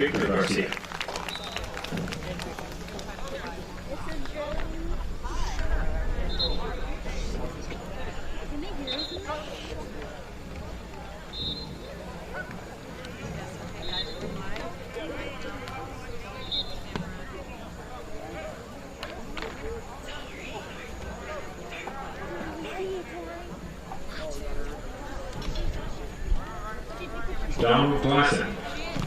Victor Garcia. Donald Glasson.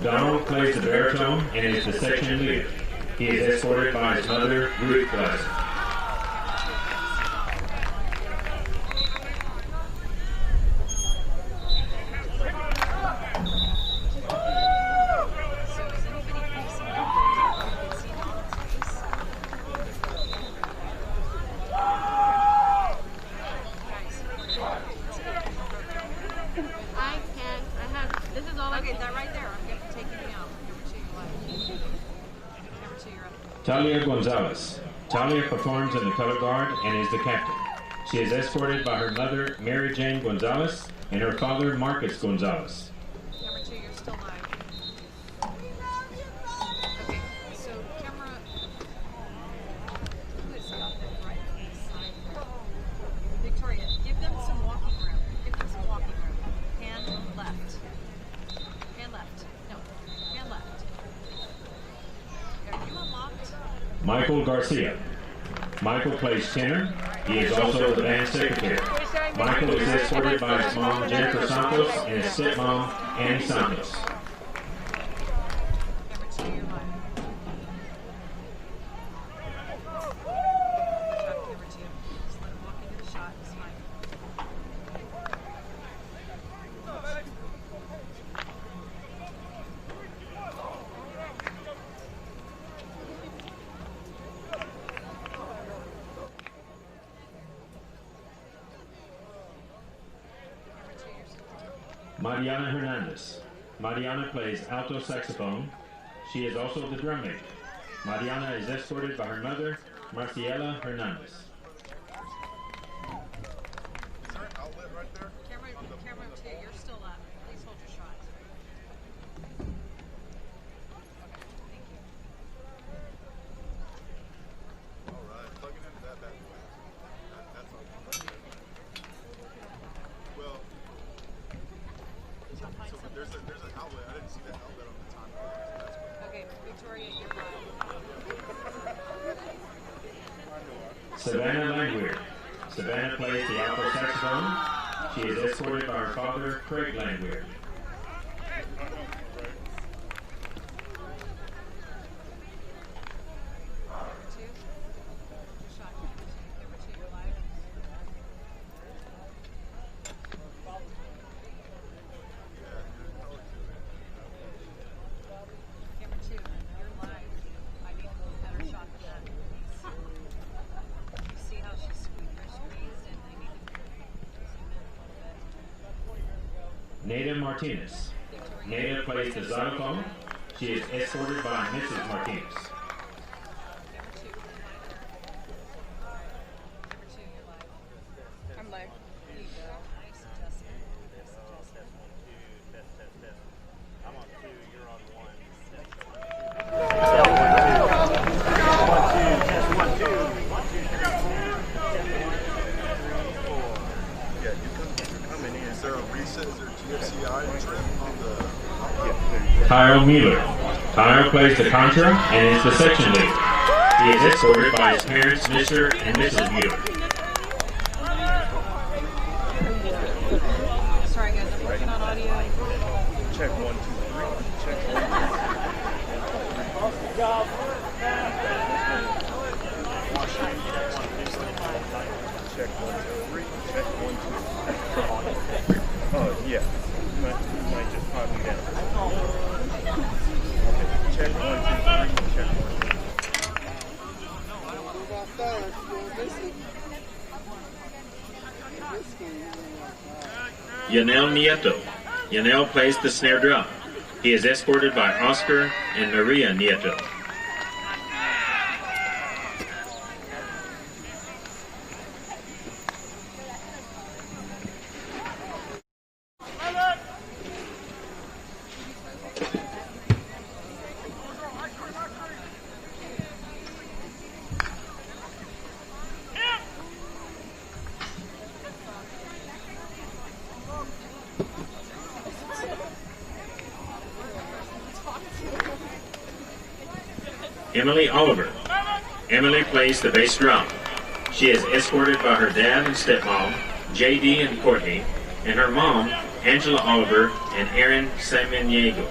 Donald plays the baritone and is the section leader. He is escorted by his mother, Ruth Glasson. Talia Gonzalez. Talia performs in the color guard and is the captain. She is escorted by her mother, Mary Jane Gonzalez, and her father, Marcus Gonzalez. Number 2, you're still live. Okay, so camera. Who is got them right side? Victoria, give them some walking room. Give them some walking room. Hand left. Hand left. No, hand left. Are you unlocked? Michael Garcia. Michael plays tenor. He is also the band secretary. Michael is escorted by his mom, Jennifer Santos, and his stepmom, Annie Santos. Number 2, you're live. Number 2. Just let him walk into the shot. It's fine. Mariana Hernandez. Mariana plays alto saxophone. She is also the drum major. Mariana is escorted by her mother, Marciela Hernandez. Is there an outlet right there? Camera 2, you're still up. Please hold your shot. Thank you. All right, plug it into that bad boy. That's all. Well, so there's an outlet. I didn't see that outlet on the time. Okay, Victoria, you're live. Savannah Langweir. Savannah plays the alto saxophone. She is escorted by her father, Craig Langweir. Number 2, shot. Number 2, you're live. Camera 2, you're live. I need a better shot than that, please. You see how she's squeezed and they need to zoom in a little bit. Nada Martinez. Nada plays the xylophone. She is escorted by Mrs. Martinez. Camera 2. Number 2, you're live. I'm live. There you go. Nice adjustment. Nice adjustment. I'm on 2, you're on 1. 1, 2, 3, 4. Yeah, you're coming in. Is there a reset? Is there a GFCI trip on the? Kyle Mueller. Kyle plays the contra and is the section leader. He is escorted by his parents, Mr. and Mrs. Mueller. Sorry guys, I'm working on audio. Check 1, 2, 3. Check 1, 2, 3. Check 1, 2, 3. Check 1, 2, 3. Oh, yeah. Might just pop me down. Okay. Check 1, 2, 3. Check 1, 2. Yanel Nieto. Yanel plays the snare drum. He is escorted by Oscar and Maria Nieto. Emily Oliver. Emily plays the bass drum. She is escorted by her dad and stepmom, J.D. and Courtney, and her mom, Angela Oliver and Aaron Samaniego.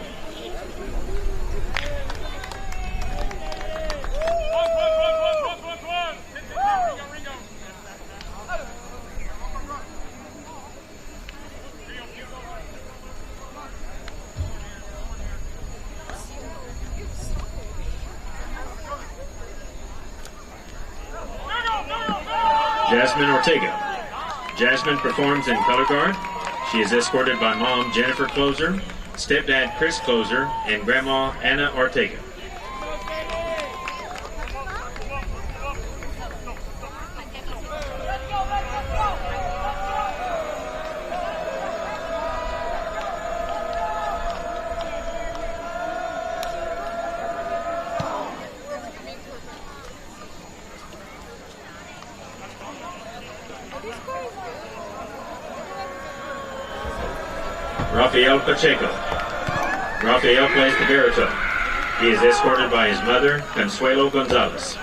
Jasmine Ortega. Jasmine performs in color guard. She is escorted by mom Jennifer Closer, stepdad Chris Closer, and grandma Anna Ortega. Rafael Pacheco. Rafael plays the baritone. He is escorted by his mother, Consuelo Gonzalez.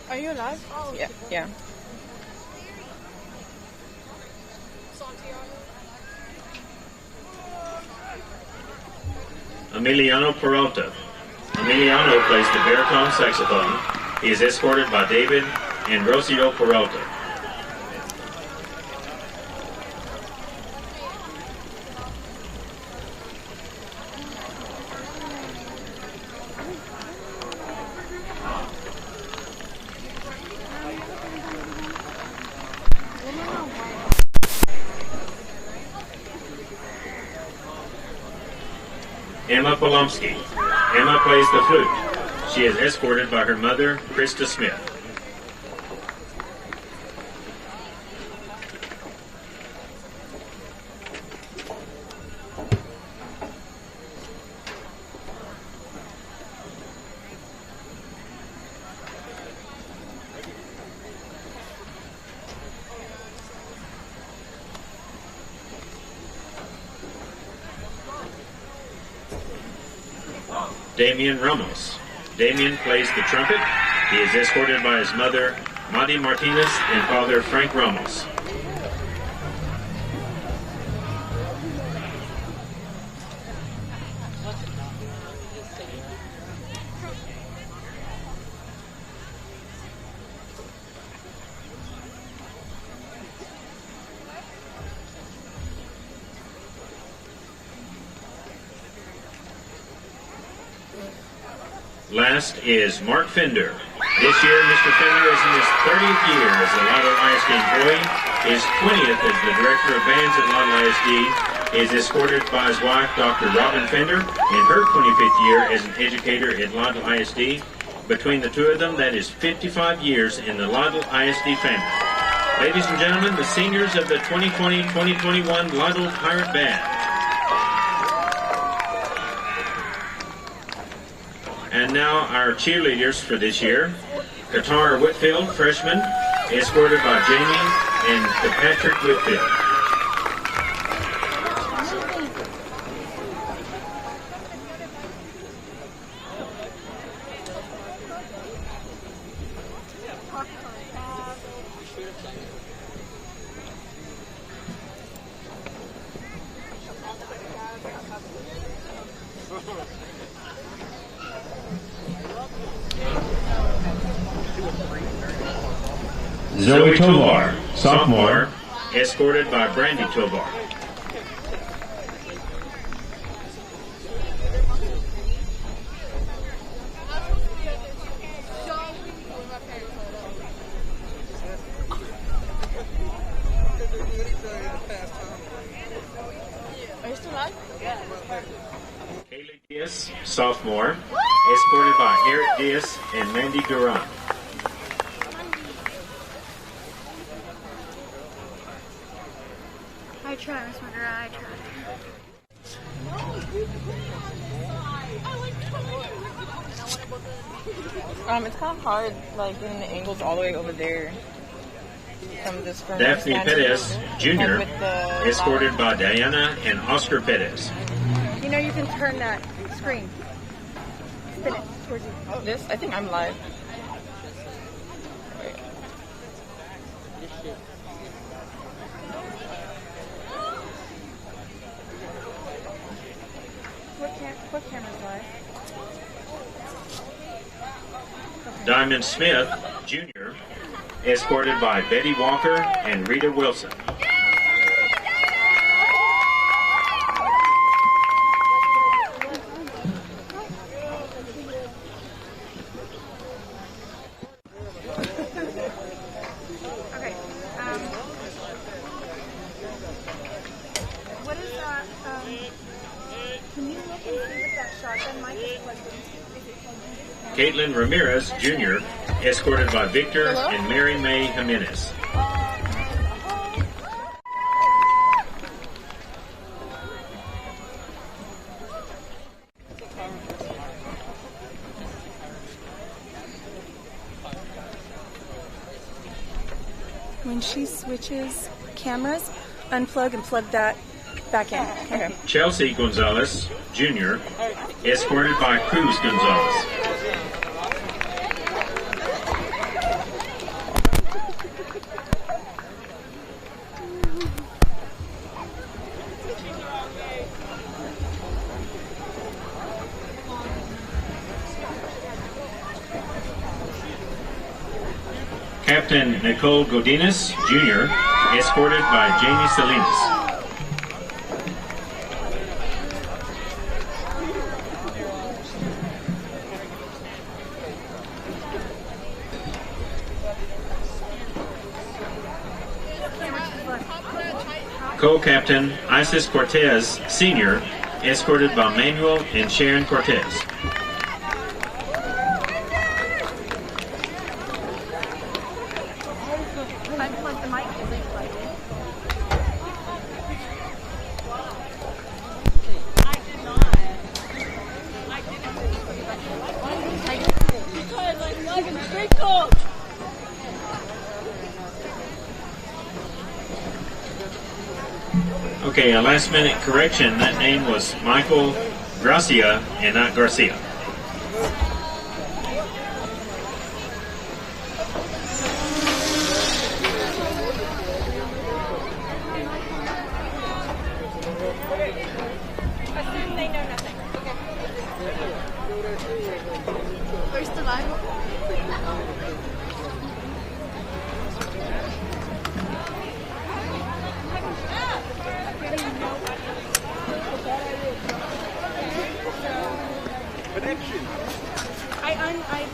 Are you alive? Yeah. Yeah. Emiliano Peralta. Emiliano plays the baritone saxophone. He is escorted by David and Rosito Peralta. Emma Polomsky. Emma plays the flute. She is escorted by her mother, Krista Smith. Damian Ramos. Damian plays the trumpet. He is escorted by his mother, Madi Martinez, and father, Frank Ramos. Last is Mark Fender. This year, Mr. Fender is in his 30th year as a Lytle ISD employee, his 20th as the Director of Bands at Lytle ISD, is escorted by his wife, Dr. Robin Fender, in her 25th year as an educator at Lytle ISD. Between the two of them, that is 55 years in the Lytle ISD family. Ladies and gentlemen, the seniors of the 2020-2021 Lytle Pirate Band. And now our cheerleaders for this year. Qatar Whitfield, freshman, escorted by Jamie and Patrick Whitfield. Zoe Tovar, sophomore, escorted by Brandy Tovar. Are you still alive? Yeah. Kaylee Diaz, sophomore, escorted by Eric Diaz and Mandy Duran. I try, Miss Wonder, I try. I like It's kind of hard, like getting the angles all the way over there. From this Daphne Perez Jr., escorted by Diana and Oscar Perez. You know you can turn that screen. Spin it towards you. Oh, this? I think I'm live. Wait. What camera's live? Diamond Smith Jr., escorted by Betty Walker and Rita Wilson. Okay. What is that? Can you look and see what that shotgun mic is plugged into? Is it plugged into? Caitlin Ramirez Jr., escorted by Victor and Mary May Jimenez. When she switches cameras, unplug and plug that back in. Okay. Chelsea Gonzalez Jr., escorted by Cruz Gonzalez. Captain Nicole Godinez Jr., escorted by Jamie Salinas. Co-captain Isis Cortez Sr., escorted by Manuel and Sharon Cortez. Unplug the mic. Is it plugged in? I did not. I didn't. Because I'm plugging straight cold. Okay, a last minute correction. That name was Michael Gracia and not Garcia. Assume they know nothing. We're still live.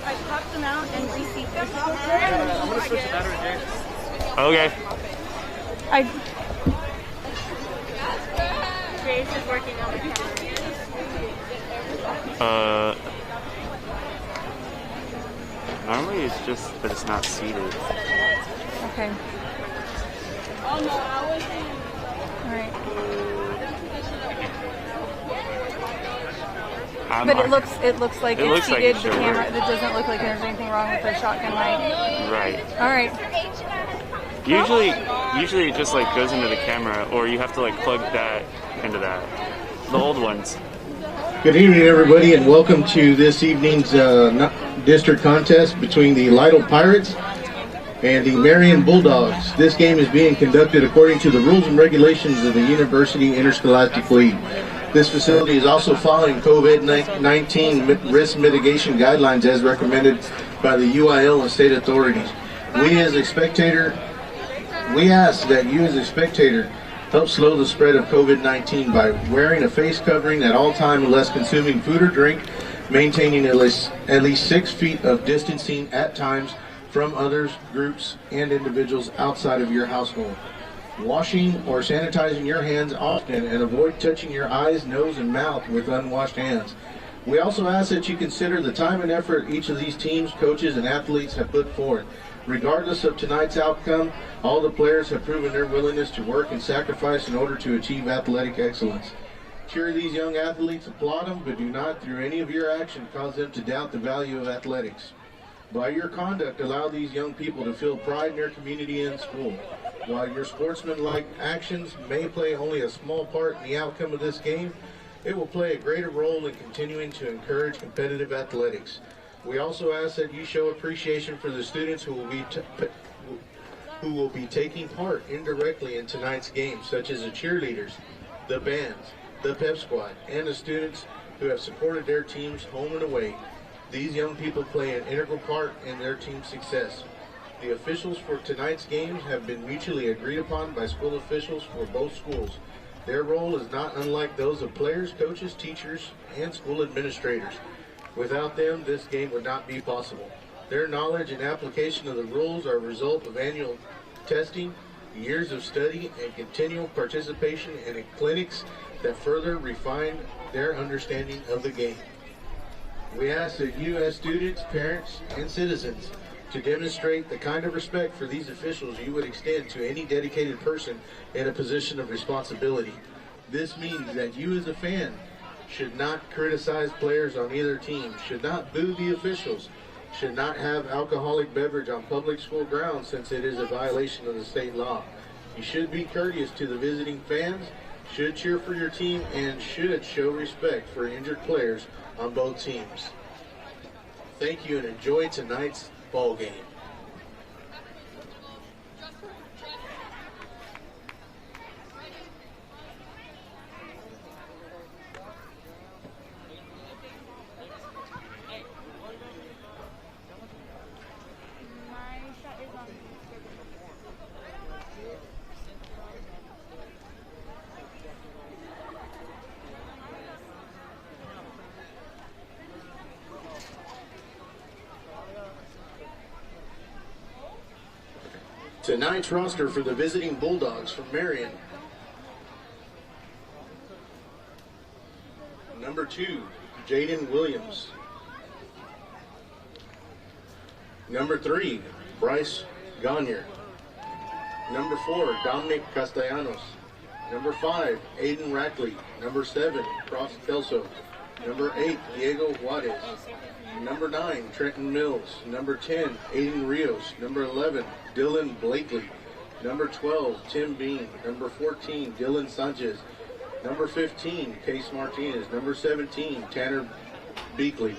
I popped them out and reseat them. I'm gonna switch the battery, Jay. Okay. Grace is working on the camera. Normally it's just that it's not seated. Okay. Oh no, I wasn't. All right. But it looks like it's looks like seated. it The should camera. work. It doesn't look like there's anything wrong with the shotgun mic. Right. All right. Usually it just like goes into the camera, or you have to like plug that into that. The old ones. Good evening, everybody, and welcome to this evening's district contest between the Lytle Pirates and the Marion Bulldogs. This game is being conducted according to the rules and regulations of the University Interscholastic League. This facility is also following COVID-19 risk mitigation guidelines as recommended by the UIL and state authorities. We ask that you as a spectator help slow the spread of COVID-19 by wearing a face covering at all times unless consuming food or drink, maintaining at least 6 feet of distancing at times from others, groups, and individuals outside of your household. Washing or sanitizing your hands often and avoid touching your eyes, nose, and mouth with unwashed hands. We also ask that you consider the time and effort each of these teams, coaches, and athletes have put forth. Regardless of tonight's outcome, all the players have proven their willingness to work and sacrifice in order to achieve athletic excellence. cheer these young athletes, applaud them, but do not, through any of your action, cause them to doubt the value of athletics. By your conduct, allow these young people to feel pride in their community and school. While your sportsmanlike actions may play only a small part in the outcome of this game, it will play a greater role in continuing to encourage competitive athletics. We also ask that you show appreciation for the students who will be taking part indirectly in tonight's game, such as the cheerleaders, the bands, the pep squad, and the students who have supported their teams home and away. These young people play an integral part in their team's success. The officials for tonight's games have been mutually agreed upon by school officials for both schools. Their role is not unlike those of players, coaches, teachers, and school administrators. Without them, this game would not be possible. Their knowledge and application of the rules are a result of annual testing, years of study, and continual participation in clinics that further refine their understanding of the game. We ask that you, as students, parents, and citizens, to demonstrate the kind of respect for these officials you would extend to any dedicated person in a position of responsibility. This means that you, as a fan, should not criticize players on either team, should not boo the officials, should not have alcoholic beverage on public school grounds since it is a violation of the state law. You should be courteous to the visiting fans, should cheer for your team, and should show respect for injured players on both teams. Thank you and enjoy tonight's ball game. My shot is on. Tonight's roster for the visiting Bulldogs from Marion. Number 2, Jaden Williams. Number 3, Bryce Gagne. Number 4, Dominic Castellanos. Number 5, Aiden Rackley. Number 7, Cross Kelso. Number 8, Diego Juarez. Number 9, Trenton Mills. Number 10, Aiden Rios. Number 11, Dylan Blakely. Number 12, Tim Bean. Number 14, Dylan Sanchez. Number 15, Case Martinez. Number 17, Tanner Beakley.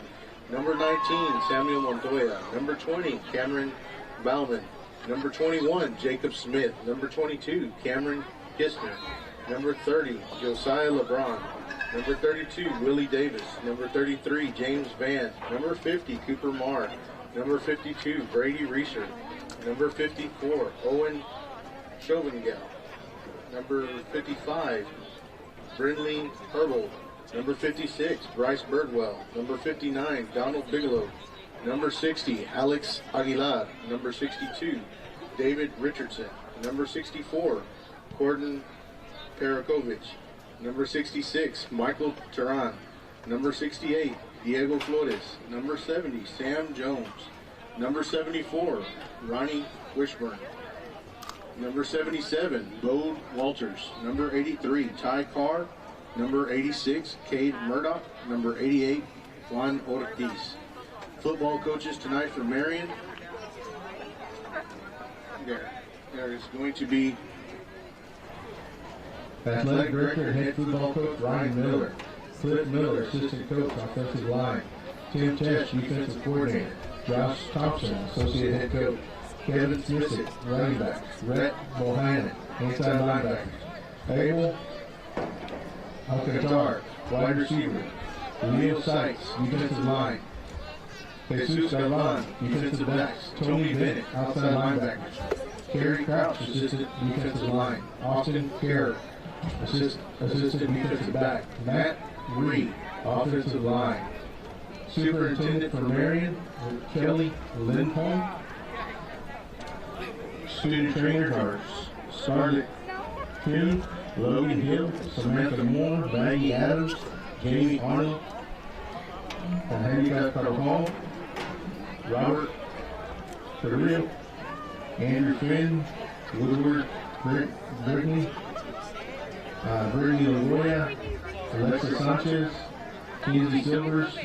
Number 19, Samuel Montoya. Number 20, Cameron Bauman. Number 21, Jacob Smith. Number 22, Cameron Kistner. Number 30, Josiah LeBron. Number 32, Willie Davis. Number 33, James Van. Number 50, Cooper Marr. Number 52, Brady Reeser. Number 54, Owen Chauvingale. Number 55, Brindley Herbold. Number 56, Bryce Birdwell. Number 59, Donald Bigelow. Number 60, Alex Aguilar. Number 62, David Richardson. Number 64, Gordon Parakovich. Number 66, Michael Turan. Number 68, Diego Flores. Number 70, Sam Jones. Number 74, Ronnie Wishburn. Number 77, Bo Walters. Number 83, Ty Carr. Number 86, Cade Murdoch. Number 88, Juan Ortiz. Football coaches tonight for Marion. There is going to be Athletic Director and Head Football Coach Ryan Miller. Cliff Miller, Assistant Coach, Offensive Line. Tim Tesh, Defensive Coordinator. Josh Thompson, Associate Head Coach. Kevin Smith, Running Backs. Rhett Bohannon, Inside Linebackers. Abel Alcantar, Wide Receiver. Leo Sykes, Defensive Line. Jesus Galvan, Defensive Backs. Tony Bennett, Outside Linebackers. Kerry Crouch, Assistant Defensive Line. Austin Kerr, Assistant Defensive Back. Matt Reed, Offensive Line. Superintendent for Marion, Kelly Lindholm. Student trainers are Scarlett Kuhn, Logan Hill, Samantha Moore, Maggie Adams, Jamie Arnold, and Handicap Carvajal, Robert Carrillo, Andrew Finn, Woodward Brittany, Brittany LaRoya, Alexa Sanchez, Kinsey Silvers,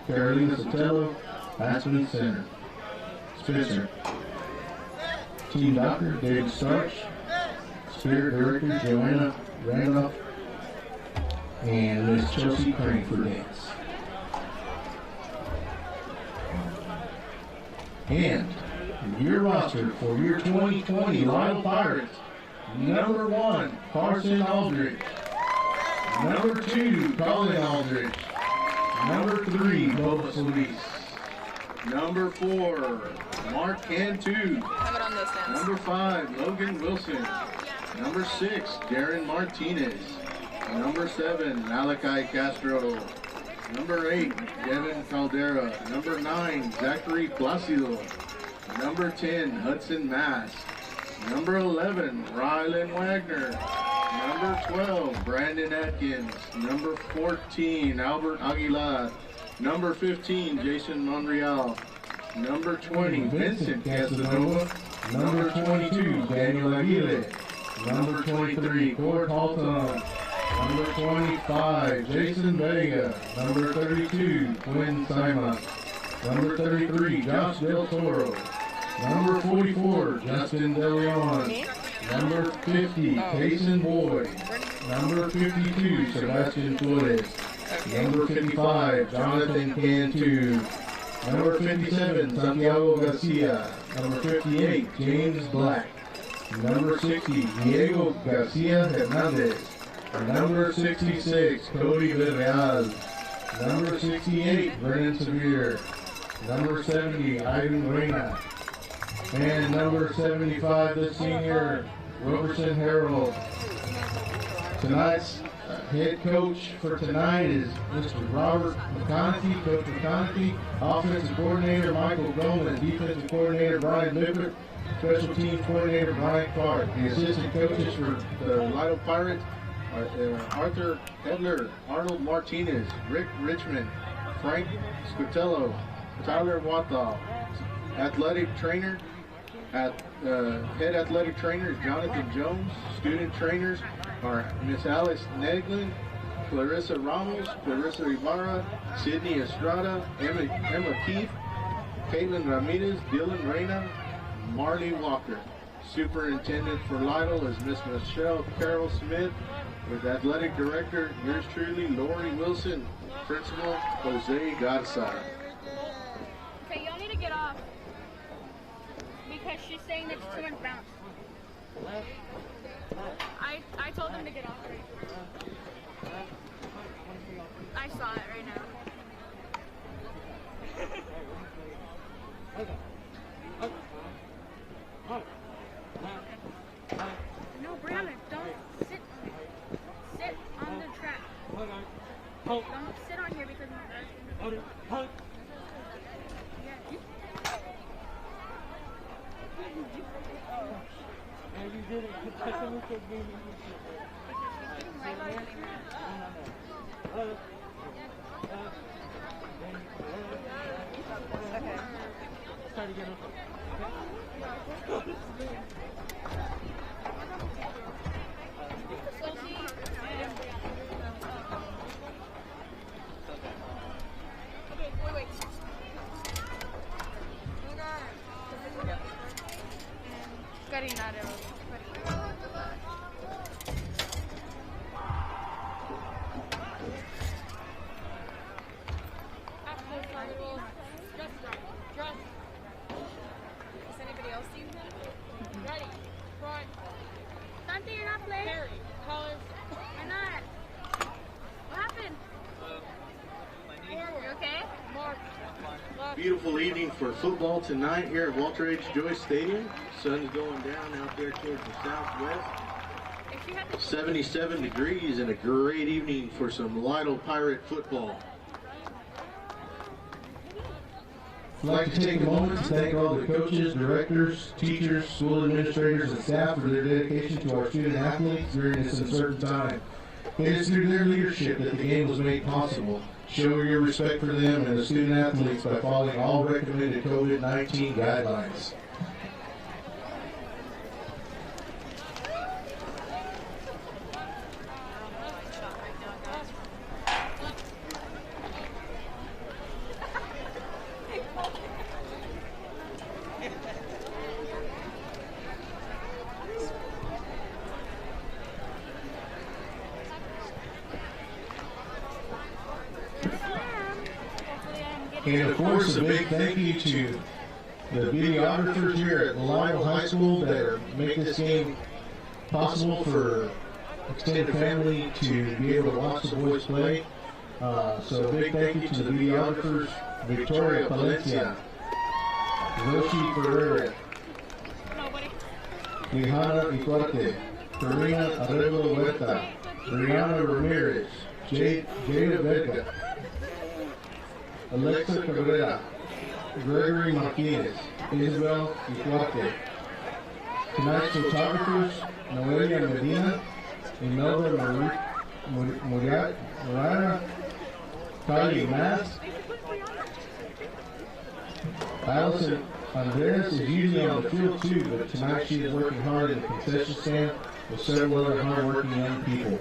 Carolina Sotelo, Aspen Center. Spencer. Team Doctor, David Starch. Spirit Director, Joanna Randolph. And Miss Chelsea Crane for dance. And your roster for your 2020 Lytle Pirates. Number 1, Carson Aldridge. Number 2, Colin Aldridge. Number 3, Lois Luis. Number 4, Mark Cantu. Have it on those stands. Number 5, Logan Wilson. Number 6, Darren Martinez. Number 7, Malachi Castro. Number 8, Devin Caldera. Number 9, Zachary Placido. Number 10, Hudson Mass. Number 11, Rylan Wagner. Number 12, Brandon Atkins. Number 14, Albert Aguilar. Number 15, Jason Monreal. Number 20, Vincent Casanova. Number 22, Daniel Aguirre. Number 23, Cord Halton. Number 25, Jason Vega. Number 32, Quinn Simon. Number 33, Josh Del Toro. Number 44, Justin De Leon. Number 50, Payson Boyd. Number 52, Sebastian Flores. Number 55, Jonathan Cantu. Number 57, Santiago Garcia. Number 58, James Black. Number 60, Diego Garcia Hernandez. Number 66, Cody Villarreal. Number 68, Brennan Severe. Number 70, Ivan Reina. And number 75, the senior, Robertson Harold. Tonight's head coach for tonight is Mr. Robert McConaughey, Coach McConaughey. Offensive coordinator, Michael Goldman. Defensive coordinator, Brian Lippert. Special teams coordinator, Brian Clark. The assistant coaches for the Lytle Pirates are Arthur Edler, Arnold Martinez, Rick Richmond, Frank Scotello, Tyler Wathall. Athletic trainer, head athletic trainers, Jonathan Jones. Student trainers are Miss Alice Neglin, Clarissa Ramos, Clarissa Ibarra, Sydney Estrada, Emma Keefe, Caitlin Ramirez, Dylan Reyna, Marley Walker. Superintendent for Lytle is Miss Michelle Carroll Smith, with athletic director, yours truly, Lori Wilson. Principal, Jose Gadsar. Okay, y'all need to get off. Because she's saying that it's too much bounce. I told them to get off. I saw it right now. No, Brianna, don't sit on it. Sit on the track. Don't sit on here because my And you did it because someone said you Okay. Try to get up. Okay, wait. Karina, Has anybody else seen him? ready, front. Dante, you're not playing? Harry, colors. Why not? What happened? You okay? Mark. Beautiful evening for football tonight here at Walter H. Joyce Stadium. Sun's going down out there towards the southwest. 77 degrees and a great evening for some Lytle Pirate football. I'd like to take a moment to thank all the coaches, directors, teachers, school administrators, and staff for their dedication to our student athletes during this uncertain time. It is through their leadership that the game was made possible. Show your respect for them and the student athletes by following all recommended COVID-19 guidelines. And of course, a big thank you to the videographers here at Lytle High School that make this game possible for extended family to be able to watch the boys play. So a big thank you to the videographers, Victoria Palencia, Roshi Ferreira, Lihana Iquarte, Karina Arevalo Huerta, Mariana Ramirez, Jada Vega, Alexa Cabrera, Gregory Martinez, Isabel Iquarte. Tonight's photographers, Noelia Medina, Imelda Mariana, Kylie Mass, Allison Andreas is usually on the field too, but tonight she is working hard in the concession stand with several other hard-working young people.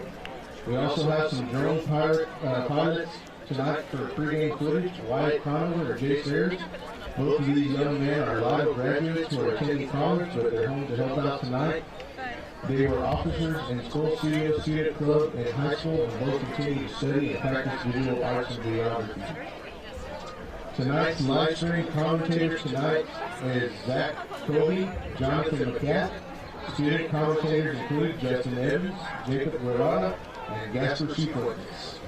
We also have some drone pilots tonight for pre-game footage, Wyatt Conover and Jay Sayers. Both of these young men are Lytle graduates who are attending college, but they're home to help out tonight. They were officers in School Studio Student Club in high school and both continue to study and practice visual arts and videography. Tonight's live stream commentators tonight is Zach Kobe, Jonathan McCatt. Student commentators include Justin Evans, Jacob Guevara, and Gasper Cifuentes.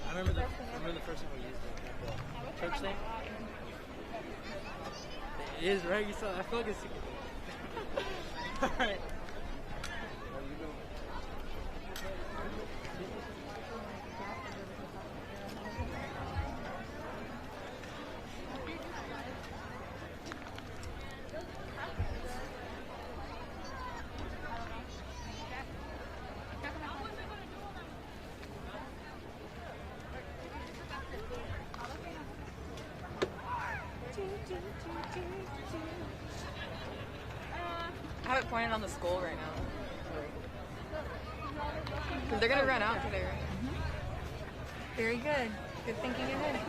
I remember the first time we used it. Church thing? It is, right? You saw I feel like it's alright. I have it pointed on the skull right now. Because they're going to run out today, right? Very good. Good thinking ahead.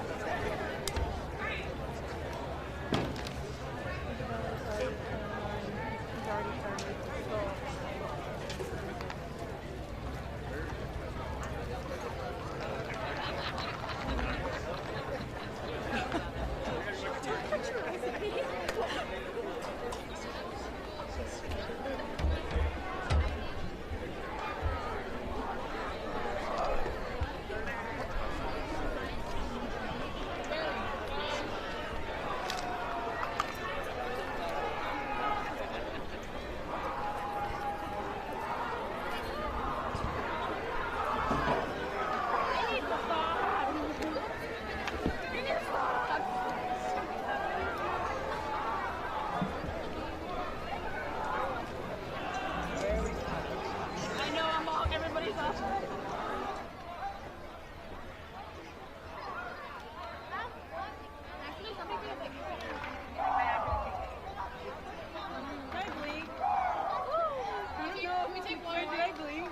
Why did I blink?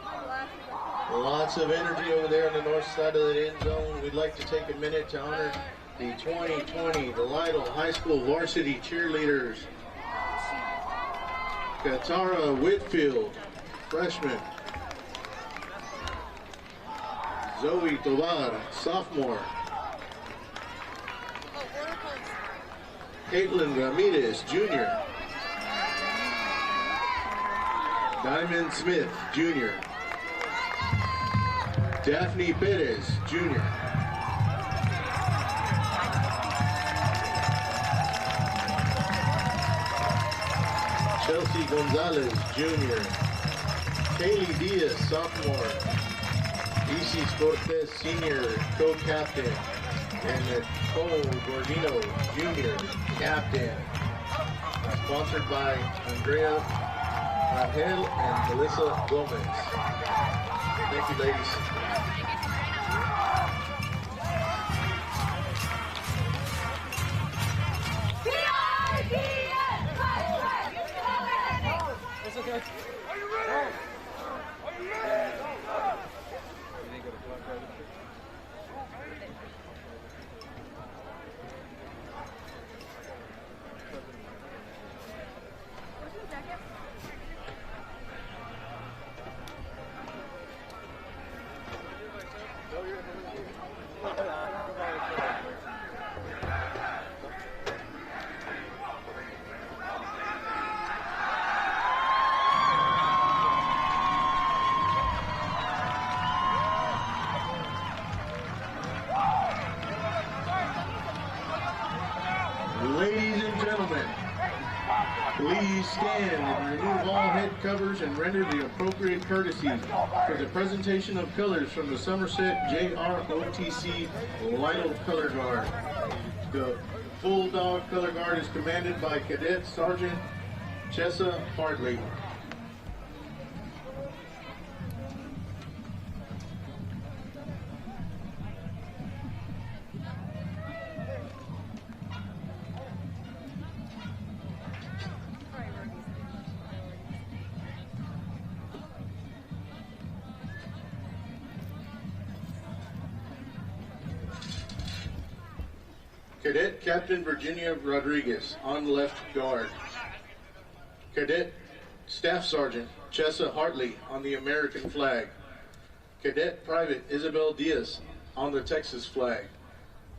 My glasses are Lots of energy over there on the north side of the end zone. We'd like to take a minute to honor the 2020 the Lytle High School varsity cheerleaders. Katara Whitfield, freshman. Zoe Tovar, sophomore. Caitlin Ramirez, junior. Diamond Smith, junior. Daphne Perez, junior. Chelsea Gonzalez, junior. Kaylee Diaz, sophomore. Isis Cortez, senior, co-captain. And Nicole Gordino, junior, captain. Sponsored by Andrea Rahel and Melissa Gomez. Thank you, ladies. It's okay. Are you ready? Are you ready? You didn't go to Black Friday? Ladies and gentlemen, please stand and remove all head covers and render the appropriate courtesies for the presentation of colors from the Somerset JROTC Lytle Color Guard. The Bulldog Color Guard is commanded by Cadet Sergeant Chessa Hartley. Cadet Captain Virginia Rodriguez on left guard. Cadet Staff Sergeant Chessa Hartley on the American flag. Cadet Private Isabel Diaz on the Texas flag.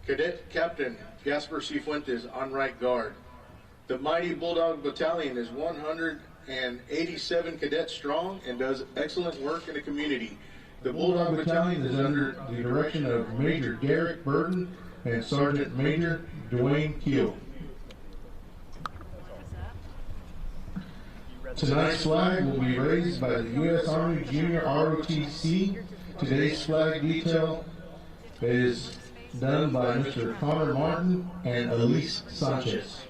Cadet Captain Gasper Cifuentes on right guard. The mighty Bulldog Battalion is 187 cadets strong and does excellent work in the community. The Bulldog Battalion is under the direction of Major Derek Burton and Sergeant Major Dwayne Keel. Tonight's flag will be raised by the U.S. Army Junior ROTC. Today's flag detail is done by Mr. Connor Martin and Elise Sanchez.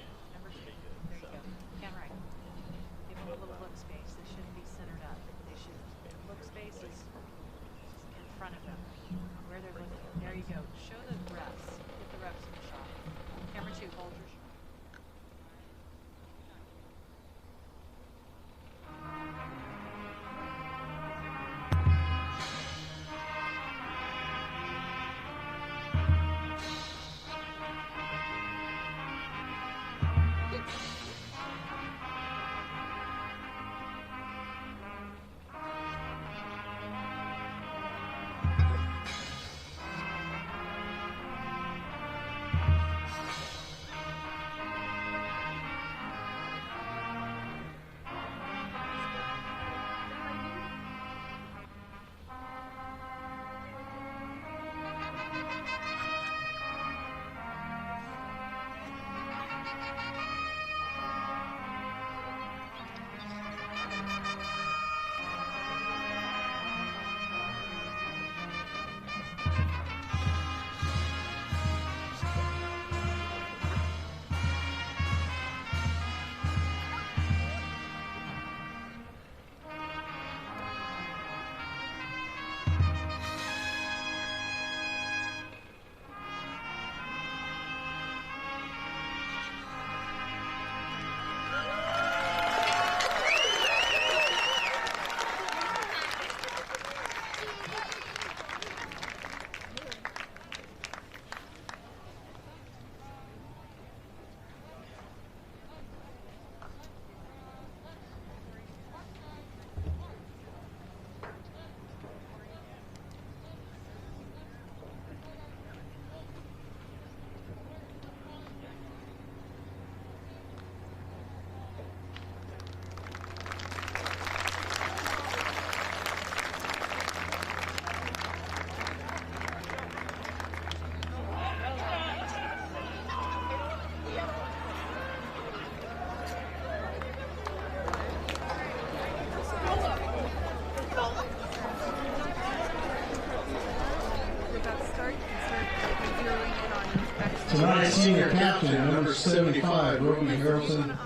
Tonight's senior captain, number 75, Roby Harrelson.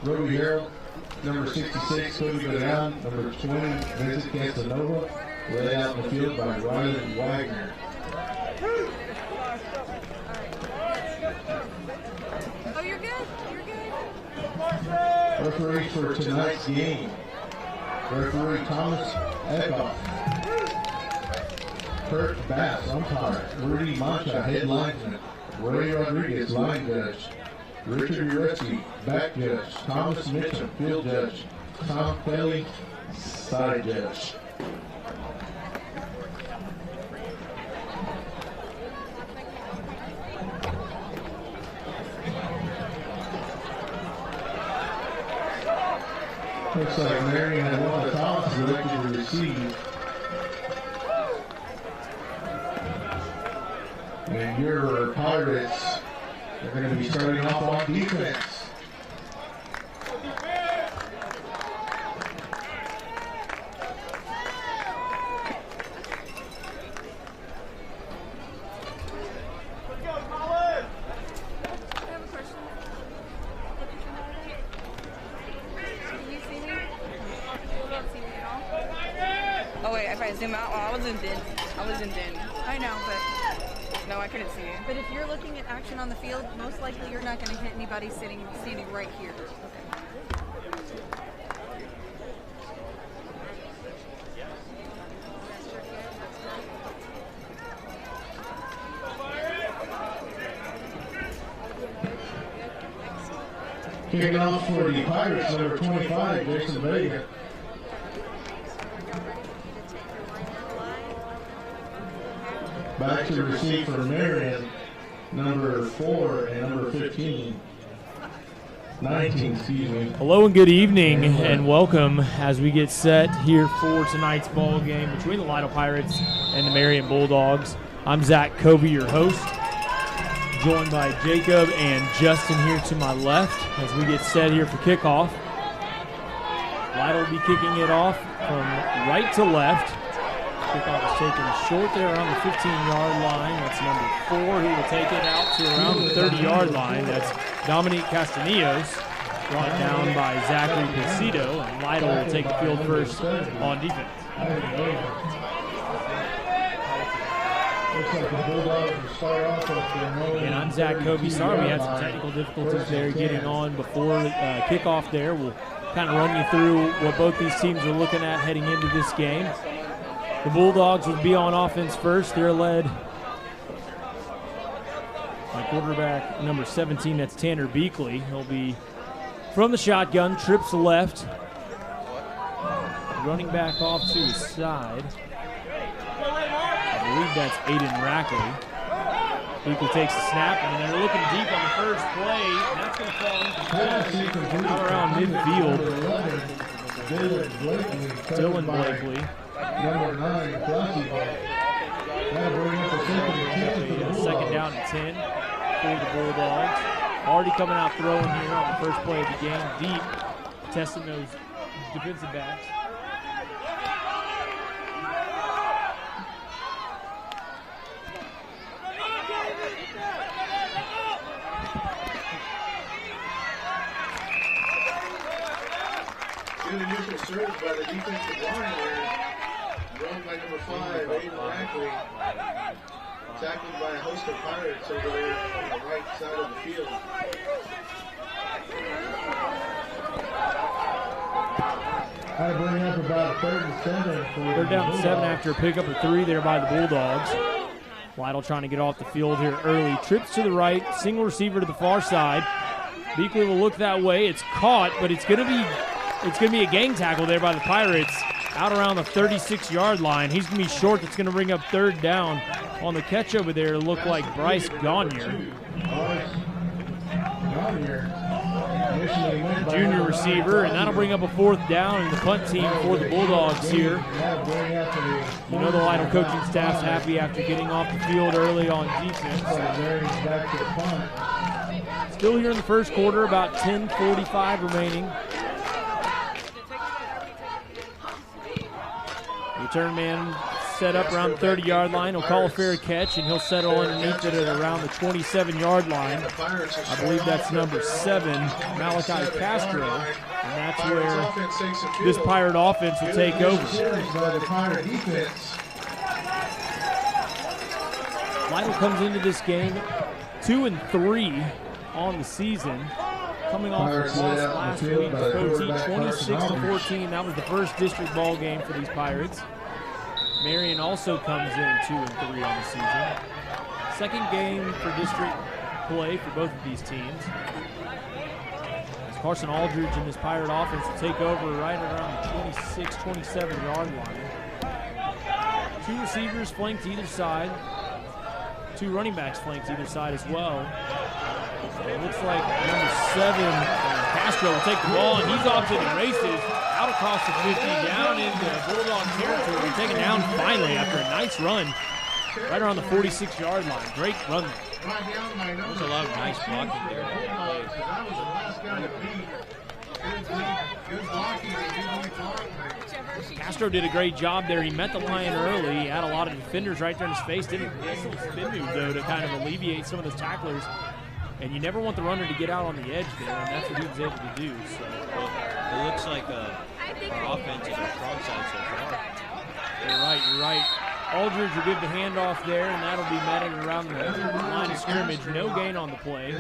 Roby Harrell, number 66, Cody Brown, number 20, Vincent Casanova, led out in the field by Riley Wagner. Oh, you're good. You're good. Referee for tonight's game, referee Thomas Eckhoff. Kurt Bass, umpire. Rudy Mancha, head linesman. Ray Rodriguez, line judge. Richard Uretsky, back judge. Thomas Mitchell, field judge. Tom Kelly, side judge. Looks like Marion had one of the tops selected to receive. And your Pirates are going to be starting off on defense. Oh wait, if I zoom out, I was zoomed in. I know, but No, I couldn't see you. But if you're looking at action on the field, most likely you're not going to hit anybody standing right here. Kicking off for the Pirates, number 25, Jason Vega. Back to receive for Marion, number 4 and number 15. 19, excuse me. Hello and good evening and welcome as we get set here for tonight's ball game between the Lytle Pirates and the Marion Bulldogs. I'm Zach Covey, your host, joined by Jacob and Justin here to my left as we get set here for kickoff. Lytle will be kicking it off from right to left. Kickoff is taken short there around the 15-yard line. That's number 4 who will take it out to around the 30-yard line. That's Dominique Castaños, brought down by Zachary Placido, and Lytle will take the field first on defense. Looks like the Bulldogs will start off with their own. And I'm Zach Covey. Sorry we had some technical difficulties there getting on before kickoff there. We'll kind of run you through what both these teams are looking at heading into this game. The Bulldogs will be on offense first. They're led by quarterback number 17, that's Tanner Beakley. He'll be from the shotgun, trips left, running back off to his side. I believe that's Aiden Rackley. Beakley takes the snap, and they're looking deep on the first play, and that's going to fall out around midfield. Dylan Blakely. Number 9, Classy. That'll bring up a second down and 10 for the Bulldogs. Already coming out throwing here on the first play of the game, deep, testing those defensive backs. Good initial surge by the defensive line there. Run by number 5, Aiden Rackley. Tackled by a host of Pirates over there on the right side of the field. That'll bring up about 3rd and 7. Third down and 7 after a pickup of 3 there by the Bulldogs. Lytle trying to get off the field here early. Trips to the right, single receiver to the far side. Beakley will look that way. It's caught, but it's going to be a gang tackle there by the Pirates out around the 36-yard line. He's going to be short. That's going to bring up 3rd down. On the catch over there, look like Bryce Gagne. Junior receiver, and that'll bring up a 4th down in the punt team for the Bulldogs here. You know the Lytle coaching staff's happy after getting off the field early on defense. Still here in the first quarter, about 10:45 remaining. Return man set up around the 30-yard line. He'll call a fair catch, and he'll settle underneath it at around the 27-yard line. I believe that's number 7, Malachi Castro, and that's where this Pirate offense will take over. Lytle comes into this game 2-3 on the season, coming off a loss last week to Cote 26-14. That was the first district ball game for these Pirates. Marion also comes in 2-3 on the season. Second game for district play for both of these teams. As Carson Aldridge and this Pirate offense will take over right around the 26, 27-yard line. 2 receivers flanked either side. 2 running backs flanked either side as well. It looks like number 7, Castro, will take the ball, and he's off to the races, out across the 50, down into Bulldog territory, taken down finally after a nice run, right around the 46-yard line. Great run there. There's a lot of nice blocking there. Castro did a great job there. He met the line early. He had a lot of defenders right there in his face. Did a nice little spin move, though, to kind of alleviate some of those tacklers. And you never want the runner to get out on the edge there, and that's what he was able to do. So, well, it looks like our offense is our strong side so far. You're right. Aldridge will give the handoff there, and that'll be met at around the line of scrimmage. No gain on the play.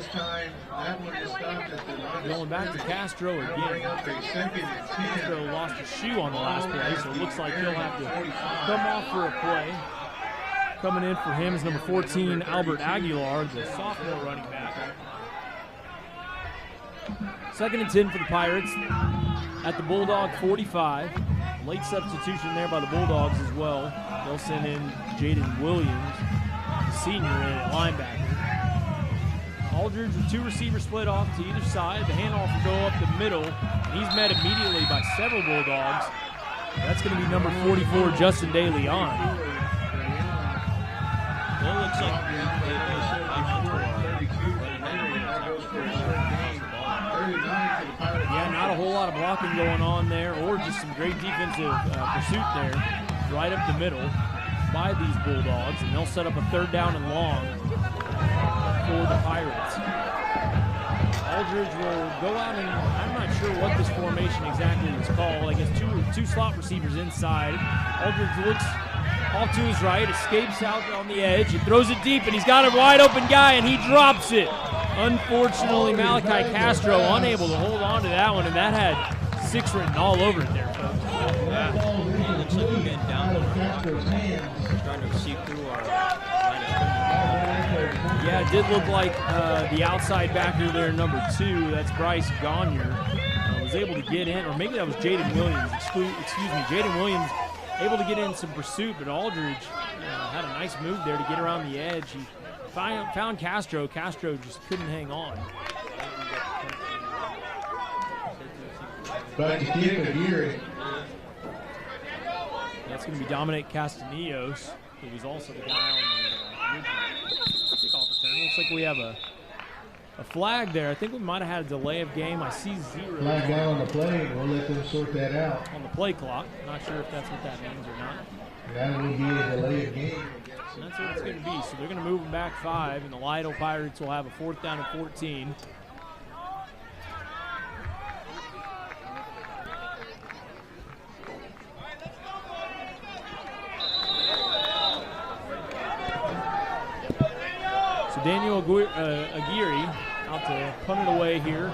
Going back to Castro again. Castro lost a shoe on the last play, so it looks like he'll have to come off for a play. Coming in for him is number 14, Albert Aguilar, the sophomore running back. 2nd and 10 for the Pirates at the Bulldog 45. Late substitution there by the Bulldogs as well. They'll send in Jaden Williams, the senior, in at linebacker. Aldridge with 2 receivers split off to either side. The handoff will go up the middle. He's met immediately by several Bulldogs. That's going to be number 44, Justin De Leon. Well, it looks like yeah, not a whole lot of blocking going on there, or just some great defensive pursuit there, right up the middle by these Bulldogs, and they'll set up a 3rd down and long for the Pirates. Aldridge will go out, and I'm not sure what this formation exactly is called. I guess two slot receivers inside. Aldridge looks off to his right, escapes out on the edge, and throws it deep, and he's got a wide open guy, and he drops it. Unfortunately, Malachi Castro unable to hold on to that one, and that had 6 written all over it there, folks. Yeah, it looks like we're getting down on our trying to see through our line of scrimmage. Yeah, it did look like the outside backer there, number 2, that's Bryce Gonier, was able to get in, or maybe that was Jaden Williams, excuse me, Jaden Williams able to get in some pursuit, but Aldridge had a nice move there to get around the edge. He found Castro. Castro just couldn't hang on. That's going to be Dominic Castanillos, who was also the guy on the kickoff return. Looks like we have a flag there. I think we might have had a delay of game. I see 0. Flag down on the play. We'll let them sort that out. On the play clock. Not sure if that's what that means or not. That will be a delay of game. And that's what it's going to be. So they're going to move them back 5, and the Lytle Pirates will have a 4th down and 14. So Daniel Aguirre out to punt it away here.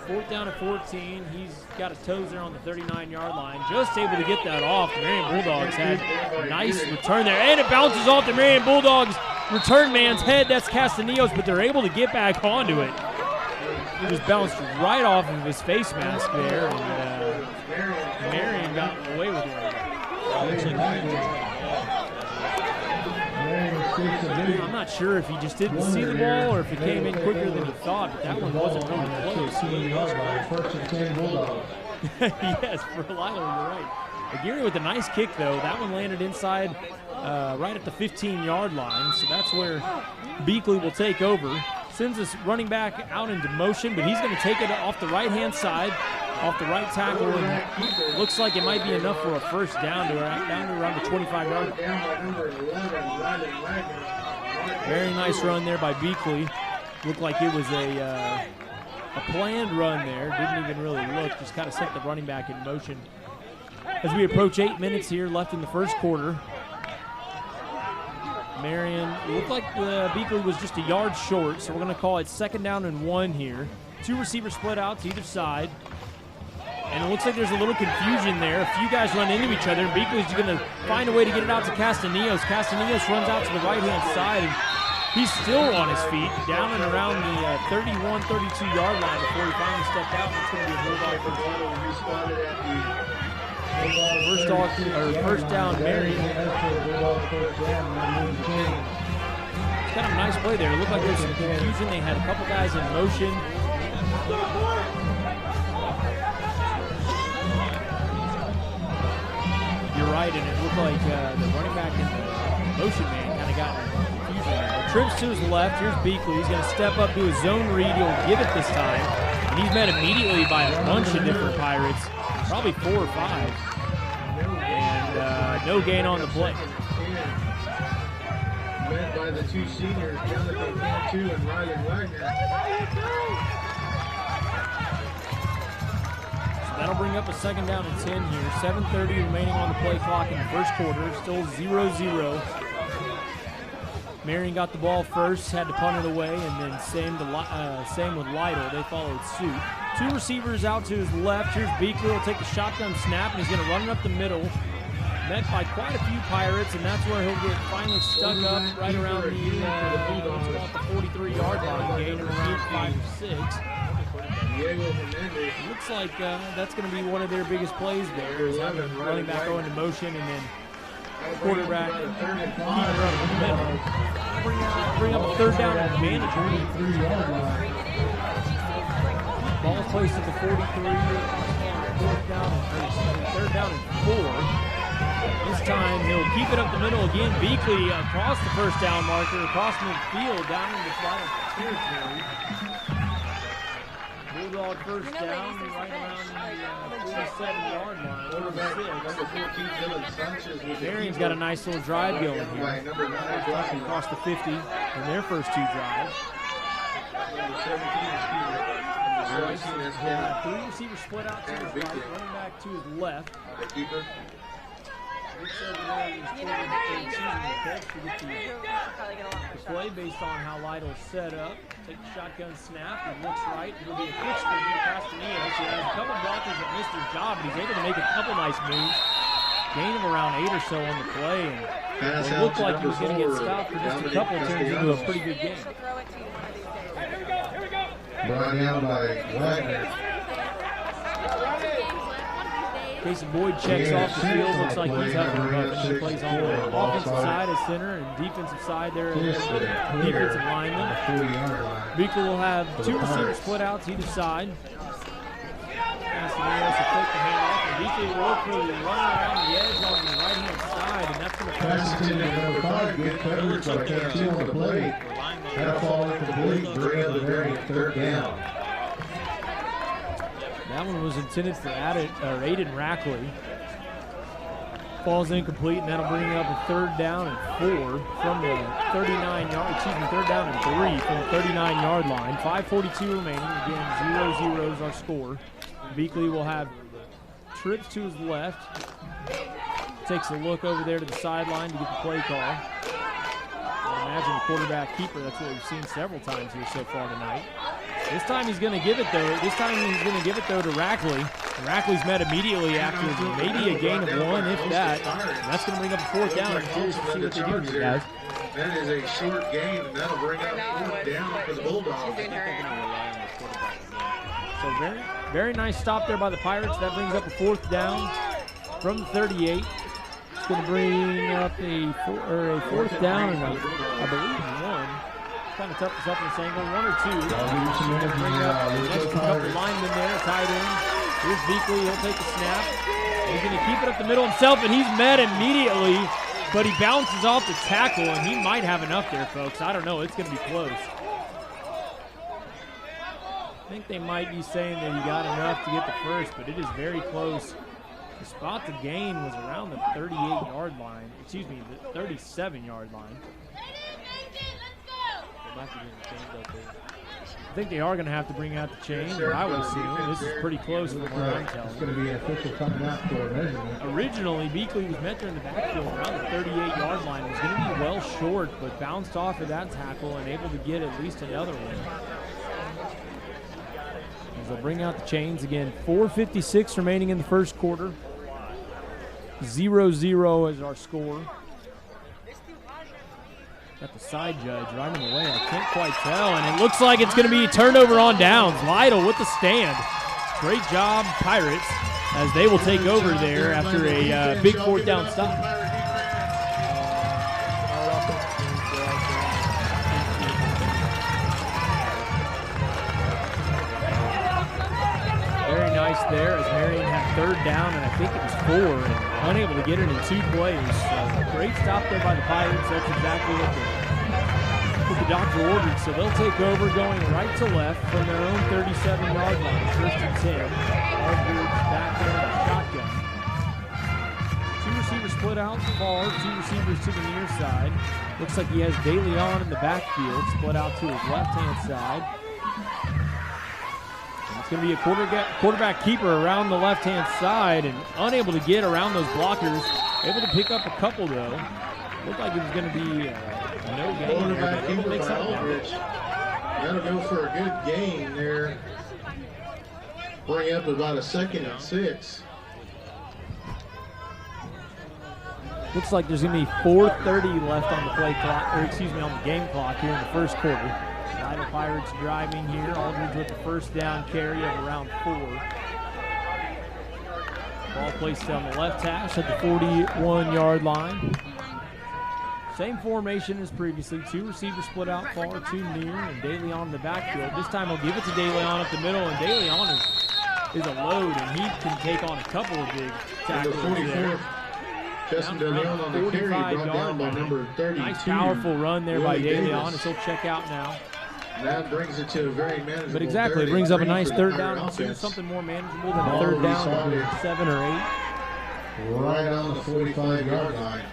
4th down and 14. He's got his toes there on the 39-yard line. Just able to get that off. The Marion Bulldogs had a nice return there. And it bounces off the Marion Bulldogs return man's head. That's Castanillos, but they're able to get back onto it. It just bounced right off of his face mask there. And Marion got away with it. I'm not sure if he just didn't see the ball or if it came in quicker than he thought, but that one wasn't really close. Yes, for Lytle, you're right. Aguirre with a nice kick, though. That one landed inside right at the 15-yard line, so that's where Beakley will take over. Sends us running back out into motion, but he's going to take it off the right-hand side. off the right tackle, and looks like it might be enough for a first down to around the 25-yard line. Very nice run there by Beakley. Looked like it was a planned run there. Didn't even really look, just kind of set the running back in motion. As we approach 8 minutes here left in the first quarter, Marion, it looked like Beakley was just a yard short, so we're going to call it 2nd down and 1 here. 2 receivers split out to either side. And it looks like there's a little confusion there. A few guys run into each other, and Beakley's going to find a way to get it out to Castaneos. Castaneos runs out to the right-hand side, and he's still on his feet, down and around the 31, 32-yard line before he finally stepped out. It's going to be a Bulldog first down. First down, Marion. It's kind of a nice play there. It looked like there was some confusion. They had a couple guys in motion. You're right, and it looked like the running back and the motion man kind of got confusion there. Trips to his left. Here's Beakley. He's going to step up, do a zone read. He'll give it this time. And he's met immediately by a bunch of different Pirates, probably 4 or 5. And no gain on the play. Led by the 2 seniors, Jonathan Cantu and Rylan Wagner. That'll bring up a 2nd down and 10 here. 7:30 remaining on the play clock in the first quarter. Still 0-0. Marion got the ball first, had to punt it away, and then same with Lytle. They followed suit. 2 receivers out to his left. Here's Beakley. He'll take the shotgun snap, and he's going to run it up the middle. Met by quite a few Pirates, and that's where he'll get finally stuck up right around the 43-yard line, gain of around 5 or 6. Looks like that's going to be one of their biggest plays there, is having a running back go into motion and then quarterback keep it running in the middle. Bring up a 3rd down advantage. Ball's placed at the 43. 3rd down and 4. This time he'll keep it up the middle again. Beakley across the first down marker, across midfield, down into final territory. Bulldog first down, right around the 47-yard line. Marion's got a nice little drive going here. Across the 50 in their first 2 drives. 3 receivers split out to his right, running back to his left. The play based on how Lytle's set up. Take the shotgun snap. He looks right. It'll be a quick screen to Castaneos. He has a couple blockers that missed his job, but he's able to make a couple nice moves. Gain of around 8 or so on the play. And it looked like he was going to get stopped for just a couple. Turns into a pretty good game. Brought down by Wagner. Casey Boyd checks off the field. Looks like he's having a rush. He plays on the offensive side as center and defensive side there as defensive lineman. Beakley will have 2 receivers split out to either side. Castaneos will take the hand off, and Beakley will look for the run around the edge on the right-hand side, and that's going to pass. Good coverage by Cantu on the play. Had a fall incomplete, bring up the Marion 3rd down. That one was intended for Aiden Rackley. Falls incomplete, and that'll bring up a 3rd down and 4 from the 3rd down and 3 from the 39-yard line. 5:42 remaining. Again, 0-0 is our score. Beakley will have trips to his left. Takes a look over there to the sideline to get the play call. I imagine the quarterback keeper, that's what we've seen several times here so far tonight. This time he's going to give it though. To Rackley. Rackley's met immediately after maybe a gain of 1, if that. And that's going to bring up a 4th down. I'm curious to see what they do here, guys. That is a short gain, and that'll bring up 4th down for the Bulldogs. So very, very nice stop there by the Pirates. That brings up a 4th down from the 38. It's going to bring up a 4th down and I believe 1. Kind of tough to up in this angle, 1 or 2. Bring up an extra couple linemen there, tight end. Here's Beakley, he'll take the snap. He's going to keep it up the middle himself, and he's met immediately, but he bounces off the tackle, and he might have enough there, folks. I don't know, it's going to be close. I think they might be saying that he got enough to get the first, but it is very close. The spot to gain was around the 38-yard line. Excuse me, the 37-yard line. I think they are going to have to bring out the chain, or I would assume. This is pretty close from what I'm telling It's going to be an official timeout for measurement. Originally, Beakley was met there in the backfield around the 38-yard line. It was going to be well short, but bounced off of that tackle and able to get at least another one. As they'll bring out the chains again. 4:56 remaining in the first quarter. 0-0 is our score. Got the side judge driving away. I can't quite tell, and it looks like it's going to be a turnover on downs. Lytle with the stand. Great job, Pirates, as they will take over there after a big fourth down stop. Very nice there as Marion had third down, and I think it was 4, and unable to get it in 2 plays. Great stop there by the Pirates. That's exactly what the doctor ordered. So they'll take over going right to left from their own 37-yard line. First and 10. Aldridge back there in the shotgun. 2 receivers split out far. 2 receivers to the near side. Looks like he has DeLeon in the backfield, split out to his left-hand side. And it's going to be a quarterback keeper around the left-hand side and unable to get around those blockers. Able to pick up a couple, though. Looked like it was going to be no gain. Quarterback keeper by Aldridge. That'll go for a good gain there. Bring up about a 2nd and 6. Looks like there's going to be 4:30 left on the play clock, or excuse me, on the game clock here in the first quarter. Lytle Pirates driving here. Aldridge with the first down carry of around 4. Ball placed on the left hash at the 41-yard line. Same formation as previously. 2 receivers split out far, 2 near, and DeLeon in the backfield. This time he'll give it to DeLeon up the middle, and DeLeon is a load, and he can take on a couple of big tackles there. Justin DeLeon on the carry, brought down by number 32. Nice powerful run there by DeLeon, as he'll check out now. And that brings it to a very manageable. But exactly, it brings up a nice 3rd down and 2, something more manageable than a 3rd down, 7 or 8. Right on the 45-yard line.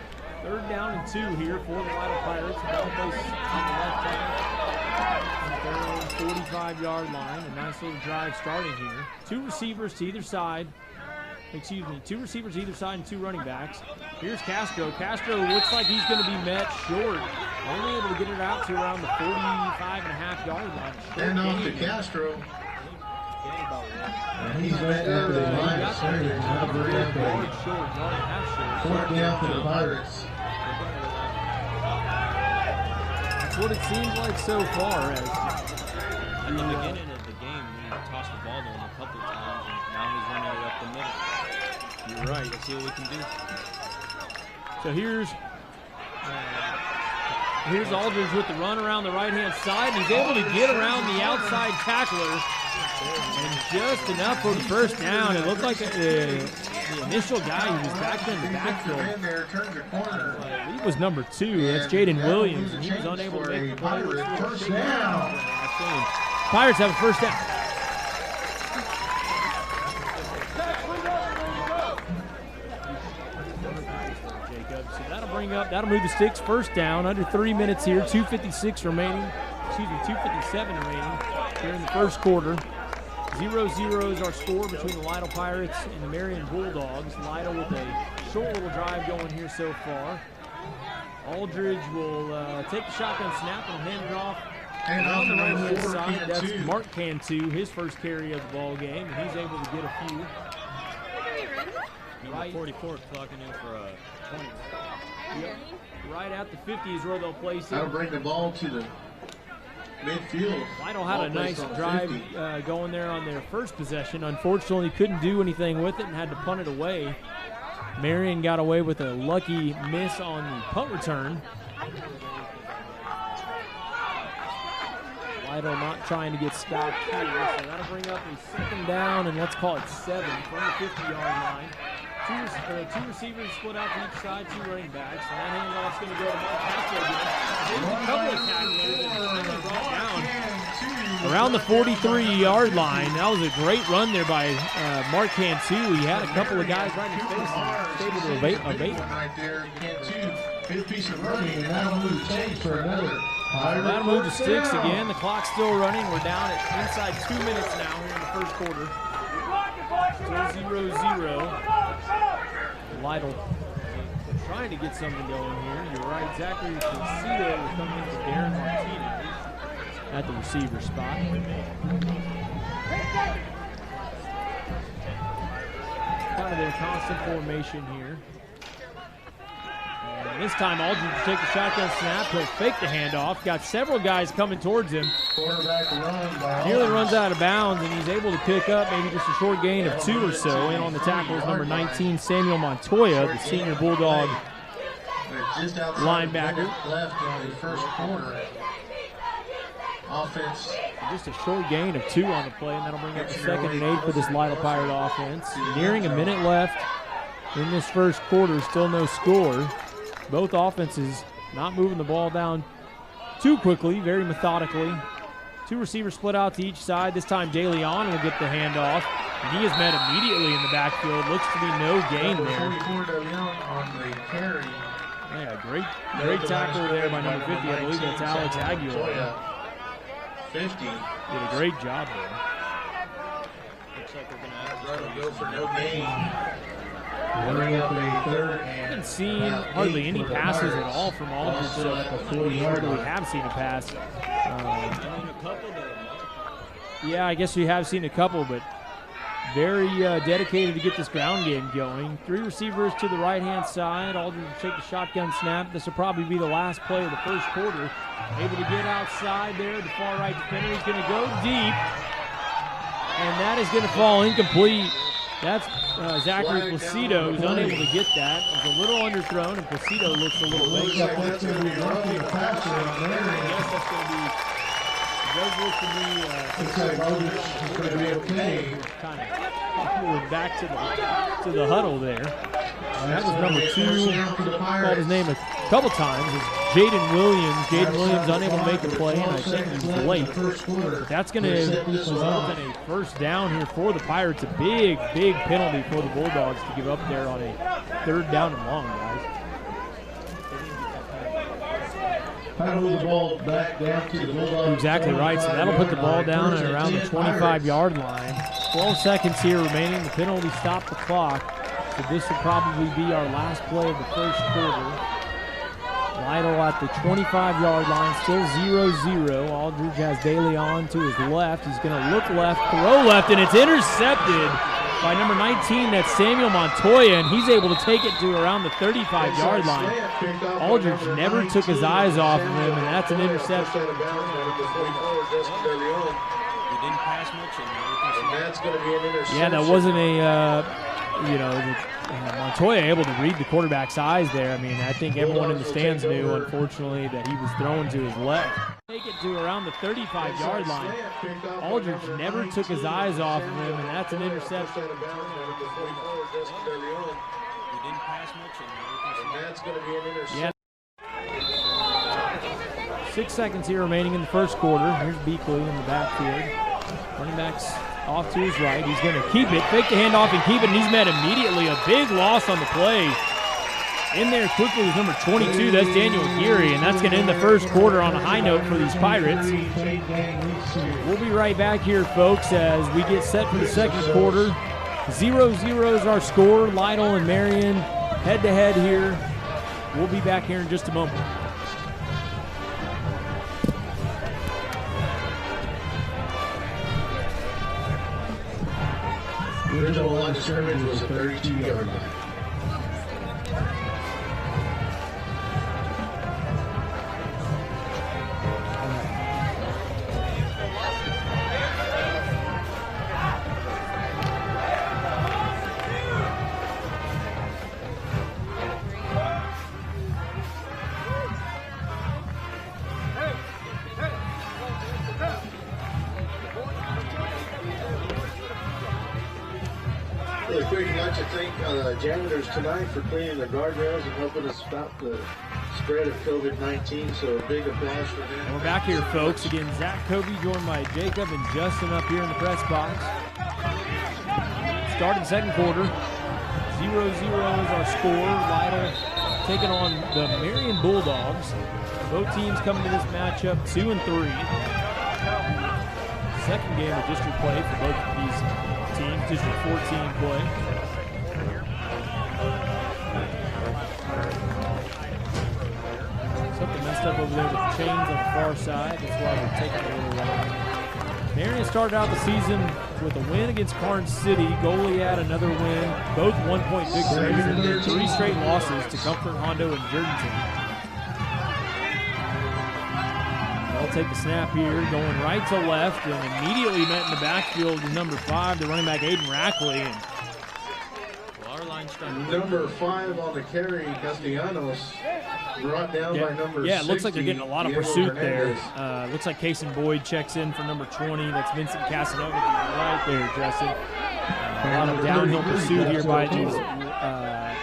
3rd down and 2 here for the Lytle Pirates. Ball placed on the left side. 45-yard line. A nice little drive starting here. 2 receivers to either side. Excuse me, 2 receivers either side and 2 running backs. Here's Castro. Castro looks like he's going to be met short. Only able to get it out to around the 45.5-yard line. And off to Castro. And he's met at the line of scrimmage. Not very up. 4th down for the Pirates. That's what it seems like so far. As at the beginning of the game, he tossed the ball to him a couple of times, and now he's running it up the middle. You're right. Let's see what we can do. So here's Aldridge with the run around the right-hand side. He's able to get around the outside tackler, and just enough for the first down. It looked like the initial guy who was back there in the backfield, I believe was number 2. That's Jaden Williams, and he was unable to make the play. First down. Pirates have a first down. That'll move the sticks. First down, under 3 minutes here. 2:57 remaining here in the first quarter. 0-0 is our score between the Lytle Pirates and the Marion Bulldogs. Lytle with a short little drive going here so far. Aldridge will take the shotgun snap and hand it off. And on the right-hand side, that's Mark Cantu, his first carry of the ball game, and he's able to get a few. Right. 44 clocking in for a 20. Yep. Right at the 50 is where they'll place it. That'll bring the ball to the midfield. Lytle had a nice drive going there on their first possession. Unfortunately, couldn't do anything with it and had to punt it away. Marion got away with a lucky miss on the punt return. Lytle not trying to get stopped here, so that'll bring up a 2nd down, and let's call it 7 from the 50-yard line. Two receivers split out to each side, 2 running backs, and that handoff's going to go to Mark Castro again. There's a couple of tacklers, and it's finally brought down around the 43-yard line. That was a great run there by Mark Cantu. He had a couple of guys right in his face and was able to evade. Right there, Cantu, good piece of running, and that'll move the change for another. That'll move the sticks again. The clock's still running. We're down at inside 2 minutes now here in the first quarter. Still 0-0. Lytle trying to get something going here. You're right, exactly. Custodian will come in for Darren Martinez at the receiver spot. Kind of their constant formation here. And this time Aldridge will take the shotgun snap. He'll fake the handoff. Got several guys coming towards him. Nearly runs out of bounds, and he's able to pick up maybe just a short gain of 2 or so. In on the tackle is number 19, Samuel Montoya, the senior Bulldog linebacker. Left in the first quarter. Offense. Just a short gain of 2 on the play, and that'll bring up a 2nd and 8 for this Lytle Pirate offense. Nearing a minute left in this first quarter, still no score. Both offenses not moving the ball down too quickly, very methodically. 2 receivers split out to each side. This time DeLeon will get the handoff, and he is met immediately in the backfield. Looks to be no gain there. Yeah, great tackle there by number 50. I believe that's Alex Aguilar. 50. Did a great job there. Looks like we're going to have to go for no gain. Running up a 3rd. Haven't seen hardly any passes at all from Aldridge, so we hardly have seen a pass. Yeah, I guess we have seen a couple, but very dedicated to get this ground game going. 3 receivers to the right-hand side. Aldridge will take the shotgun snap. This will probably be the last play of the first quarter. Able to get outside there. The far right defender is going to go deep, and that is going to fall incomplete. That's Zachary Placido, who's unable to get that. It was a little underthrown, and Placido looks a little late. That's going to be roughly a passer on there. I guess that's going to be, it does look to me, looks like Aldridge is going to be okay. Kind of pulled back to the huddle there. That was number 2. Called his name a couple times. It's Jaden Williams. Jaden Williams unable to make the play, and I think he was late. But that's going to result in a first down here for the Pirates. A big penalty for the Bulldogs to give up there on a 3rd down and long, guys. Move the ball back down to the Bulldogs. Exactly right. So that'll put the ball down at around the 25-yard line. 12 seconds here remaining. The penalty stopped the clock. So this will probably be our last play of the first quarter. Lytle at the 25-yard line, still 0-0. Aldridge has DeLeon to his left. He's going to look left, throw left, and it's intercepted by number 19. That's Samuel Montoya, and he's able to take it to around the 35-yard line. Aldridge never took his eyes off of him, and that's an interception. He didn't pass much, and that's going to be an interception. Yeah, that wasn't a, Montoya able to read the quarterback's eyes there. I mean, I think everyone in the stands knew, unfortunately, that he was throwing to his left. Take it to around the 35-yard line. Aldridge never took his eyes off of him, and that's an interception. he didn't pass much, and that's going to be an interception. Yeah. 6 seconds here remaining in the first quarter. Here's Beakley in the backfield. Running backs off to his right. He's going to keep it, fake the handoff and keep it, and he's met immediately. A big loss on the play. In there quickly is number 22. That's Daniel Geary, and that's going to end the first quarter on a high note for these Pirates. We'll be right back here, folks, as we get set for the second quarter. 0-0 is our score. Lytle and Marion head-to-head here. We'll be back here in just a moment. The original line of scrimmage was a 32-yard line. Really quick, I'd like to thank janitors tonight for cleaning the guardrails and helping us stop the spread of COVID-19, so a big applause for them. And we're back here, folks. Again, Zach Covey joined by Jacob and Justin up here in the press box. Starting second quarter, 0-0 is our score. Lytle taking on the Marion Bulldogs. Both teams coming to this matchup 2-3. Second game of district play for both of these teams, District 14 play. Something messed up over there with the chains on the far side. That's why we're taking it a little while. Marion started out the season with a win against Karnes City. Goliad another win. Both 1-point victories, and then 3 straight losses to Comfort, Hondo, and Jordanton. They'll take the snap here, going right to left, and immediately met in the backfield with number 5, the running back Aiden Rackley. And number 5 on the carry, Castellanos, brought down by number 60. Yeah, it looks like they're getting a lot of pursuit there. Looks like Kason Boyd checks in for number 20. That's Vincent Casanova right there, Justin. A lot of downhill pursuit here by these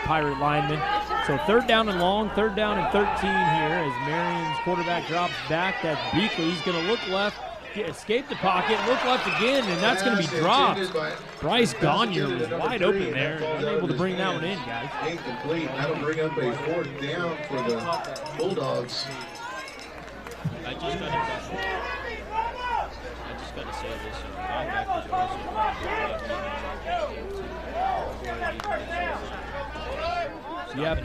Pirate linemen. So third down and long, third down and 13 here as Marion's quarterback drops back. That's Beakley. He's going to look left, escape the pocket, look left again, and that's going to be dropped. Bryce Gagnier was wide open there, unable to bring that one in, guys. Incomplete. That'll bring up a 4th down for the Bulldogs. I just got to say this. Linebackers are also Yep.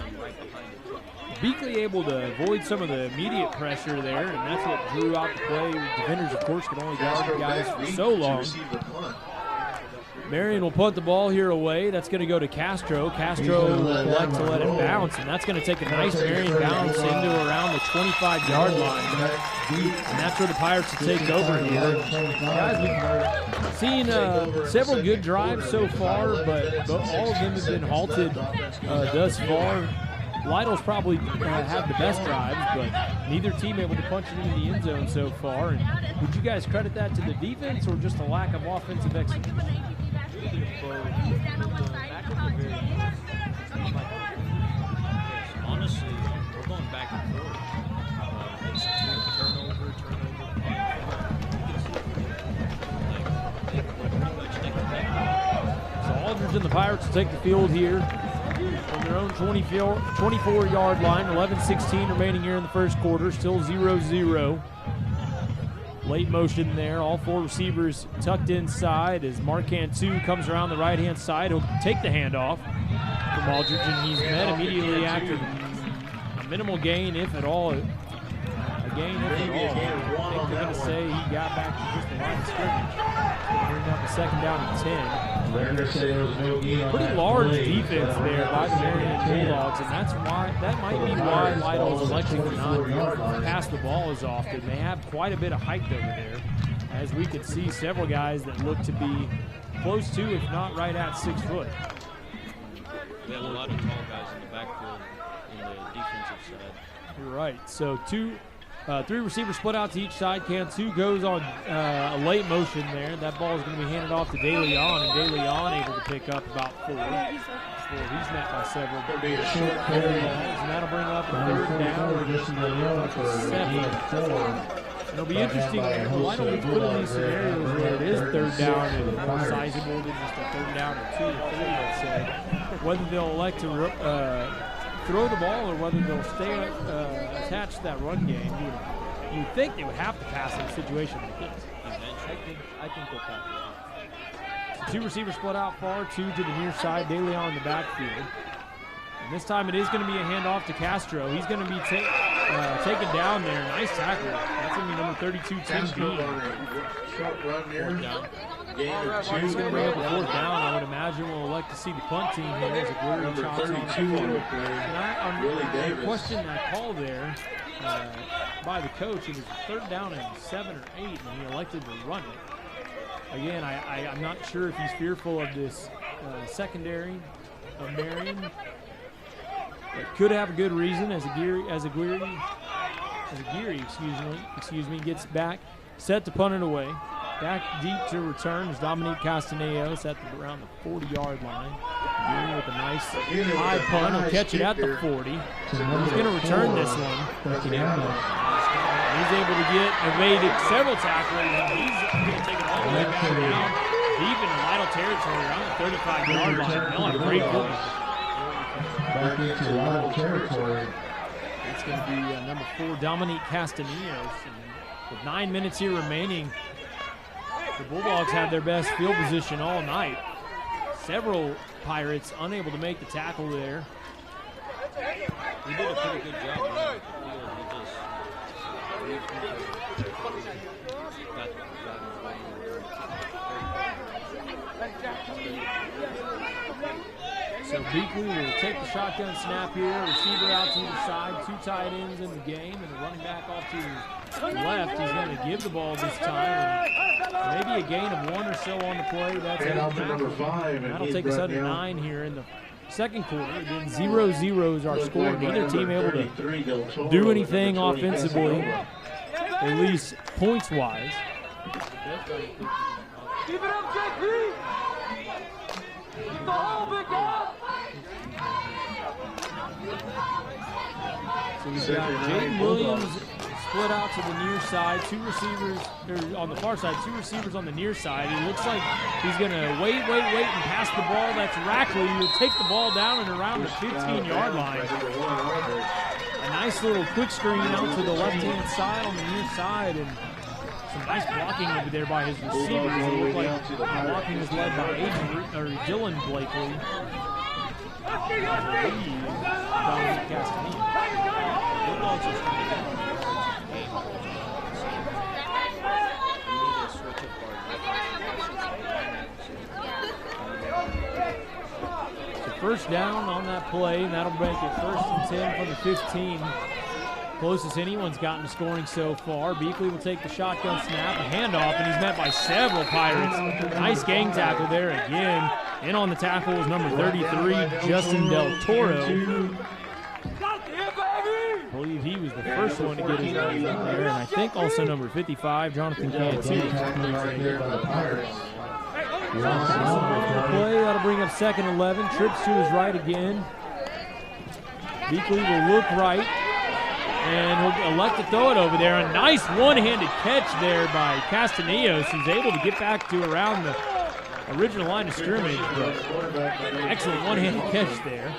Beakley able to avoid some of the immediate pressure there, and that's what drew out the play. Defenders, of course, can only guard the guys for so long. Marion will punt the ball here away. That's going to go to Castro. Castro will elect to let it bounce, and that's going to take a nice Marion bounce into around the 25-yard line. And that's where the Pirates will take over here. Guys, we've seen several good drives so far, but all of them have been halted thus far. Lytle's probably had the best drives, but neither team able to punch it into the end zone so far. And would you guys credit that to the defense or just a lack of offensive execution? Honestly, we're going back and forth. It's turnover. So Aldridge and the Pirates will take the field here from their own 24-yard line. 11:16 remaining here in the first quarter. Still 0-0. Late motion there. All 4 receivers tucked inside as Mark Cantu comes around the right-hand side. He'll take the handoff from Aldridge, and he's met immediately after a minimal gain, if at all. A gain, if at all. I think they're going to say he got back to just the line of scrimmage. Bring up a second down and 10. Pretty large defense there by the Marion Bulldogs, and that might be why Lytle's electing to not pass the ball as often. They have quite a bit of height over there, as we could see several guys that look to be close to, if not right at, 6 foot. We have a lot of tall guys in the backfield in the defensive side. You're right. So 3 receivers split out to each side. Cantu goes on a late motion there. That ball is going to be handed off to De Leon, and De Leon able to pick up about 4. He's met by several. And that'll bring up a third down. 7. It'll be interesting. Lytle gets put in these scenarios where it is third down and more sizable than just a third down or 2 or 3, let's say. Whether they'll elect to throw the ball or whether they'll stay attached to that run game. You'd think they would have to pass in a situation like this. I think they'll pass it. 2 receivers split out far, 2 to the near side. De Leon in the backfield. And this time it is going to be a handoff to Castro. He's going to be taken down there. Nice tackle. That's going to be number 32, Tim Bean. Short run here. He's going to bring up a 4th down. I would imagine we'll elect to see the punt team here as a number 32 on the play. And I question that call there by the coach. It was 3rd down and 7 or 8, and he elected to run it. Again, I'm not sure if he's fearful of this secondary of Marion. It could have a good reason as Aguirre gets back, set to punt it away. Back deep to return is Dominique Castaneos at around the 40-yard line. Beginning with a nice high punt. He'll catch it at the 40. He's going to return this one. He's able to get evaded several tackles, and he's going to take it all the way back down deep into Lytle territory around the 35-yard line. They'll have great football. Back into Lytle territory. It's going to be number 4, Dominique Castaneos. And with 9 minutes here remaining, the Bulldogs have their best field position all night. Several Pirates unable to make the tackle there. We did a pretty good job on the So Beakley will take the shotgun snap here. Receiver out to either side. 2 tight ends in the game, and the running back off to his left. He's going to give the ball this time. And maybe a gain of 1 or so on the play. That's number 5. That'll take us under 9 here in the second quarter. Again, 0-0 is our score. Neither team able to do anything offensively, at least points-wise. Keep it up, JP! Keep the whole big guy! So we've got Jaden Williams split out to the near side. 2 receivers on the far side, 2 receivers on the near side. It looks like he's going to wait, and pass the ball. That's Rackley. He'll take the ball down and around the 15-yard line. A nice little quick screen out to the left-hand side on the near side, and some nice blocking over there by his receivers. It looked like the blocking was led by Dylan Blakely. Dominic Castaneda. Bulldogs are trying to get So first down on that play, and that'll make it 1st and 10 from the 15. Closest anyone's gotten to scoring so far. Beakley will take the shotgun snap, a handoff, and he's met by several Pirates. Nice gang tackle there again. In on the tackle was number 33, Justin Del Toro. I believe he was the first one to get his name in there, and I think also number 55, Jonathan Cantu. Play, that'll bring up 2nd and 11. Trips to his right again. Beakley will look right, and he'll elect to throw it over there. A nice one-handed catch there by Castaneos, who's able to get back to around the original line of scrimmage. But excellent one-handed catch there.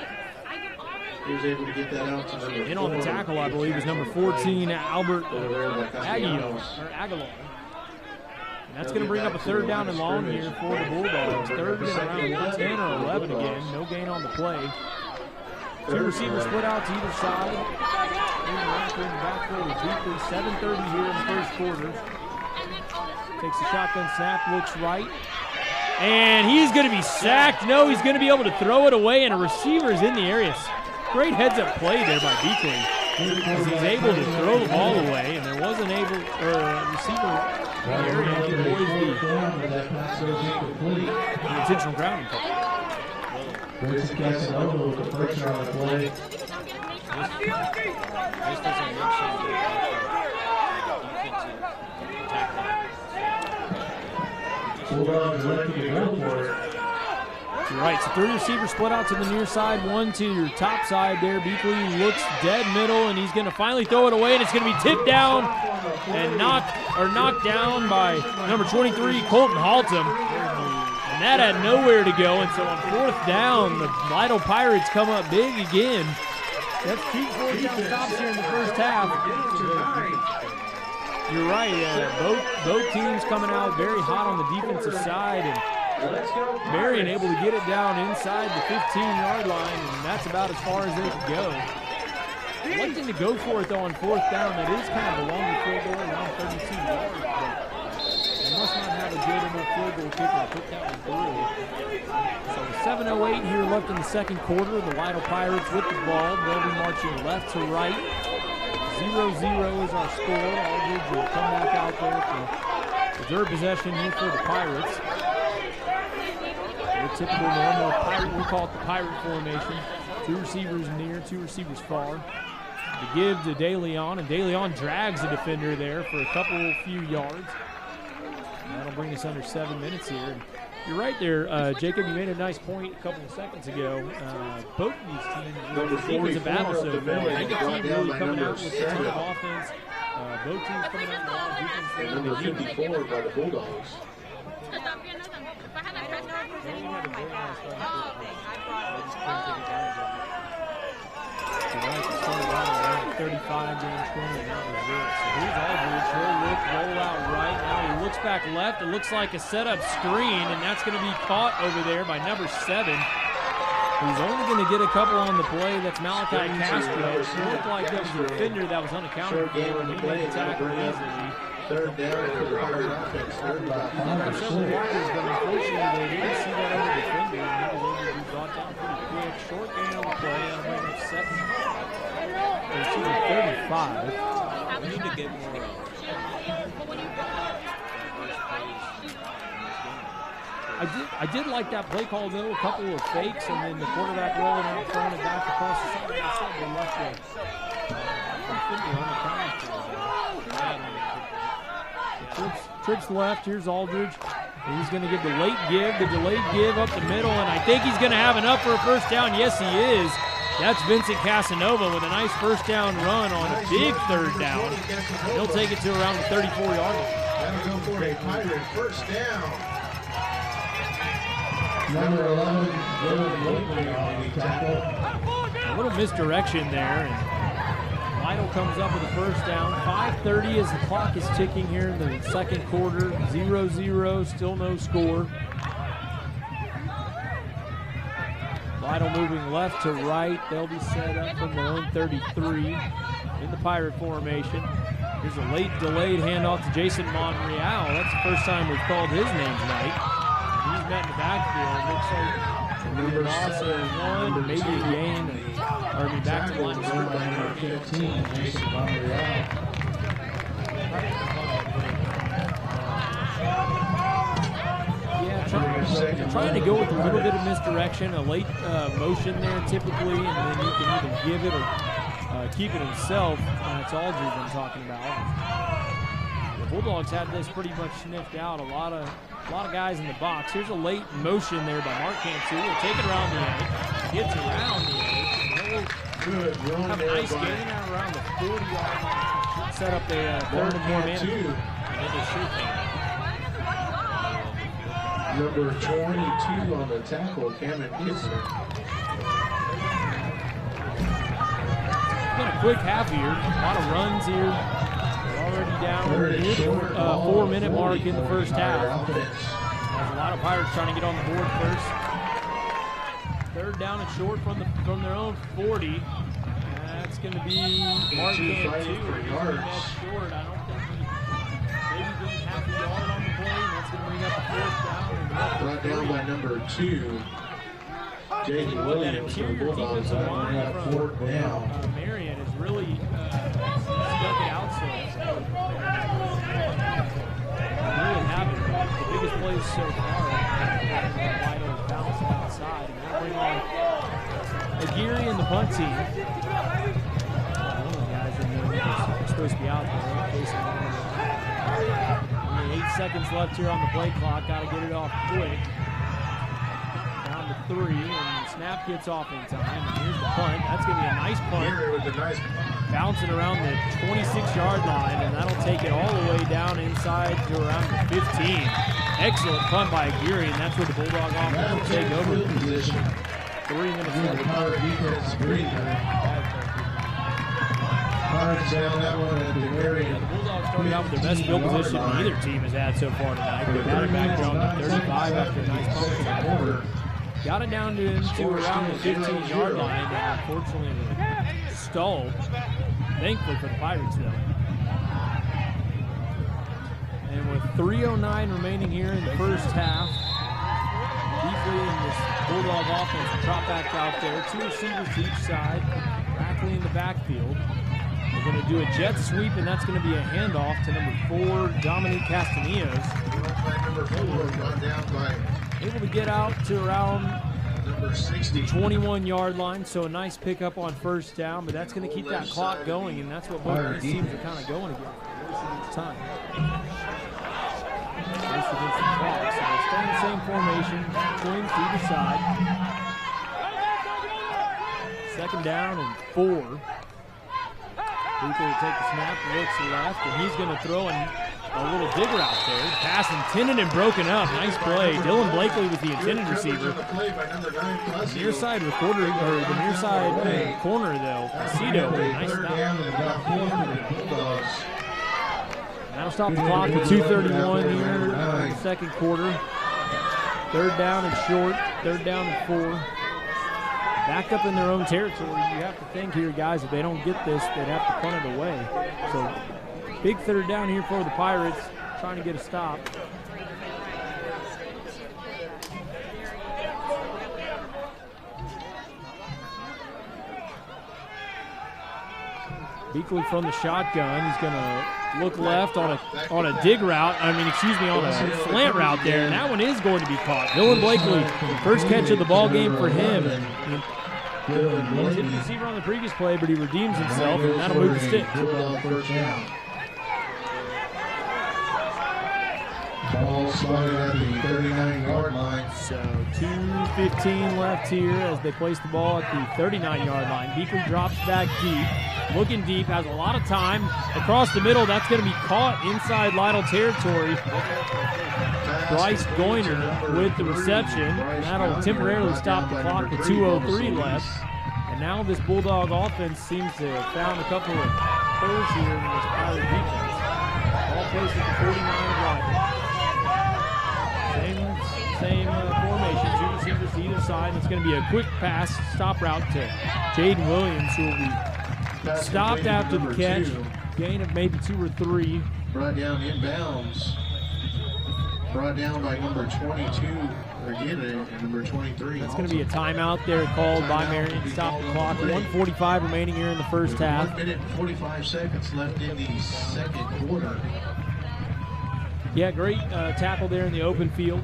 He was able to get that out to number 4. In on the tackle, I believe, is number 14, Albert Aguilar. That's going to bring up a 3rd down and long here for the Bulldogs. 3rd and around 10 or 11 again. No gain on the play. 2 receivers split out to either side. In the backfield with Beakley. 7:30 here in the first quarter. Takes the shotgun snap, looks right. And he's going to be sacked. No, he's going to be able to throw it away, and a receiver is in the area. Great heads-up play there by Beakley. He's able to throw the ball away, and there wasn't a receiver in the area to avoid the intentional grounding call. Grayson Casanova with the first round of play. this doesn't mention the defensive tackle. Bulldogs looking to go for it. You're right, so 3 receivers split out to the near side, 1 to your top side there. Beakley looks dead middle, and he's going to finally throw it away, and it's going to be tipped down and knocked down by number 23, Colton Haltom. And that had nowhere to go, and so on 4th down, the Lytle Pirates come up big again. That's 2 4th down stops here in the first half. You're right, both teams coming out very hot on the defensive side, and Marion able to get it down inside the 15-yard line, and that's about as far as they could go. Electing to go for it, though, on 4th down. That is kind of a longer field goal, around 32 yards, but they must not have a good enough field goal kicker to put that one through. So 7:08 here left in the second quarter. The Lytle Pirates with the ball. They'll be marching left to right. 0-0 is our score. Aldridge will come back out there for the 3rd possession here for the Pirates. Their typical normal Pirate, we call it the Pirate formation. 2 receivers near, 2 receivers far. To give to DeLeon, and DeLeon drags the defender there for a few yards. That'll bring us under 7 minutes here. And you're right there, Jacob. You made a nice point a couple of seconds ago. Both of these teams, defensive battle so far. Neither team really coming out with a ton of offense. Both teams coming out with a lot of defense. Number 54 by the Bulldogs. Right, started out around 35, game 20, and that was it. So here's Aldridge. He'll look, roll out right. Now he looks back left. It looks like a setup screen, and that's going to be caught over there by number 7. He's only going to get a couple on the play. That's Malachi Castro. It looked like there was a defender that was unaccounted for, and he made the tackle easily. Third down for the Pirate offense. Third by 5 or 6. Several yards, but unfortunately they didn't see that other defender, and he was able to be brought down pretty quick. Short gain on the play. I'm bringing up 35. We need to get more I did like that play call though. A couple of fakes and then the quarterback rolling out front and back across the side. They left Trips left. Here's Aldridge. And he's going to give the late give, the delayed give up the middle, and I think he's going to have enough for a first down. Yes, he is. That's Vincent Casanova with a nice first down run on a big third down. He'll take it to around the 34-yard line. That'll go for a Pirate first down. Number 11, Lytle on the tackle. A little misdirection there, and Lytle comes up with a first down. 5:30 as the clock is ticking here in the second quarter. 0-0, still no score. Lytle moving left to right. They'll be set up from their own 33 in the Pirate formation. Here's a late delayed handoff to Jason Monreal. That's the first time we've called his name tonight. He's met in the backfield. Looks like a loss of one, maybe a gain. Or back to one. Number 15, Jason Monreal. Yeah, trying to go with a little bit of misdirection, a late motion there typically, and then you can either give it or keep it himself. It's Aldridge I'm talking about. The Bulldogs had this pretty much sniffed out. A lot of guys in the box. Here's a late motion there by Mark Cantu. He'll take it around the edge. Gets around the edge. Good run have a there nice by gain out around the 40-yard line. Set up a third and more man. Number 22 on the tackle, Cameron Kissler. It's been a quick half here. A lot of runs here. We're already down near the 4-minute mark in the first half. There's a lot of Pirates trying to get on the board first. Third down and short from their own 40. That's going to be Mark Cantu. That's short. I don't think he maybe gained half a yard on the play, and that's going to bring up the fourth down. Brought down by number 2, Jaden Williams for the Bulldogs. Fourth down. Marion has really stuck it out so really having the biggest plays so far. Lytle bouncing outside, and they'll bring on Aguirre and the punt team. One of the guys in there is supposed to be out there. Only 8 seconds left here on the play clock. Got to get it off quick. Down to 3, and the snap gets off in time. And here's the punt. That's going to be a nice punt. Bouncing around the 26-yard line, and that'll take it all the way down inside to around the 15. Excellent punt by Aguirre, and that's where the Bulldog offense will take over. 3 minutes left. Pirates down that one at the Marion. The Bulldogs started out with their best field position either team has had so far tonight. They got it back down to 35 after a nice punt from the corner. Got it down to around the 15-yard line, and unfortunately stalled. Thankfully for the Pirates, though. And with 3:09 remaining here in the first half, deeply in this Bulldog offense, drop back out there. 2 receivers to each side, Rackley in the backfield. We're going to do a jet sweep, and that's going to be a handoff to number 4, Dominique Castanillos. Number 4 run down by able to get out to around number 60. 21-yard line, so a nice pickup on first down, but that's going to keep that clock going, and that's what both of these teams are kind of going against. Time. This against the clock. So they're staying the same formation, swings to either side. Second down and 4. Lytle will take the snap, looks left, and he's going to throw a little dig route there. Pass intended and broken up. Nice play. Dylan Blakely was the intended receiver. The near side corner though. Aceto, nice stop. That'll stop the clock with 2:31 here in the second quarter. Third down and short. Third down and 4. Back up in their own territory. You have to think here, guys, if they don't get this, they'd have to punt it away. So big third down here for the Pirates, trying to get a stop. Beakley from the shotgun. He's going to look left on a dig route. On a slant route there, and that one is going to be caught. Dylan Blakely, first catch of the ball game for him. He didn't receiver on the previous play, but he redeems himself, and that'll move the stick. Ball spotted at the 39-yard line. So 2:15 left here as they place the ball at the 39-yard line. Beakley drops back deep, looking deep, has a lot of time. Across the middle, that's going to be caught inside Lytle territory. Bryce Goiner with the reception. And that'll temporarily stop the clock with 2:03 left. And now this Bulldog offense seems to have found a couple of holes here in this Pirate defense. Ball placed at the 49 of Lytle. Same formation, 2 receivers to either side. It's going to be a quick pass, stop route to Jaden Williams, who will be stopped after the catch. Gain of maybe 2 or 3. Brought down inbounds. Brought down by number 22, or number 23. That's going to be a timeout there called by Marion to stop the clock. 1:45 remaining here in the first half. 1 minute and 45 seconds left in the second quarter. Yeah, great tackle there in the open field.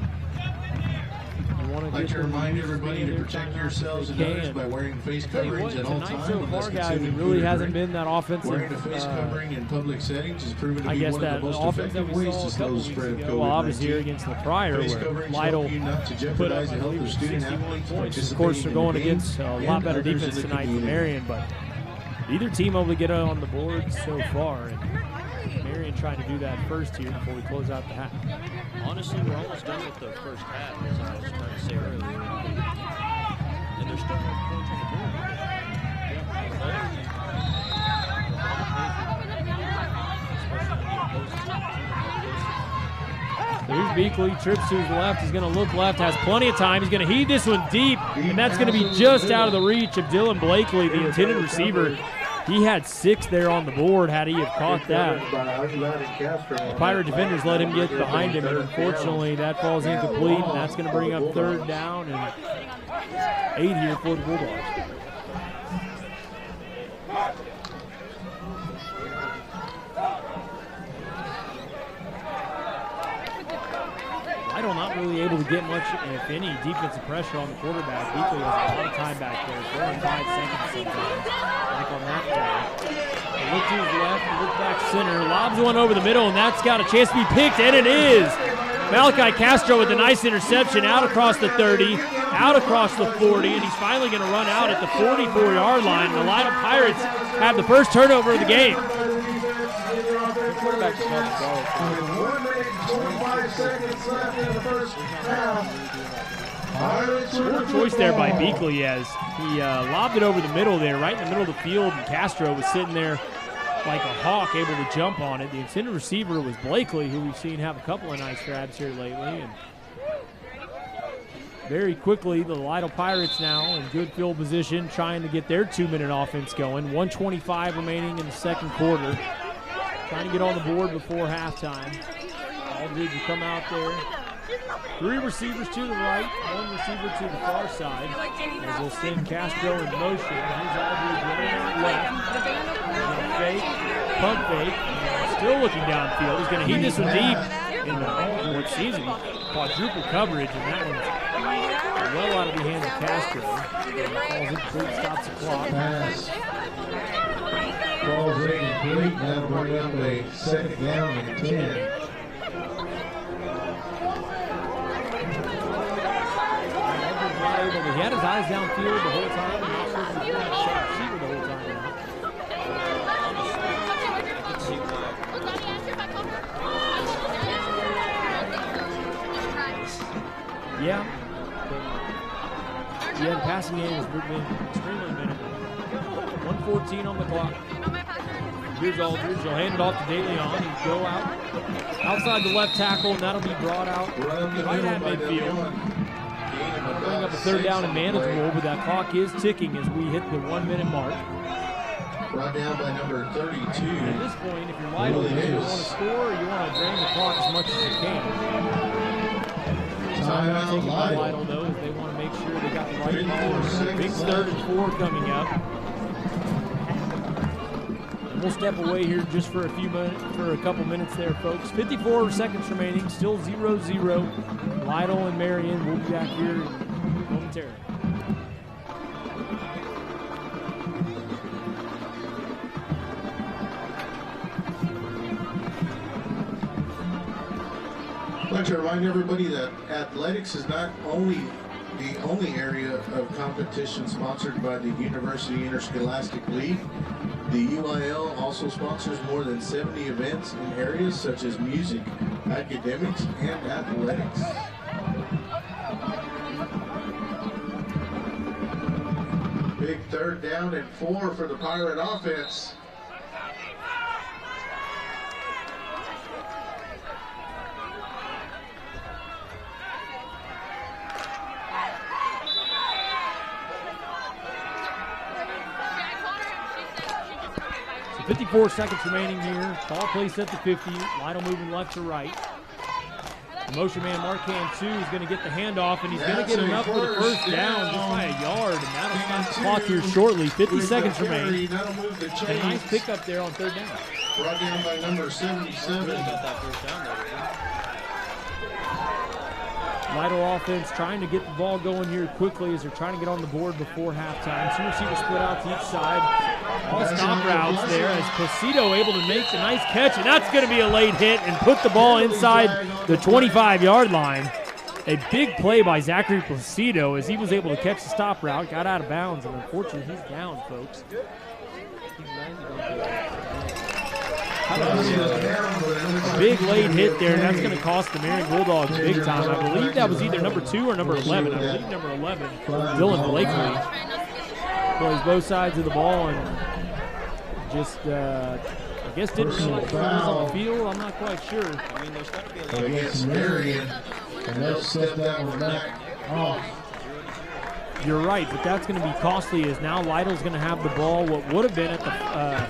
I'd like to remind everybody to protect yourselves and others by wearing face coverings at all times. So far, guys, it really hasn't been that offensive. Wearing a face covering in public settings is proven to be one of the most offense that effective we ways saw to a slow couple the spread of weeks ago. COVID-19. Well, obviously here against the Prior, where Lytle put up, I believe, 61 points. Of course, they're going against a lot better defense tonight for Marion, but either team able to get on the board so far. And Marion trying to do that first here before we close out the half. Honestly, we're almost done with the first half, as I was trying to say earlier. And there's still no points on the board. Here's Beakley, trips to his left. He's going to look left, has plenty of time. He's going to heave this one deep, and that's going to be just out of the reach of Dylan Blakely, the intended receiver. He had 6 there on the board had he have caught that. The Pirate defenders let him get behind him, and unfortunately that falls incomplete, and that's going to bring up third down and 8 here for the Bulldogs. Lytle not really able to get much, if any, defensive pressure on the quarterback. Beakley has a lot of time back there, 4 and 5 seconds sometimes. Like on that play. Look to his left, look back center, lobs one over the middle, and that's got a chance to be picked, and it is. Malachi Castro with a nice interception out across the 30, out across the 40, and he's finally going to run out at the 44-yard line. The Lytle Pirates have the first turnover of the game. Quarterback just had the ball. 1 minute and 25 seconds left in the first half. Poor choice there by Beakley as he lobbed it over the middle there, right in the middle of the field, and Castro was sitting there like a hawk, able to jump on it. The intended receiver was Blakely, who we've seen have a couple of nice grabs here lately. And very quickly, the Lytle Pirates now in good field position, trying to get their 2-minute offense going. 1:25 remaining in the second quarter. Trying to get on the board before halftime. Aldridge will come out there. 3 receivers to the right, 1 receiver to the far side. As they'll send Castro in motion. Here's Aldridge running out left. He's going to fake, pump fake. Still looking downfield. He's going to heat this one deep in what seems to be quadruple coverage, and that one's well out of the hands of Castro. Calls it complete, stops the clock. Ball's incomplete. That'll bring up a second down and 10. but he had his eyes downfield the whole time. I'm not sure if he was playing short receiver the whole time or not. Yeah. The passing game has been extremely minimal. 1:14 on the clock. Here's Aldridge. He'll hand it off to DeLeon. He'll go out outside the left tackle, and that'll be brought out right at midfield. Bring up a third down and manageable, but that clock is ticking as we hit the 1 minute mark. Brought down by number 32. And at this point, if you're Lytle, you want to score or you want to drain the clock as much as you can. Timeout taken by Lytle, though, as they want to make sure they got the right call. Big 3rd and 4 coming up. And we'll step away here just for a couple minutes there, folks. 54 seconds remaining, still 0-0. Lytle and Marion will be back here momentarily. I'd like to remind everybody that athletics is not only the only area of competition sponsored by the University Interscholastic League. The UIL also sponsors more than 70 events in areas such as music, academics, and athletics. Big 3rd down and 4 for the Pirate offense. So 54 seconds remaining here. Ball placed at the 50. Lytle moving left to right. The motion man Marquand 2 is going to get the handoff, and he's going to get enough for the first down just by a yard, and that'll stop the clock here shortly. 50 seconds remaining. A nice pickup there on 3rd down. Brought down by number 77. Lytle offense trying to get the ball going here quickly as they're trying to get on the board before halftime. 2 receivers split out to each side. All stop routes there as Placido able to make the nice catch, and that's going to be a late hit and put the ball inside the 25-yard line. A big play by Zachary Placido as he was able to catch the stop route, got out of bounds, and unfortunately he's down, folks. A big late hit there, and that's going to cost the Marion Bulldogs big time. I believe that was either number 2 or number 11. I believe number 11, Dylan Blakely, plays both sides of the ball and just, I guess, didn't realize he was on the field. I'm not quite sure. I mean, there's got to be a lot Against Marion, and they'll step that one back off. You're right, but that's going to be costly as now Lytle's going to have the ball, what would have been at the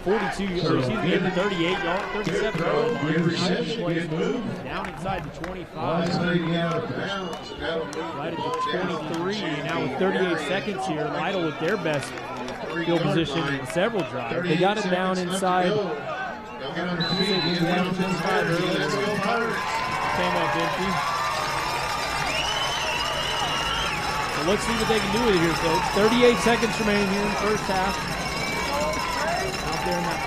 42, or excuse me, at the 38-yard, 37-yard line. Down inside the 25. Right at the 23, now with 38 seconds here, Lytle with their best field position in several drives. They got it down inside. Came up empty. Let's see what they can do with it here, folks. 38 seconds remaining here in the first half. Out there in that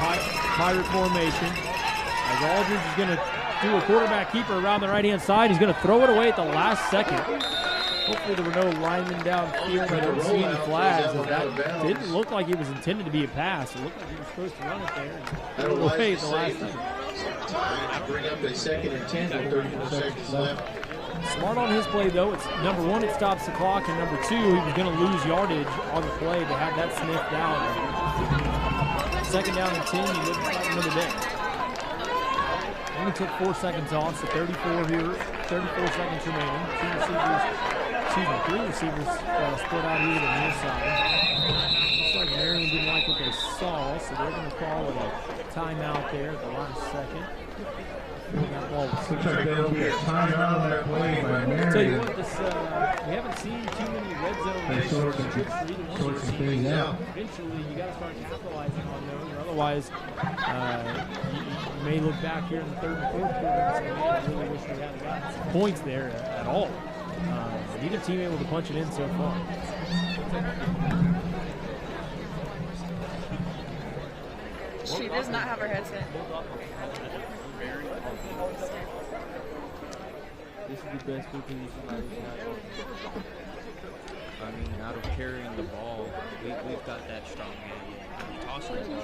pirate formation. As Aldridge is going to do a quarterback keeper around the right-hand side. He's going to throw it away at the last second. Hopefully there were no linemen downfield. I don't see any flags. That didn't look like it was intended to be a pass. It looked like he was supposed to run it there and throw it away at the last second. Bring up a 2nd and 10 with 34 seconds left. Smart on his play, though. It's number 1, it stops the clock, and number 2, he was going to lose yardage on the play to have that sniffed out. 2nd down and 10, he looks like another day. Only took 4 seconds off, so 34 here, 34 seconds remaining. 3 receivers split out here to the near side. Looks like Marion didn't like what they saw, so they're going to call it a timeout there at the last second. Looks like there'll be a timeout on that play by Marion. I'll tell you what, we haven't seen too many red zone trips for either one of these teams. Eventually, you got to start capitalizing on those, or otherwise, you may look back here in the 3rd and 4th quarter and say, man, I really wish we hadn't gotten some points there at all. Neither team able to punch it in so far. She does not have her headset. This is the best looking you should have. I mean, out of carrying the ball, we've got that strong game. And tossing the ball,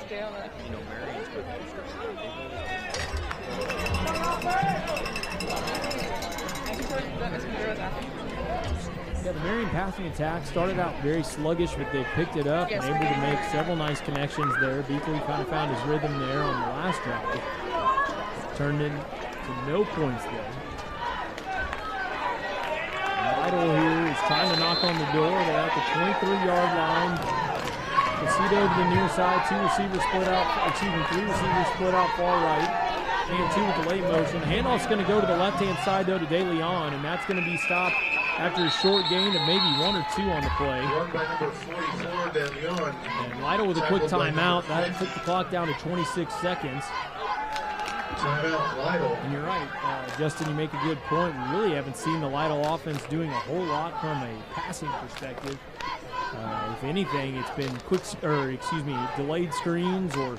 you know, Marion's got that strong Yeah, the Marion passing attack started out very sluggish, but they picked it up and able to make several nice connections there. Beakley kind of found his rhythm there on the last drive. Turned into no points there. Lytle here is trying to knock on the door. They're at the 23-yard line. Custodian to the near side. Three receivers split out far right. And two with the late motion. Handoff's going to go to the left-hand side, though, to De Leon, and that's going to be stopped after a short gain of maybe 1 or 2 on the play. Run by number 44, De Leon. And Lytle with a quick timeout. That took the clock down to 26 seconds. Timeout, Lytle. And you're right, Justin, you make a good point. We really haven't seen the Lytle offense doing a whole lot from a passing perspective. If anything, it's been delayed screens, or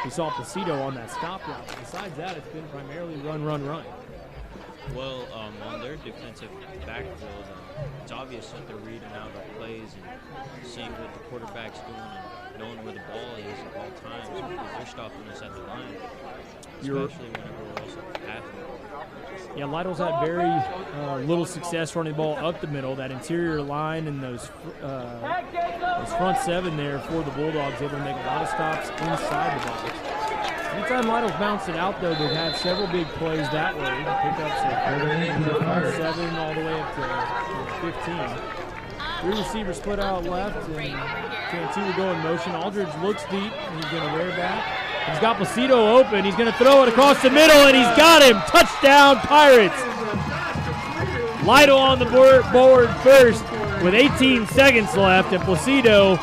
we saw Placido on that stop route. Besides that, it's been primarily run. Well, on their defensive backfield, it's obvious that they're reading out our plays and seeing what the quarterback's doing and knowing where the ball is at all times, because they're stopping us at the line, especially whenever we're also passing. Yeah, Lytle's had very little success running the ball up the middle. That interior line and those front seven there for the Bulldogs, able to make a lot of stops inside the box. Anytime Lytle's bounced it out, though, they've had several big plays that way. Pickups at 7 all the way up to 15. Three receivers split out left, and Cantu go in motion. Aldridge looks deep, and he's going to rear back. He's got Placido open. He's going to throw it across the middle, and he's got him. Touchdown, Pirates. Lytle on the board first with 18 seconds left, and Placido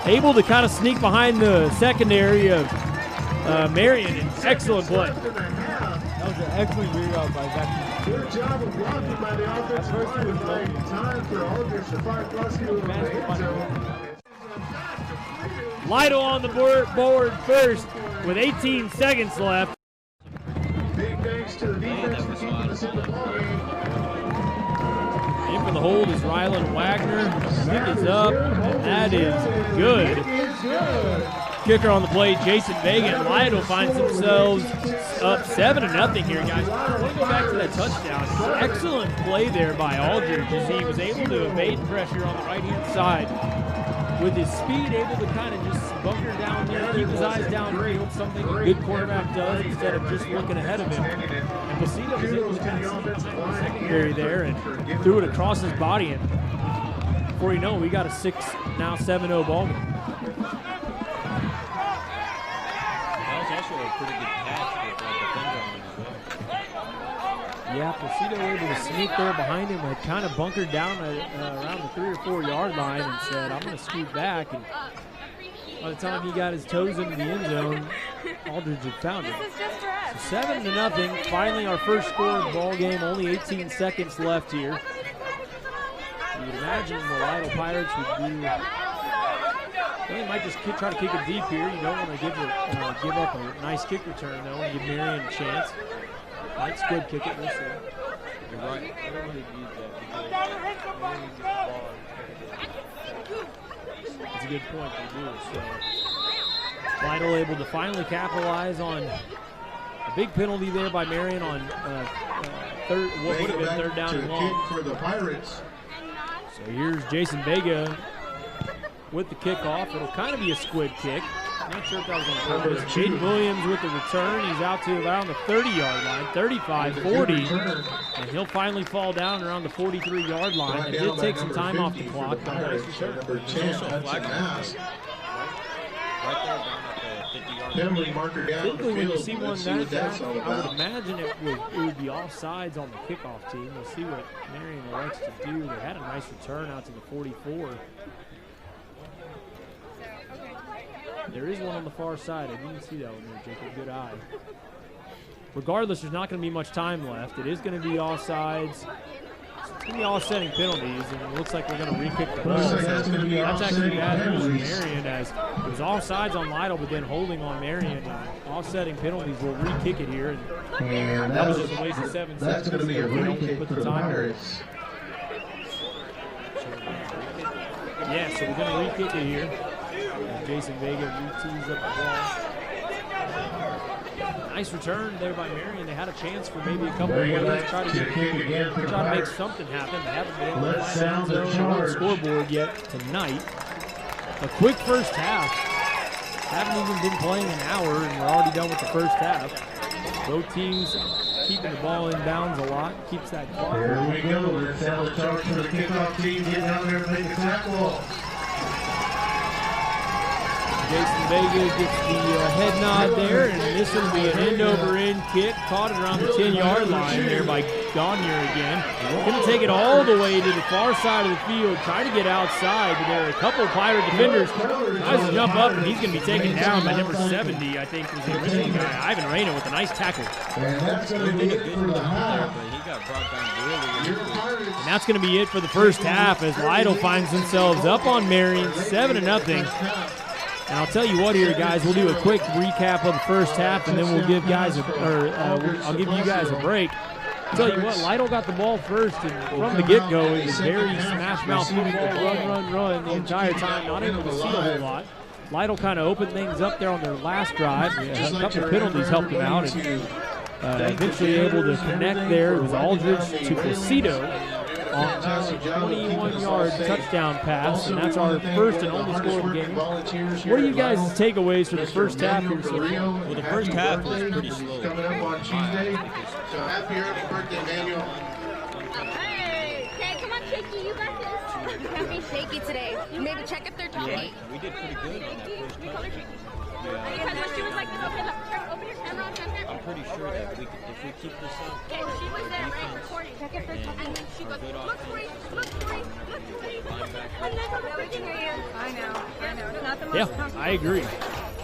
able to kind of sneak behind the secondary of Marion. Excellent play. That was an excellent read out by Zach. Good job of blocking by the offensive line. Time for Aldridge to fire Placido in the end zone. Lytle on the board first with 18 seconds left. Big thanks to the defense for keeping us in the ballgame. In for the hold is Rylan Wagner. Kick is up, and that is good. Kicker on the play, Jason Vega, and Lytle finds themselves up 7-0 here, guys. I want to go back to that touchdown. Excellent play there by Aldridge as he was able to evade pressure on the right-hand side. With his speed, able to kind of just bunker down there, keep his eyes downfield, something a good quarterback does instead of just looking ahead of him. And Placido was able to kind of sneak behind the secondary there and threw it across his body. And before you know it, we got a 7-0 ball game. That was also a pretty good catch with the Fender on as well. Yeah, Placido able to sneak there behind him, had kind of bunkered down around the 3 or 4 yard line and said, I'm going to scoot back. And by the time he got his toes into the end zone, Aldridge had found him. So 7-0, finally our first score of the ball game, only 18 seconds left here. You would imagine the Lytle Pirates would do, they might just try to kick it deep here. You don't want to give up a nice kick return, though, and give Marion a chance. Might squib kick it, we'll see. You're right. I don't really need that because That's a good point, they do. So Lytle able to finally capitalize on a big penalty there by Marion on what would have been third down and long. Kick for the Pirates. So here's Jason Vega with the kickoff. It'll kind of be a squib kick. Not sure if that was on purpose. Jaden Williams with the return. He's out to around the 30-yard line, 35-40. And he'll finally fall down around the 43-yard line. It did take some time off the clock. But nice return. Number 10, Hudson Mass. Penalty marker down the Typically, when you field. see one Let's see what that's all I would about. imagine it would be offsides on the kickoff team. We'll see what Marion elects to do. They had a nice return out to the 44. There is one on the far side. I didn't see that one there, Jacob. Good eye. Regardless, there's not going to be much time left. It is going to be offsides. So it's going to be offsetting penalties, and it looks like we're going to re-kick the ball. Looks like that's going to be That's actually bad news for penalties. Marion, as it was offsides on Lytle, but then holding on Marion. Offsetting penalties will re-kick it here. And that was just a waste of 7 seconds. That's going to be a They don't free kick put for the the time on. Pirates. Yeah, so we're going to re-kick it here. Jason Vega re-tees up the ball. Nice return there by Marion. They had a chance for maybe a couple of plays to try to make something happen. They haven't been able to find the zone or the scoreboard yet tonight. A quick first half. Haven't even been playing an hour, and we're already done with the first half. Both teams keeping the ball in bounds a lot. Keeps that clock. Here we go. Let's have a charge for the kickoff team. Get down there and make a tackle. Jason Vega gets the head nod there, and this will be an end-over-end kick. Caught it around the 10-yard line there by Gagne again. Going to take it all the way to the far side of the field, try to get outside, but there are a couple of Pirate defenders. Tries to jump up, and he's going to be taken down by number 70, I think was the original guy, Ivan Reyna, with a nice tackle. And that's going to be it for the half. But he got brought down really And that's going to be it for the first half as Lytle finds themselves up on Marion, 7-0. And I'll tell you what here, guys, we'll do a quick recap of the first half, and then we'll give guys I'll give you guys a break. I'll tell you what, Lytle got the ball first, and from the get-go, it was very smash-mouth football, run the entire time, not able to see a whole lot. Lytle kind of opened things up there on their last drive. A couple of penalties helped them out, and eventually able to connect there. It was Aldridge to Placido on a 21-yard touchdown pass, and that's our first and only score of the game. What are you guys' takeaways for the first half here? Well, the first half was pretty slow. Coming up on Tuesday. So happy early birthday, Manuel. Hey, okay, come on, Shaky, you got this. You can't be shaky today. Maybe check if they're talking. We did pretty good on that first touchdown. Because when she was like, open your camera on center. I'm pretty sure that if we keep this up, Okay, she was there right recording. Check if they're talking. And then she goes, look for it. And then we can hear you. I know. It's not the most Yeah, I agree.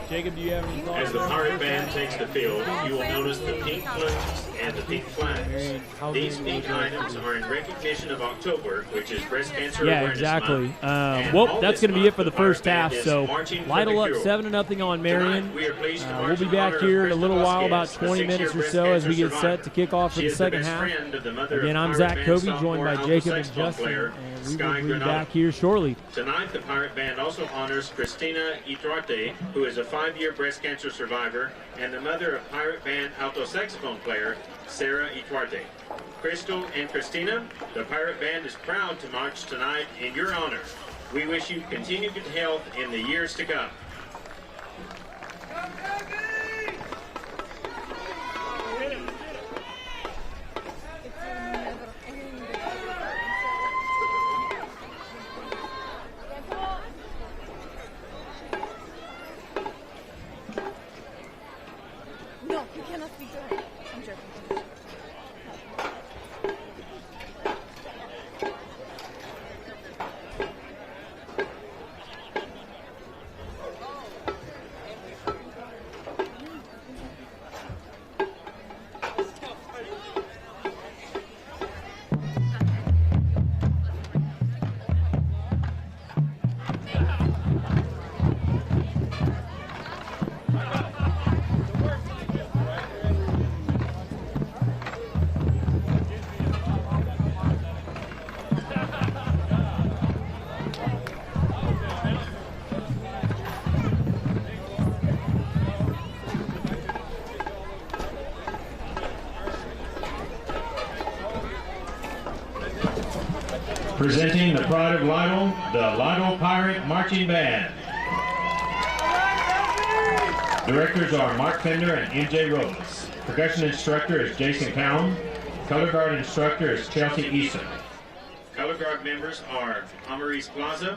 Jacob, do you have any thoughts? As the Pirate Band takes the field, you will notice the pink plumes and the pink flags. These pink items are in recognition of October, which is Breast Cancer Awareness exactly. Month. Well, that's going to be it for the first half. So Lytle up 7-0 on Marion. We'll be back here in a little while, about 20 minutes or so, as we get set to kick off for the second half. Again, I'm Zach Covey, joined by Jacob and Justin, and we will be back here shortly. Tonight, the Pirate Band also honors Cristina Itrarte, who is a 5-year breast cancer survivor and the mother of Pirate Band alto saxophone player Sarah Itrarte. Crystal and Christina, the Pirate Band is proud to march tonight in your honor. We wish you continued good health in the years to come. No, you cannot speak to her. I'm joking. Presenting the pride of Lytle, the Lytle Pirate Marching Band. Directors are Mark Fender and MJ Robles. Percussion instructor is Jason Cowan. Color guard instructor is Chelsea Eason. Color guard members are Amaris Plaza,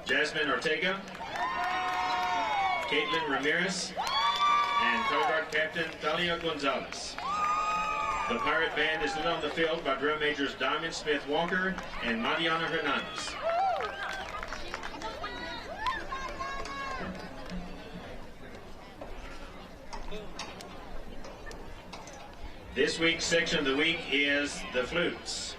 Jasmine Ortega, Caitlin Ramirez, and color guard captain Talia Gonzalez. The Pirate Band is led on the field by drum majors Diamond Smith Walker and Mariana Hernandez. This week's section of the week is the flutes.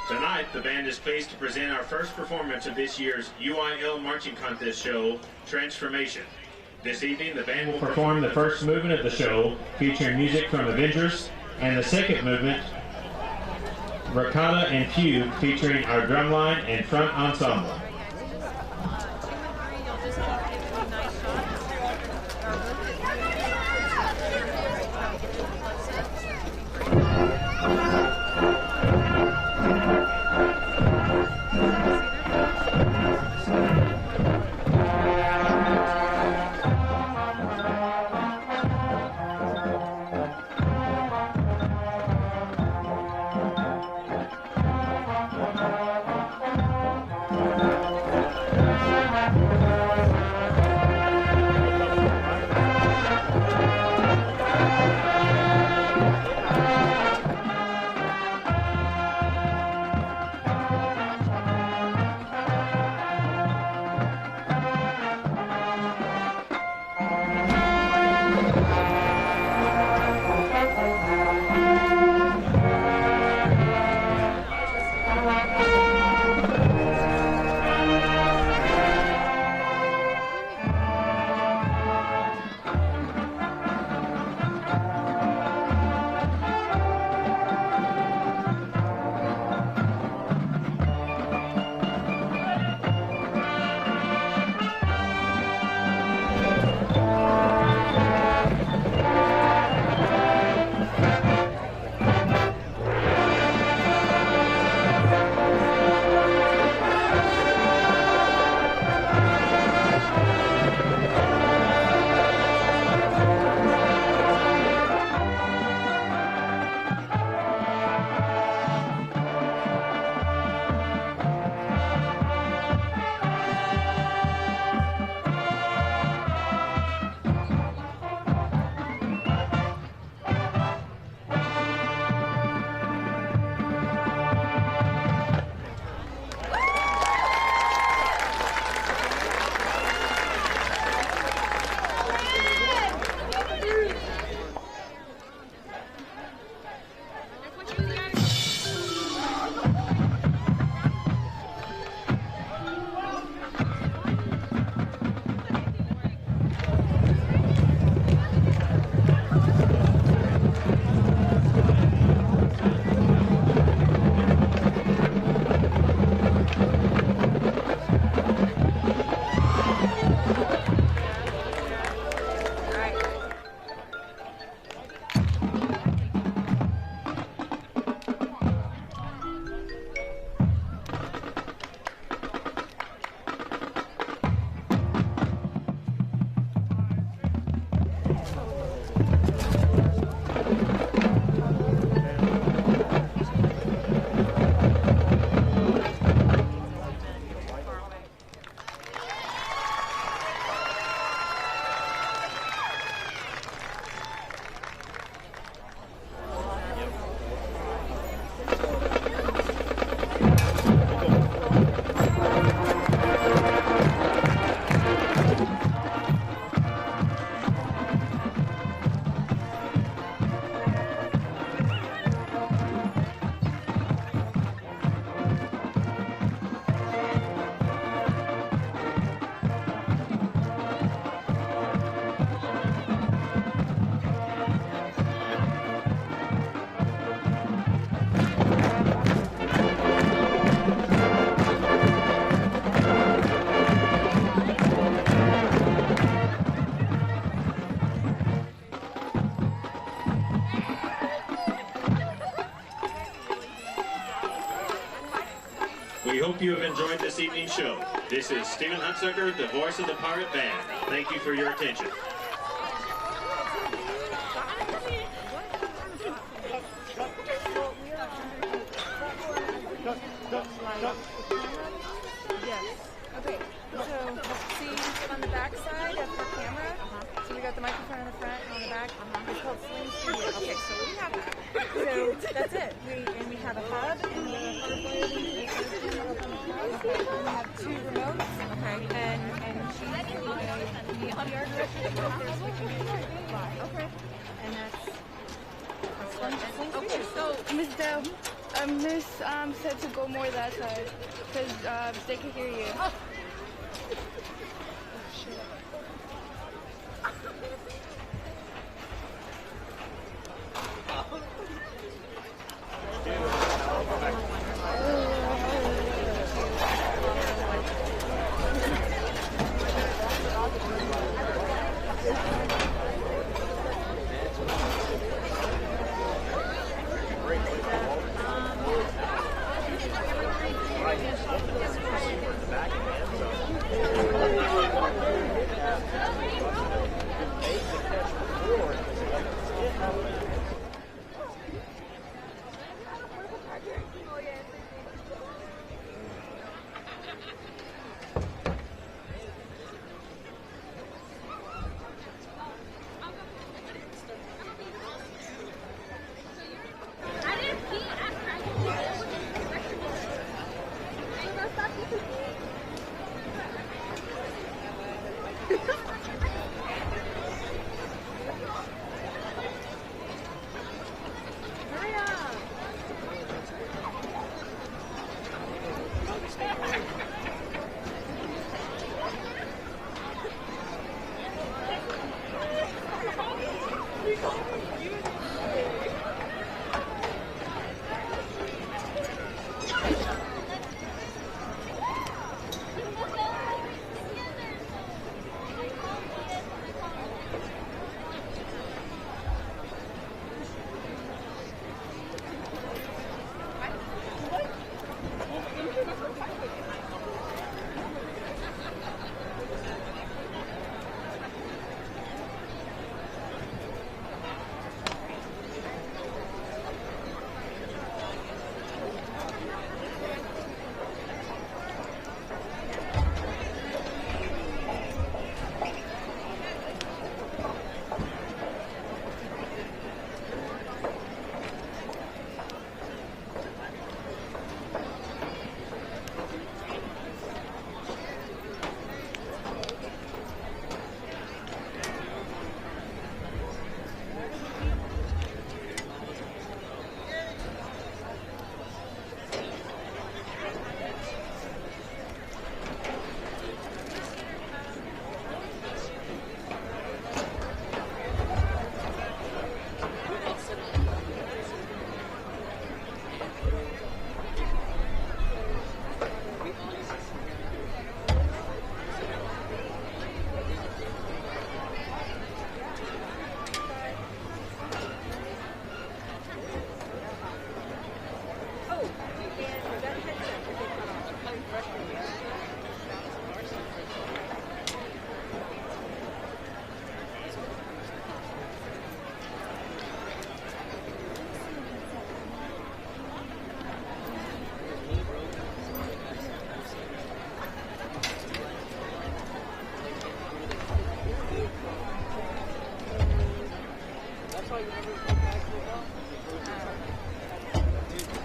Tonight, the band is pleased to present our first performance of this year's UIL Marching Contest show, Transformation. This evening, the band will perform the first movement of the show, featuring music from Avengers, and the second movement Rakata and Fugue featuring our drumline and front ensemble. We hope you have enjoyed this evening's show. This is Stephen Hunsucker, the voice of the Pirate Band. Thank you for your attention. Yes. Okay. So see on the back side of the camera. So we got the microphone on the front and on the back. It's called Sling Studio. Okay, so we have that. So that's it. We have a hub and we have two remotes. Okay. And she's the PR director that goes there so we can get live. Okay. And that's Okay, so Miss Dell, Miss said to go more that side because they can hear you. Oh, shit.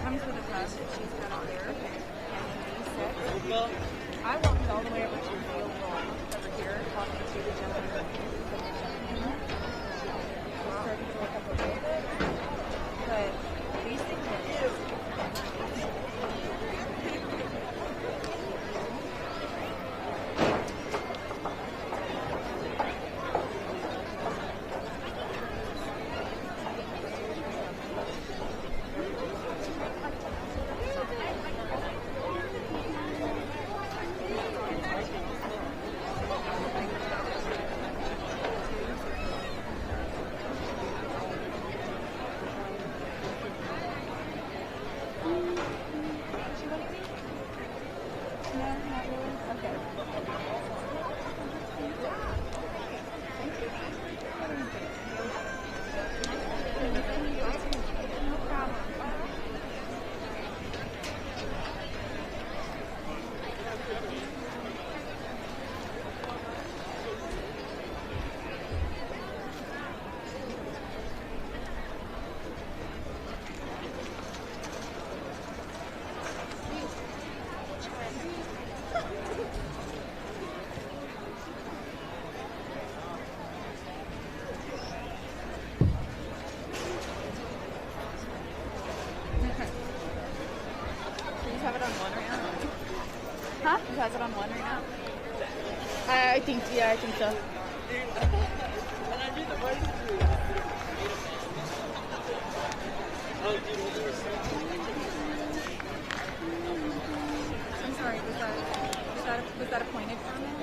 Comes with a hub that she's got on there. And I walked all the way over to the field goal over here, talking to the gentleman. Starting to look up a little bit. But basically, has it on one right now? I think so. I'm sorry, was that a pointed comment?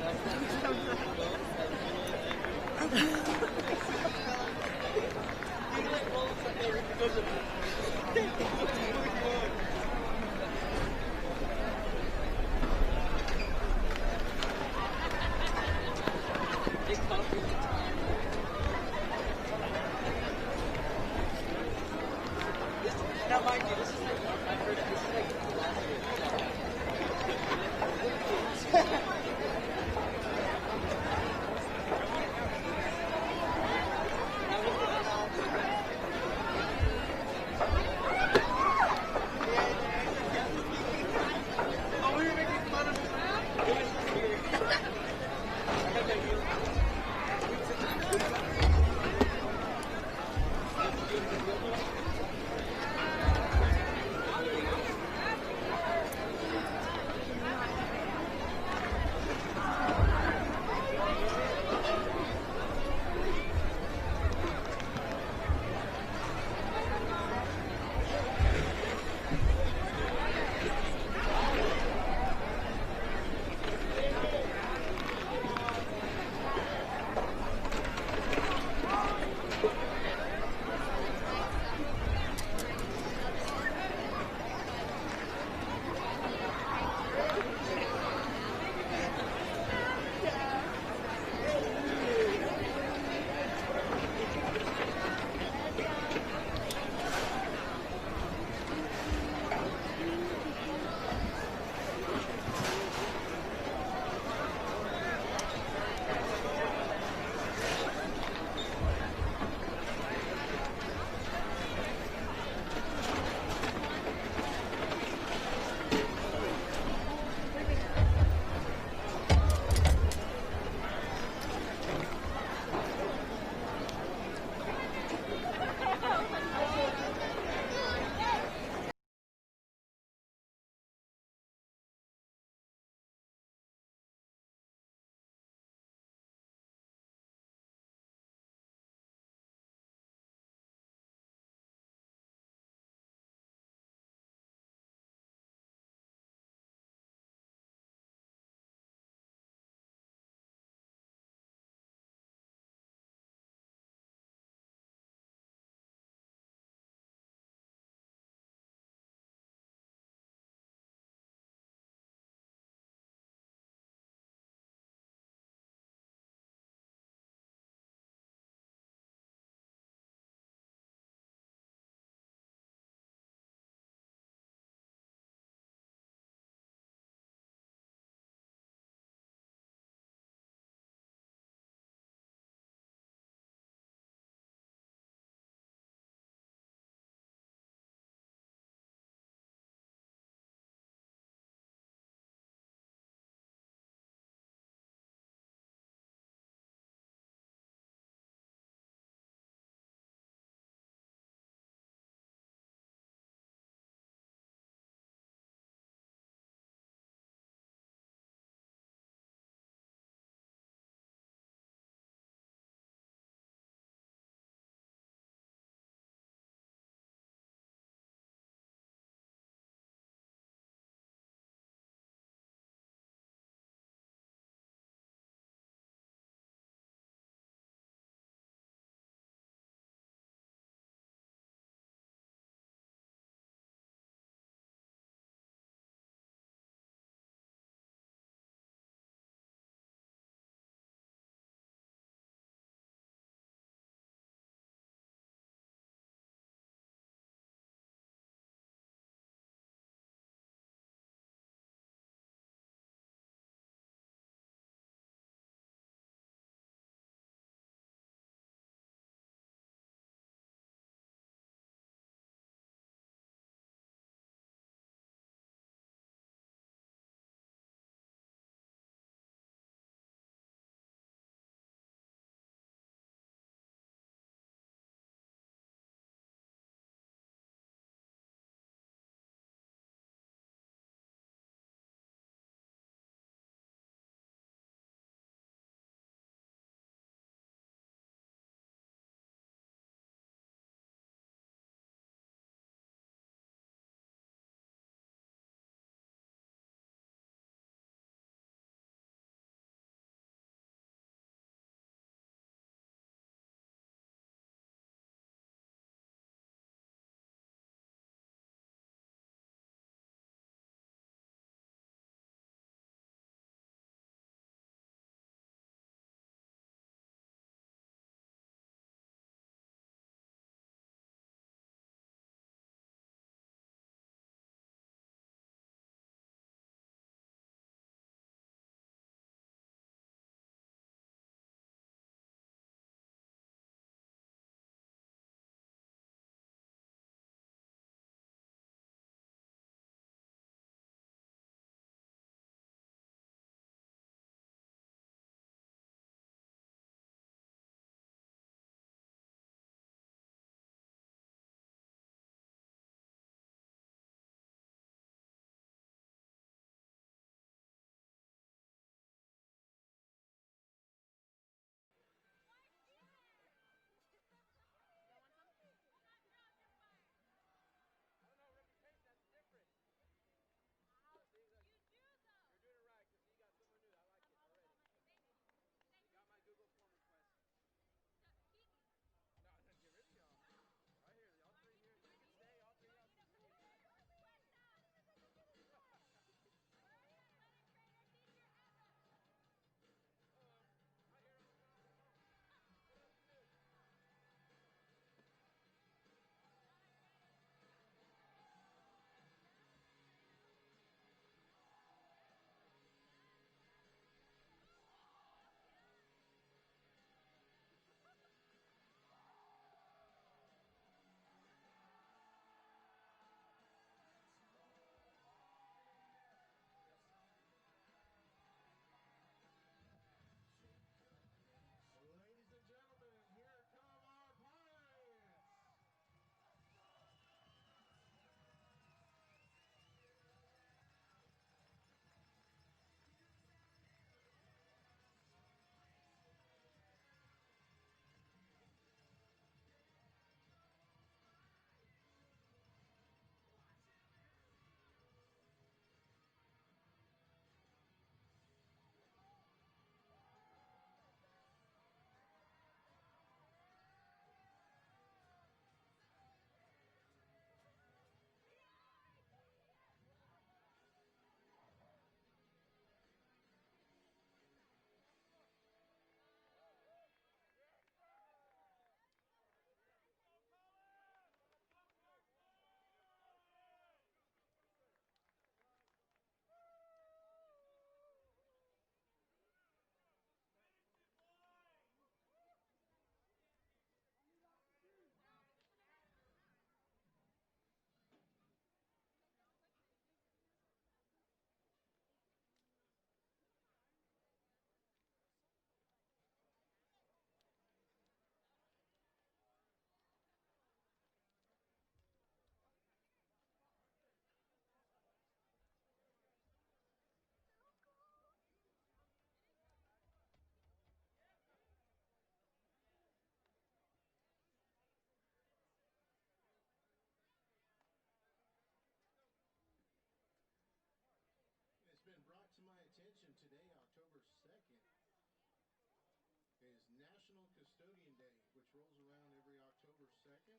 rolls around every October 2nd.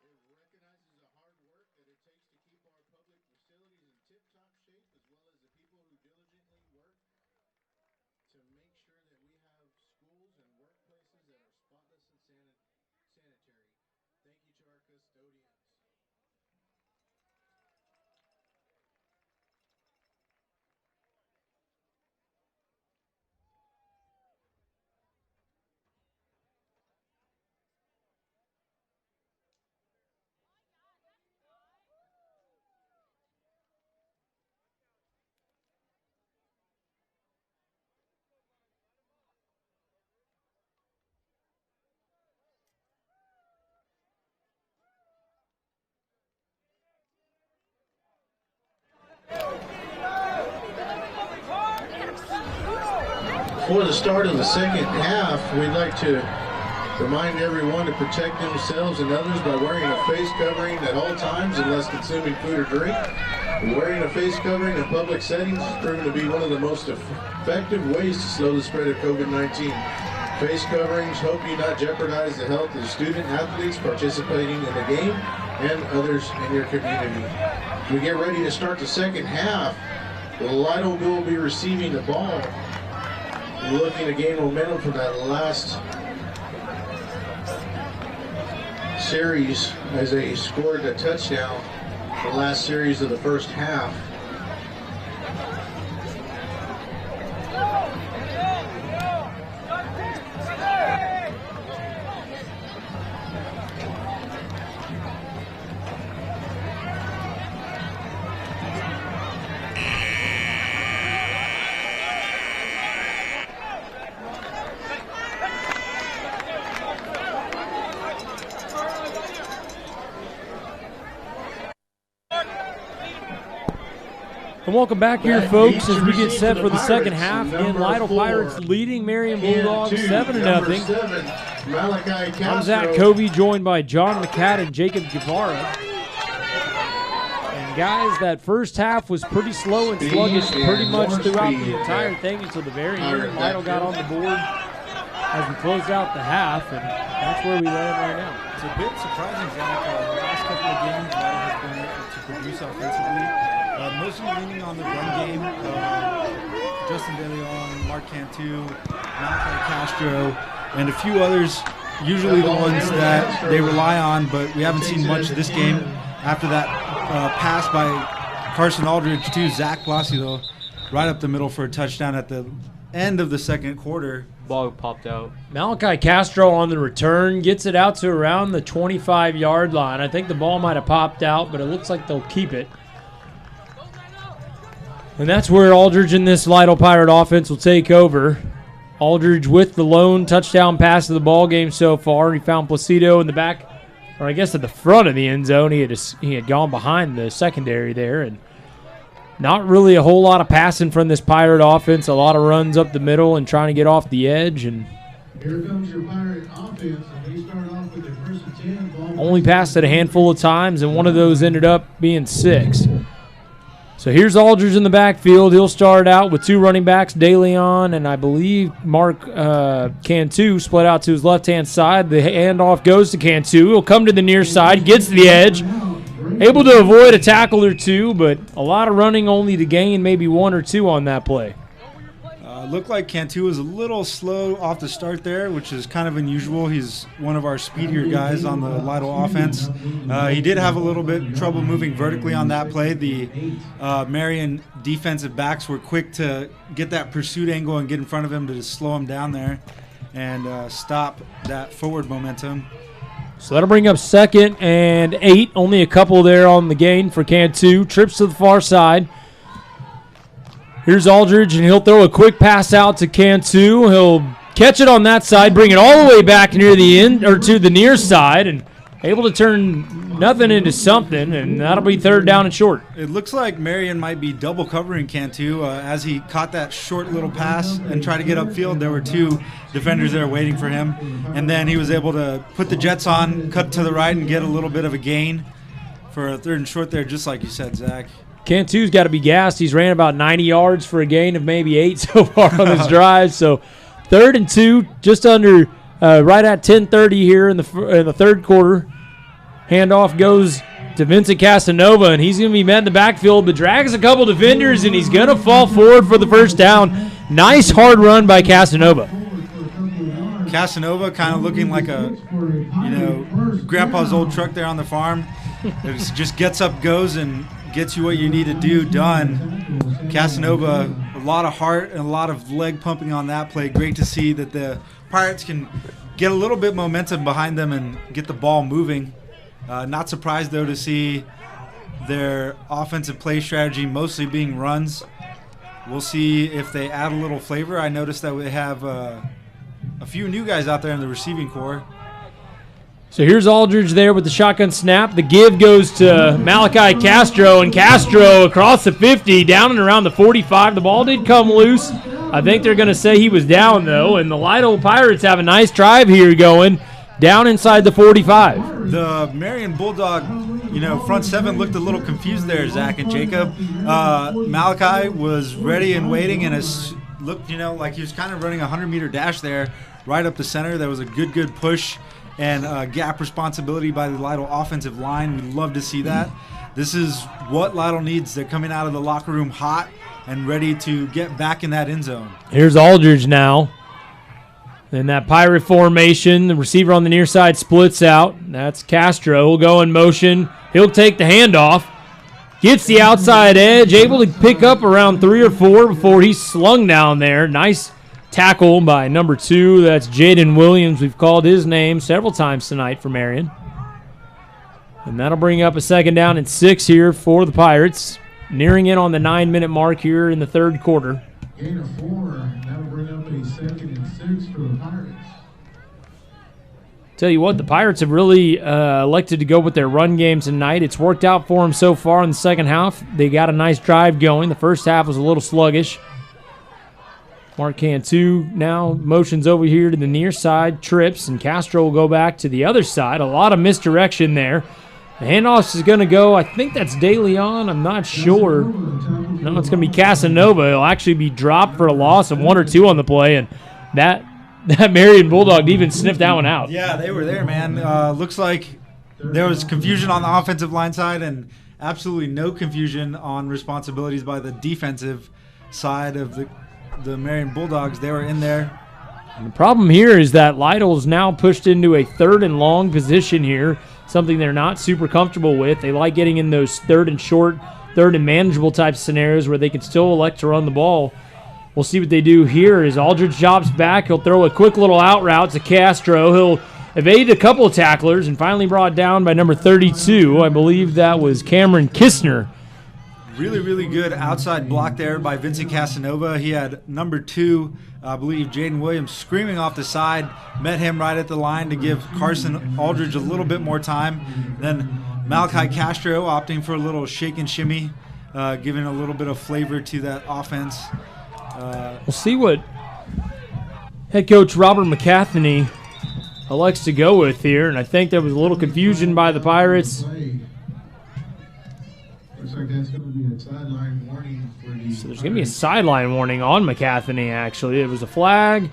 It recognizes the hard work that it takes to keep our public facilities in tip-top shape, as well as the people who diligently work to make sure that we have schools and workplaces that are spotless and sanitary. Thank you to our custodians. Before the start of the second half, we'd like to remind everyone to protect themselves and others by wearing a face covering at all times unless consuming food or drink. Wearing a face covering in public settings has proven to be one of the most effective ways to slow the spread of COVID-19. Face coverings help you not jeopardize the health of student athletes participating in the game and others in your community. As we get ready to start the second half, the Lytle will be receiving the ball, looking to gain momentum from that last series as they scored a touchdown the last series of the first half. And welcome back here, folks, as we get set for the second half. Again, Lytle Pirates leading Marion Bulldogs 7-0. I'm Zach Covey, joined by John McCad and Jacob Guevara. And guys, that first half was pretty slow and sluggish pretty much throughout the entire thing until the very end. Lytle got on the board as we closed out the half, and that's where we land right now. It's a bit surprising, Zach. The last couple of games, Lytle has been able to produce offensively. Mostly leaning on the run game. Justin DeLeon, Mark Cantu, Malachi Castro, and a few others, usually the ones that they rely on, but we haven't seen much this game. After that pass by Carson Aldridge to Zach Placido, right up the middle for a touchdown at the end of the second quarter. Ball popped out. Malachi Castro on the return gets it out to around the 25-yard line. I think the ball might have popped out, but it looks like they'll keep it. And that's where Aldridge in this Lytle Pirate offense will take over. Aldridge with the lone touchdown pass of the ball game so far. He found Placido in the back, or I guess at the front of the end zone. He had gone behind the secondary there, and not really a whole lot of passing from this Pirate offense. A lot of runs up the middle and trying to get off the edge. And here comes your Pirate offense, and they start off with their first and 10. Ball only passed it a handful of times, and one of those ended up being 6. So here's Aldridge in the backfield. He'll start out with 2 running backs, DeLeon and I believe Mark Cantu split out to his left-hand side. The handoff goes to Cantu. He'll come to the near side, gets to the edge, able to avoid a tackle or two, but a lot of running only to gain maybe 1 or 2 on that play. Looked like Cantu was a little slow off the start there, which is kind of unusual. He's one of our speedier guys on the Lytle offense. He did have a little bit trouble moving vertically on that play. The Marion defensive backs were quick to get that pursuit angle and get in front of him to just slow him down there and stop that forward momentum. So that'll bring up 2nd and 8. Only a couple there on the gain for Cantu. Trips to the far side. Here's Aldridge, and he'll throw a quick pass out to Cantu. He'll catch it on that side, bring it all the way back near the end or to the near side, and able to turn nothing into something, and that'll be 3rd down and short. It looks like Marion might be double covering Cantu as he caught that short little pass and tried to get upfield. There were 2 defenders there waiting for him, and then he was able to put the jets on, cut to the right, and get a little bit of a gain for a 3rd and short there, just like you said, Zach. Cantu's got to be gassed. He's ran about 90 yards for a gain of maybe 8 so far on this drive. So 3rd and 2, just under right at 10:30 here in the third quarter. Handoff goes to Vincent Casanova, and he's going to be met in the backfield, but drags a couple defenders, and he's going to fall forward for the first down. Nice hard run by Casanova. Casanova kind of looking like a, grandpa's old truck there on the farm. It just gets up, goes, and gets you what you need to do done. Casanova, a lot of heart and a lot of leg pumping on that play. Great to see that the Pirates can get a little bit momentum behind them and get the ball moving. Not surprised, though, to see their offensive play strategy mostly being runs. We'll see if they add a little flavor. I noticed that we have a few new guys out there in the receiving corps. So here's Aldridge there with the shotgun snap. The give goes to Malachi Castro, and Castro across the 50, down and around the 45. The ball did come loose. I think they're going to say he was down, though, and the Lytle Pirates have a nice drive here going down inside the 45. The Marion Bulldog, front seven looked a little confused there, Zach and Jacob. Malachi was ready and waiting, and looked, like he was kind of running a 100-meter dash there right up the center. There was a good push and gap responsibility by the Lytle offensive line. We love to see that. This is what Lytle needs. They're coming out of the locker room hot and ready to get back in that end zone. Here's Aldridge now. In that Pirate formation, the receiver on the near side splits out. That's Castro. He'll go in motion. He'll take the handoff. Gets the outside edge, able to pick up around 3 or 4 before he's slung down there. Nice tackle by number 2. That's Jaden Williams. We've called his name several times tonight for Marion. And that'll bring up a second down and 6 here for the Pirates. Nearing in on the 9-minute mark here in the third quarter. Gain of 4. That'll bring up a second and 6 for the Pirates. Tell you what, the Pirates have really elected to go with their run game tonight. It's worked out for them so far in the second half. They got a nice drive going. The first half was a little sluggish. Mark Cantu now motions over here to the near side, trips, and Castro will go back to the other side. A lot of misdirection there. The handoff is going to go, I think that's De Leon. I'm not sure. No, it's going to be Casanova. He'll actually be dropped for a loss of 1 or 2 on the play, and that Marion Bulldog even sniffed that one out. Yeah, they were there, man. Looks like there was confusion on the offensive line side and absolutely no confusion on responsibilities by the defensive side of the Marion Bulldogs. They were in there. And the problem here is that Lytle's now pushed into a 3rd and long position here, something they're not super comfortable with. They like getting in those 3rd and short, 3rd and manageable type scenarios where they can still elect to run the ball. We'll see what they do here as Aldridge drops back. He'll throw a quick little out route to Castro. He'll evade a couple of tacklers and finally brought down by number 32. I believe that was Cameron Kistner. Really good outside block there by Vincent Casanova. He had number 2, I believe, Jaden Williams, screaming off the side. Met him right at the line to give Carson Aldridge a little bit more time. Then Malachi Castro opting for a little shake and shimmy, giving a little bit of flavor to that offense. We'll see what head coach Robert McCaffney elects to go with here, and I think there was a little confusion by the Pirates. Looks like that's going to be a sideline warning for the So there's going to be a sideline warning on McCaffney, actually. It was a flag.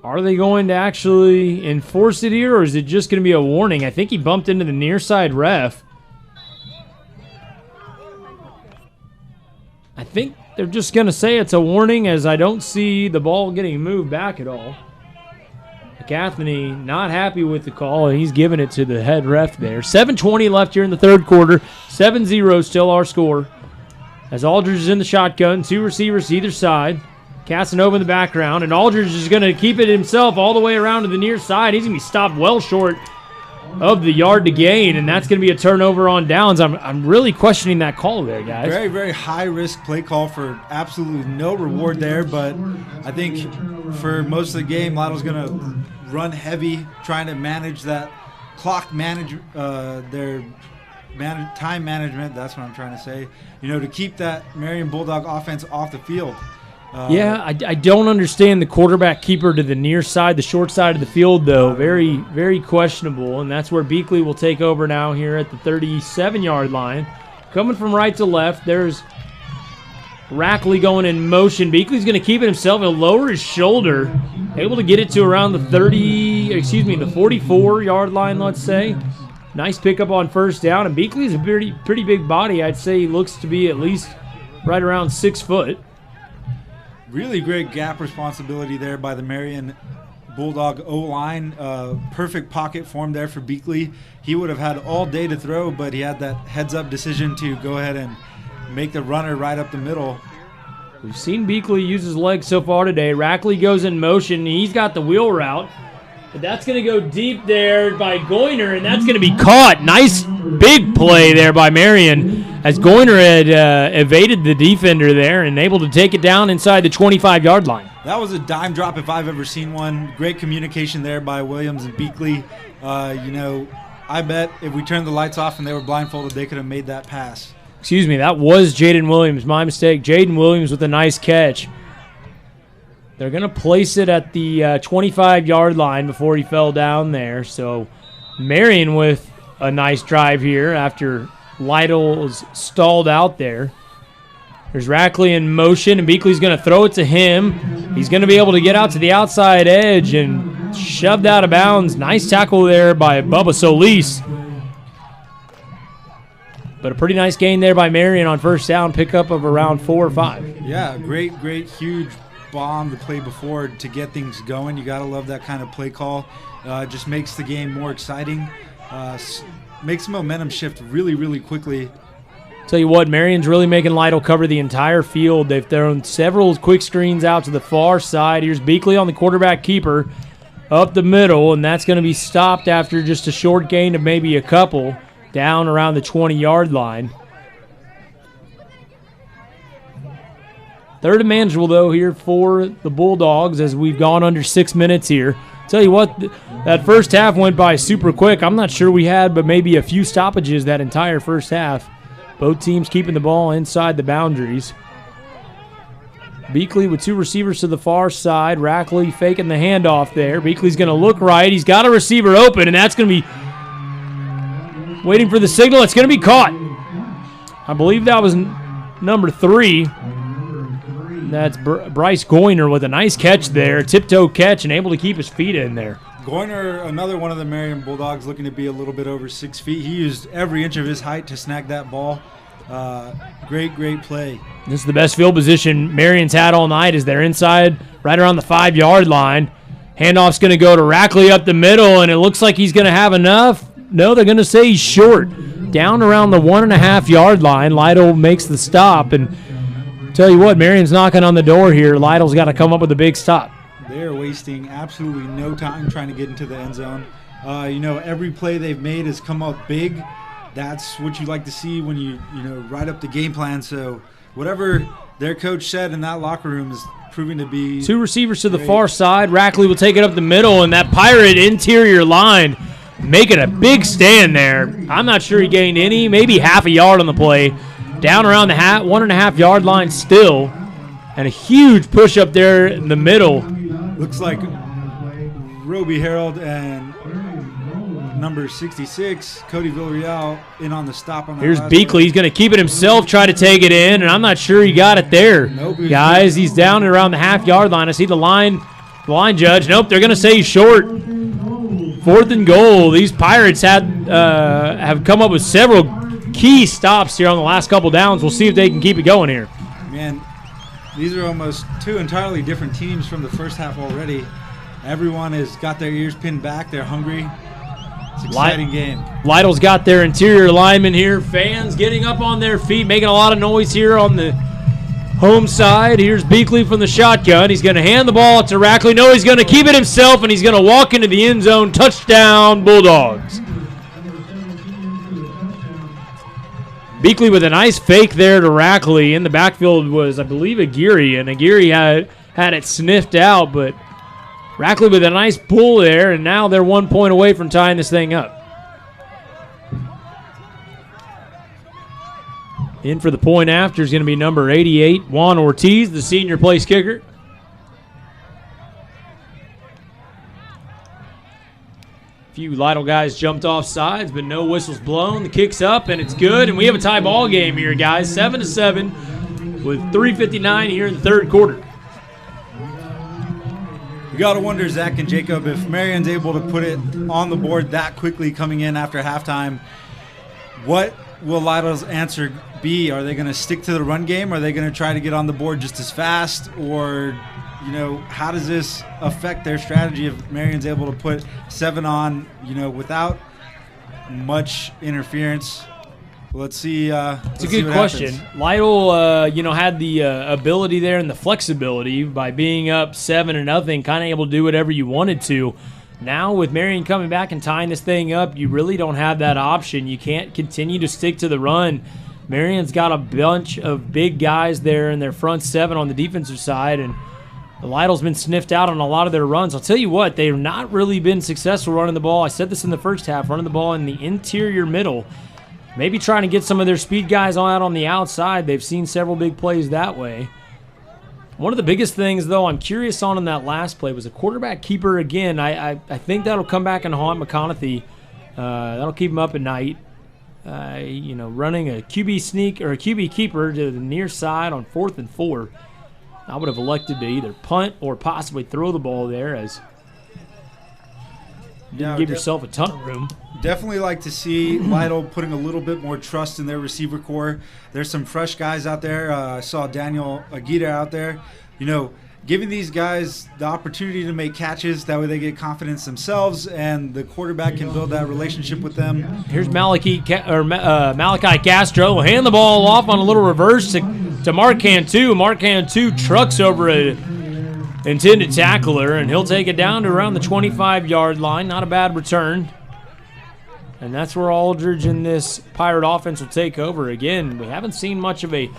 Are they going to actually enforce it here, or is it just going to be a warning? I think he bumped into the near side ref. I think they're just going to say it's a warning, as I don't see the ball getting moved back at all. McCaffney not happy with the call, and he's giving it to the head ref there. 7:20 left here in the third quarter. 7-0 still our score. As Aldridge is in the shotgun, 2 receivers either side. Casanova in the background, and Aldridge is going to keep it himself all the way around to the near side. He's going to be stopped well short of the yard to gain, and that's going to be a turnover on downs. I'm really questioning that call there, guys. Very high-risk play call for absolutely no reward there, but I think for most of the game, Lytle's going to run heavy, trying to manage that clock, their time management, that's what I'm trying to say, to keep that Marion Bulldog offense off the field. I don't understand the quarterback keeper to the near side, the short side of the field, though. Very questionable, and that's where Beakley will take over now here at the 37-yard line. Coming from right to left, there's Rackley going in motion. Beakley's going to keep it himself. He'll lower his shoulder. Able to get it to around the 44-yard line, let's say. Nice pickup on first down. And Beakley's a pretty big body. I'd say he looks to be at least right around 6 foot. Really great gap responsibility there by the Marion Bulldog O-line. Perfect pocket form there for Beakley. He would have had all day to throw, but he had that heads-up decision to go ahead and make the runner right up the middle. We've seen Beakley use his legs so far today. Rackley goes in motion. He's got the wheel route. But that's going to go deep there by Goyner, and that's going to be caught. Nice big play there by Marion as Goyner had evaded the defender there and able to take it down inside the 25-yard line. That was a dime drop if I've ever seen one. Great communication there by Williams and Beakley. I bet if we turned the lights off and they were blindfolded, they could have made that pass. Excuse me, that was Jaden Williams. My mistake. Jaden Williams with a nice catch. They're going to place it at the 25-yard line before he fell down there. So Marion with a nice drive here after Lytle was stalled out there. There's Rackley in motion, and Beakley's going to throw it to him. He's going to be able to get out to the outside edge and shoved out of bounds. Nice tackle there by Bubba Solis. But a pretty nice gain there by Marion on first down, pickup of around 4 or 5. Yeah, great, huge bomb the play before to get things going. You got to love that kind of play call. Just makes the game more exciting. Makes the momentum shift really quickly. Tell you what, Marion's really making Lytle cover the entire field. They've thrown several quick screens out to the far side. Here's Beakley on the quarterback keeper up the middle, and that's going to be stopped after just a short gain of maybe a couple down around the 20-yard line. Third and manageable, though, here for the Bulldogs as we've gone under 6 minutes here. Tell you what, that first half went by super quick. I'm not sure we had but maybe a few stoppages that entire first half. Both teams keeping the ball inside the boundaries. Beakley with 2 receivers to the far side. Rackley faking the handoff there. Beakley's going to look right. He's got a receiver open, and that's going to be waiting for the signal. It's going to be caught. I believe that was number 3. That's Bryce Goyner with a nice catch there. Tiptoe catch and able to keep his feet in there. Goyner, another one of the Marion Bulldogs, looking to be a little bit over 6 feet. He used every inch of his height to snag that ball. Great play. This is the best field position Marion's had all night as they're inside right around the 5-yard line. Handoff's going to go to Rackley up the middle, and it looks like he's going to have enough. No, they're going to say he's short. Down around the 1.5-yard line, Lytle makes the stop, and tell you what, Marion's knocking on the door here. Lytle's got to come up with a big stop. They're wasting absolutely no time trying to get into the end zone. Every play they've made has come up big. That's what you like to see when you write up the game plan. So whatever their coach said in that locker room is proving to be 2 receivers to the far side. Rackley will take it up the middle, and that Pirate interior line making a big stand there. I'm not sure he gained any, maybe half a yard on the play. Down around the 1.5-yard line still, and a huge push up there in the middle. Looks like Roby Harold and number 66, Cody Villarreal, in on the stop on that. Here's Beakley. He's going to keep it himself, try to take it in, and I'm not sure he got it there. Nope, guys, he's down at around the half-yard line. I see the line judge. Nope, they're going to say he's short. 4th and goal. These Pirates have come up with several key stops here on the last couple downs. We'll see if they can keep it going here. Man, these are almost 2 entirely different teams from the first half already. Everyone has got their ears pinned back. They're hungry. It's an exciting game. Lytle's got their interior linemen here. Fans getting up on their feet, making a lot of noise here on the home side. Here's Beakley from the shotgun. He's going to hand the ball to Rackley. No, he's going to keep it himself, and he's going to walk into the end zone. Touchdown, Bulldogs. Beakley with a nice fake there to Rackley. In the backfield was, I believe, Aguirre, and Aguirre had it sniffed out, but Rackley with a nice pull there, and now they're 1 point away from tying this thing up. In for the point after is going to be number 88, Juan Ortiz, the senior place kicker. A few Lytle guys jumped off sides, but no whistles blown. The kick's up, and it's good, and we have a tie ball game here, guys. 7-7. with 3:59 here in the third quarter. You got to wonder, Zach and Jacob, if Marion's able to put it on the board that quickly coming in after halftime, what will Lytle's answer be? Are they going to stick to the run game? Are they going to try to get on the board just as fast? Or, you know, how does this affect their strategy if Marion's able to put 7 on, you know, without much interference? Let's see. It's a good question. Lytle, you know, had the ability there and the flexibility by being up 7-0, kind of able to do whatever you wanted to. Now with Marion coming back and tying this thing up, you really don't have that option. You can't continue to stick to the run. Marion's got a bunch of big guys there in their front 7 on the defensive side, and Lytle's been sniffed out on a lot of their runs. I'll tell you what, they've not really been successful running the ball. I said this in the first half, running the ball in the interior middle. Maybe trying to get some of their speed guys out on the outside. They've seen several big plays that way. One of the biggest things, though, I'm curious on in that last play was a quarterback keeper again. I think that'll come back and haunt McConaughey. That'll keep him up at night. You know, running a QB sneak or a QB keeper to the near side on 4th and 4. I would have elected to either punt or possibly throw the ball there, as you didn't give yourself a ton of room. Definitely like to see Lytle putting a little bit more trust in their receiver core. There's some fresh guys out there. I saw Daniel Aguirre out there. You know, giving these guys the opportunity to make catches. That way they get confidence themselves, and the quarterback can build that relationship with them. Here's Malachi Castro. Hand the ball off on a little reverse to Mark Cantu. Mark Cantu trucks over a intended tackler, and he'll take it down to around the 25-yard line. Not a bad return. And that's where Aldridge in this Pirate offense will take over. Again, we haven't seen much of a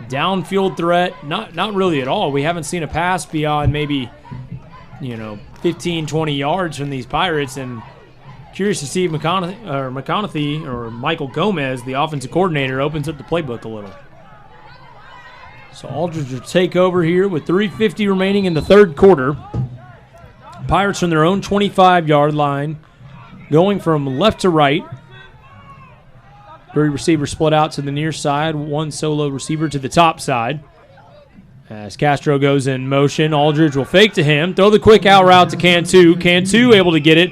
downfield threat. Not really at all. We haven't seen a pass beyond maybe, you know, 15, 20 yards from these Pirates. And curious to see if McConaughey or Michael Gomez, the offensive coordinator, opens up the playbook a little. So Aldridge will take over here with 3:50 remaining in the third quarter. Pirates from their own 25-yard line, going from left to right. 3 receivers split out to the near side. 1 solo receiver to the top side. As Castro goes in motion, Aldridge will fake to him. Throw the quick out route to Cantu. Cantu able to get it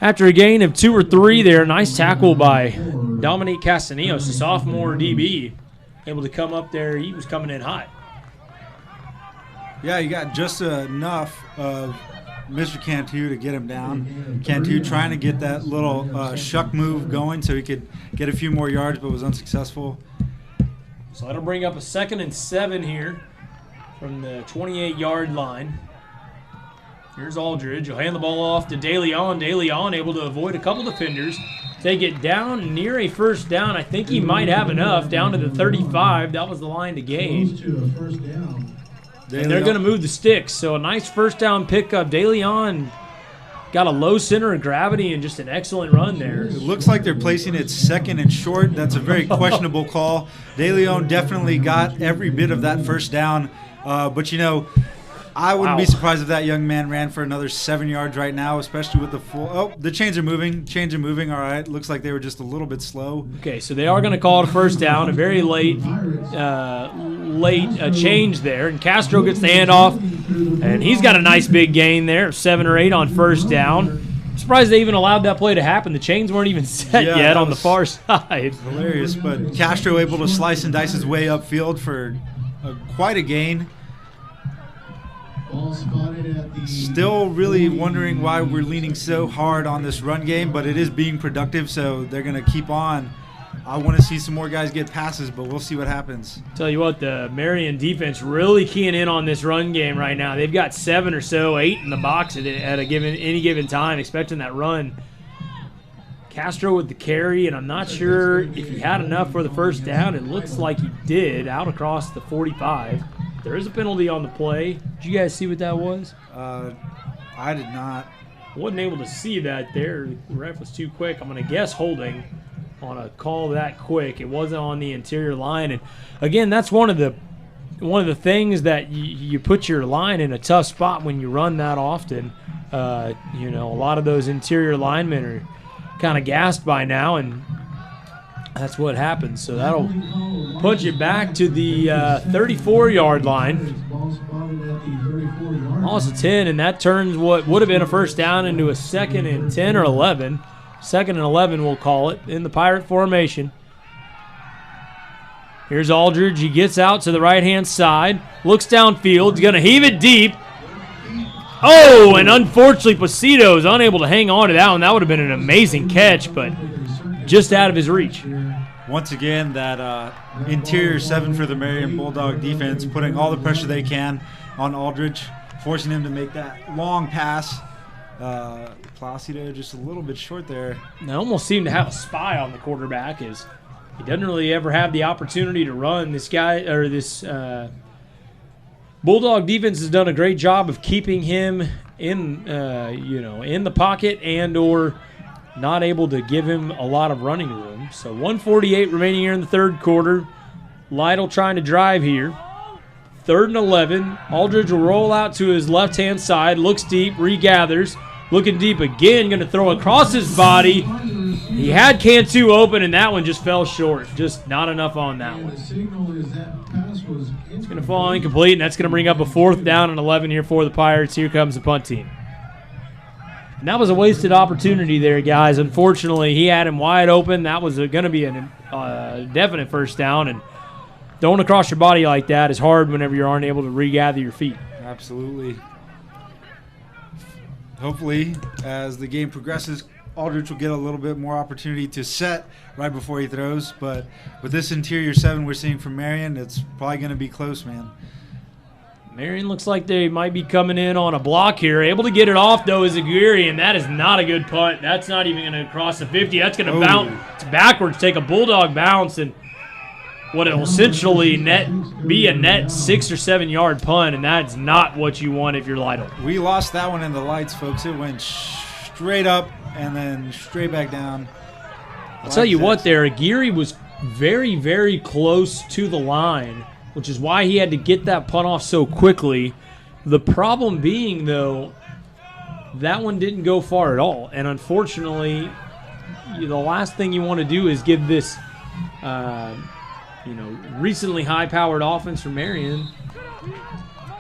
after a gain of 2 or 3 there. Nice tackle by Dominique Castaneos, the sophomore DB. Able to come up there. He was coming in hot. Yeah, you got just enough of Mr. Cantu to get him down. Cantu trying to get that little shuck move going so he could get a few more yards, but was unsuccessful. So that'll bring up a 2nd and 7 here from the 28-yard line. Here's Aldridge. He'll hand the ball off to DeLeon. DeLeon able to avoid a couple defenders. Take it down near a first down. I think he might have enough. Down to the 35. That was the line to gain. And they're going to move the sticks. So a nice first down pickup. DeLeon got a low center of gravity and just an excellent run there. It looks like they're placing it 2nd and short. That's a very questionable call. DeLeon definitely got every bit of that first down. But, you know, I wouldn't be surprised if that young man ran for another 7 yards right now, especially with the full. Oh, the chains are moving. Chains are moving. All right. Looks like they were just a little bit slow. Okay, so they are going to call it a first down. A very late change there. And Castro gets the handoff, and he's got a nice big gain there, 7 or 8 on first down. I'm surprised they even allowed that play to happen. The chains weren't even set yet on the far side. Hilarious, but Castro able to slice and dice his way upfield for quite a gain. Still really wondering why we're leaning so hard on this run game, but it is being productive, so they're going to keep on. I want to see some more guys get passes, but we'll see what happens. Tell you what, the Marion defense really keying in on this run game right now. They've got 7 or so, 8 in the box at any given time, expecting that run. Castro with the carry, and I'm not sure if he had enough for the first down. It looks like he did, out across the 45. There is a penalty on the play. Did you guys see what that was? I did not. Wasn't able to see that there. The ref was too quick. I'm going to guess holding on a call that quick. It wasn't on the interior line. And, again, that's one of the things that you put your line in a tough spot when you run that often. You know, a lot of those interior linemen are kind of gassed by now, and That's what happens. So that'll put you back to the 34-yard line. Lost a 10, and that turns what would have been a first down into a 2nd and 10 or 11. 2nd and 11, we'll call it, in the Pirate formation. Here's Aldridge. He gets out to the right-hand side, looks downfield, he's going to heave it deep. Oh, and unfortunately, Placido is unable to hang on to that one. That would have been an amazing catch, but just out of his reach. Once again, that interior 7 for the Marion Bulldog defense, putting all the pressure they can on Aldridge, forcing him to make that long pass. Placido just a little bit short there. They almost seem to have a spy on the quarterback, as he doesn't really ever have the opportunity to run. This guy, or this Bulldog defense has done a great job of keeping him in, in the pocket and or not able to give him a lot of running room. So 1:48 remaining here in the third quarter. Lytle trying to drive here. 3rd and 11. Aldridge will roll out to his left-hand side, looks deep, regathers, looking deep again, going to throw across his body. He had Cantu open, and that one just fell short. Just not enough on that one. It's going to fall incomplete, and that's going to bring up a 4th down and 11 here for the Pirates. Here comes the punt team. And that was a wasted opportunity there, guys. Unfortunately, he had him wide open. That was going to be a definite first down, and throwing across your body like that is hard whenever you aren't able to regather your feet. Absolutely. Hopefully, as the game progresses, Aldridge will get a little bit more opportunity to set right before he throws. But with this interior 7 we're seeing from Marion, it's probably going to be close, man. Marion looks like they might be coming in on a block here. Able to get it off, though, is Aguirre, and that is not a good punt. That's not even going to cross the 50. That's going to bounce backwards, take a Bulldog bounce, and what it will essentially be a net 6 or 7 yard punt, and that's not what you want if you're Lytle. We lost that one in the lights, folks. It went straight up and then straight back down. I'll tell you what there, Aguirre was very, very close to the line, which is why he had to get that punt off so quickly. The problem being, though, that one didn't go far at all. And unfortunately, the last thing you want to do is give this recently high-powered offense from Marion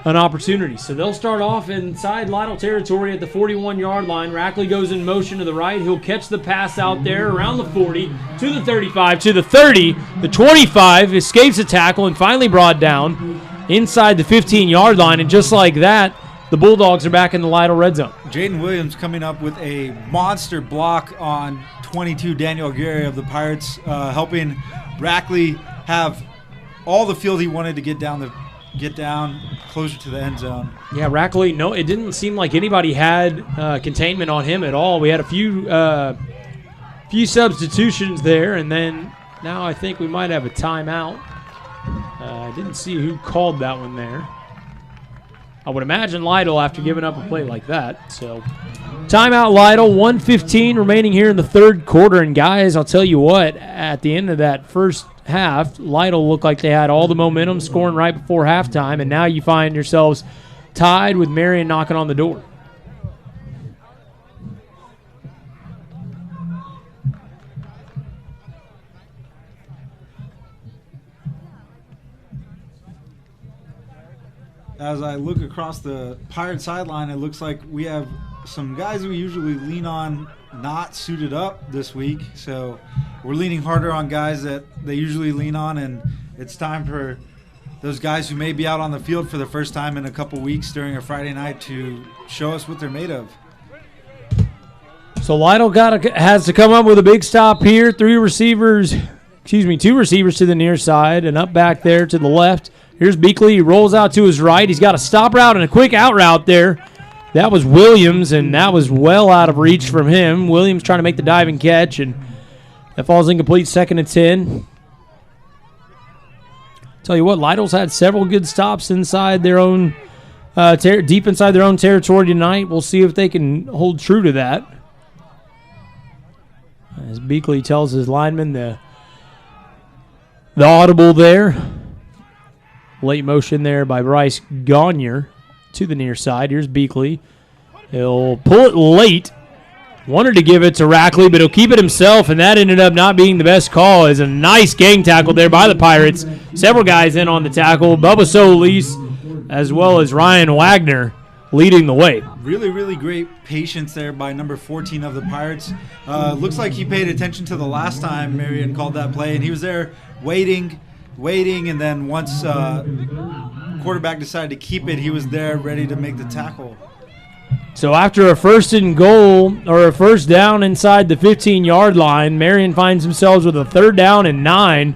an opportunity. So they'll start off inside Lytle territory at the 41-yard line. Rackley goes in motion to the right. He'll catch the pass out there around the 40, to the 35, to the 30, the 25, escapes a tackle, and finally brought down inside the 15-yard line. And just like that, the Bulldogs are back in the Lytle red zone. Jaden Williams coming up with a monster block on 22, Daniel Aguirre of the Pirates, helping Rackley have all the field he wanted to get down closer to the end zone. Yeah, Rackley, no, it didn't seem like anybody had containment on him at all. We had a few substitutions there, and then now I think we might have a timeout. I didn't see who called that one there. I would imagine Lytle after giving up a play like that. So, timeout Lytle, 1:15 remaining here in the third quarter. And, guys, I'll tell you what, at the end of that first half, Lytle looked like they had all the momentum, scoring right before halftime, and now you find yourselves tied with Marion knocking on the door. As I look across the Pirate sideline, it looks like we have some guys we usually lean on not suited up this week. So we're leaning harder on guys that they usually lean on, and it's time for those guys who may be out on the field for the first time in a couple weeks during a Friday night to show us what they're made of. So Lytle has to come up with a big stop here. Two receivers to the near side and up back there to the left. Here's Beakley. He rolls out to his right. He's got a stop route and a quick out route there. That was Williams, and that was well out of reach from him. Williams trying to make the diving catch, and that falls incomplete, 2nd and 10. Tell you what, Lytle's had several good stops inside their own, deep inside their own territory tonight. We'll see if they can hold true to that. As Beakley tells his lineman the audible there. Late motion there by Bryce Gagne to the near side. Here's Beakley. He'll pull it late. Wanted to give it to Rackley, but he'll keep it himself, and that ended up not being the best call. It's a nice gang tackle there by the Pirates. Several guys in on the tackle. Bubba Solis, as well as Ryan Wagner, leading the way. Really, really great patience there by number 14 of the Pirates. Looks like he paid attention to the last time Marion called that play, and he was there waiting, and then once quarterback decided to keep it, he was there ready to make the tackle. So after a first and goal, or a first down inside the 15-yard line, Marion finds themselves with a 3rd down and 9.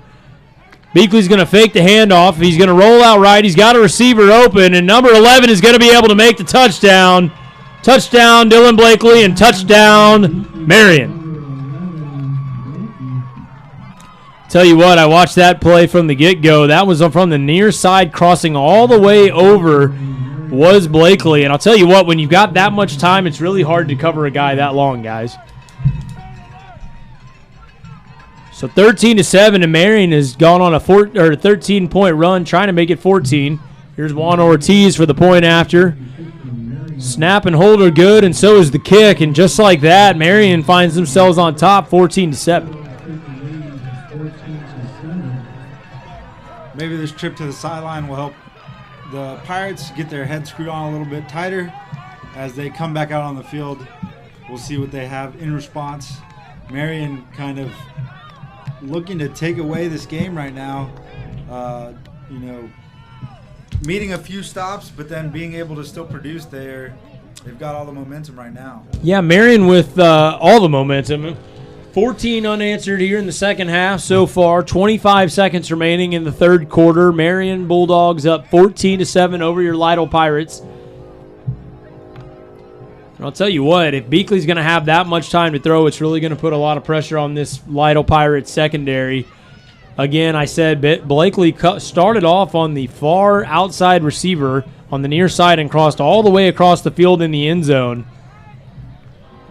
Beakley's going to fake the handoff. He's going to roll out right. He's got a receiver open, and number 11 is going to be able to make the touchdown. Touchdown, Dylan Blakely, and touchdown, Marion. Tell you what, I watched that play from the get-go. That was from the near side, crossing all the way over was Blakely. And I'll tell you what, when you've got that much time, it's really hard to cover a guy that long, guys. So 13-7, and Marion has gone on a 13-point run, trying to make it 14. Here's Juan Ortiz for the point after. Snap and hold are good, and so is the kick. And just like that, Marion finds themselves on top, 14-7. Maybe this trip to the sideline will help the Pirates get their head screwed on a little bit tighter as they come back out on the field. We'll see what they have in response. Marion kind of looking to take away this game right now. Meeting a few stops, but then being able to still produce there. They've got all the momentum right now. Yeah, Marion with all the momentum. 14 unanswered here in the second half so far. 25 seconds remaining in the third quarter. Marion Bulldogs up 14-7 over your Lytle Pirates. And I'll tell you what, if Beakley's going to have that much time to throw, it's really going to put a lot of pressure on this Lytle Pirates secondary. Again, I said Blakely started off on the far outside receiver on the near side and crossed all the way across the field in the end zone.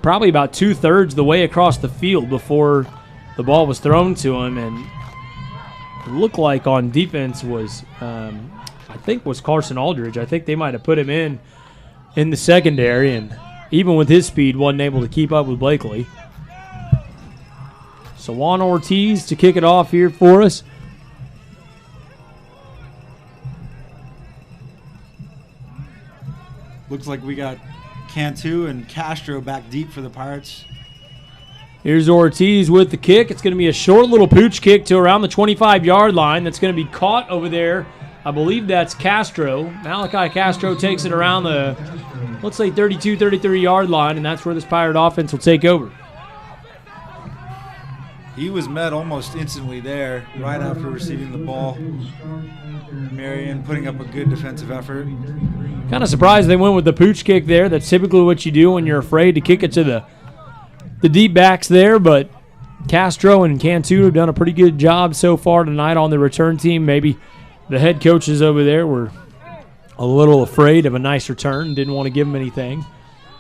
Probably about 2/3 the way across the field before the ball was thrown to him. And it looked like on defense was, I think, was Carson Aldridge. I think they might have put him in the secondary, and even with his speed, wasn't able to keep up with Blakely. So Juan Ortiz to kick it off here for us. Looks like we got Cantu and Castro back deep for the Pirates. Here's Ortiz with the kick. It's going to be a short little pooch kick to around the 25-yard line. That's going to be caught over there. I believe that's Castro. Malachi Castro takes it around the, let's say, 32, 33-yard line, and that's where this Pirate offense will take over. He was met almost instantly there, right after receiving the ball. Marion putting up a good defensive effort. Kind of surprised they went with the pooch kick there. That's typically what you do when you're afraid to kick it to the deep backs there, but Castro and Cantu have done a pretty good job so far tonight on the return team. Maybe the head coaches over there were a little afraid of a nice return, didn't want to give them anything.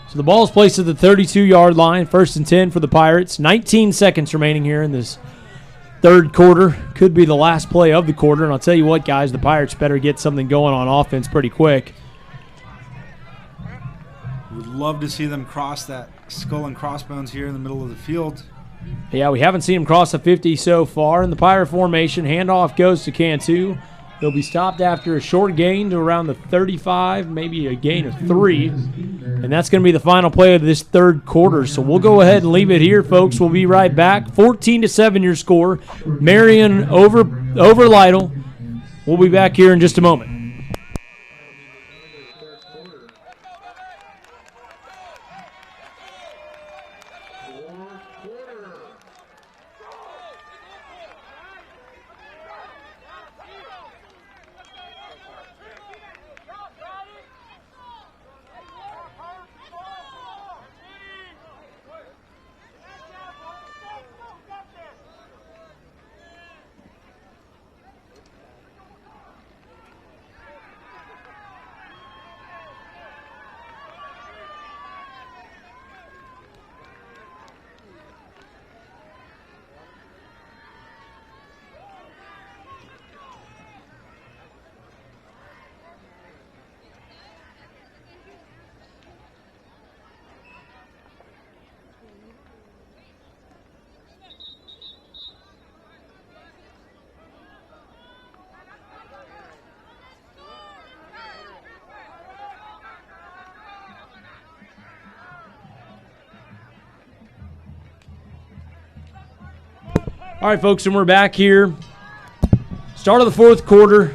So the ball is placed at the 32-yard line, 1st and 10 for the Pirates. 19 seconds remaining here in this third quarter. Could be the last play of the quarter, and I'll tell you what, guys, the Pirates better get something going on offense pretty quick. Would love to see them cross that skull and crossbones here in the middle of the field. Yeah, we haven't seen him cross the 50 so far. In the Pirate formation, handoff goes to Cantu. He'll be stopped after a short gain to around the 35, maybe a gain of 3. And that's going to be the final play of this third quarter. So we'll go ahead and leave it here, folks. We'll be right back. 14-7 your score. Marion over Lytle. We'll be back here in just a moment. All right, folks, and we're back here. Start of the fourth quarter.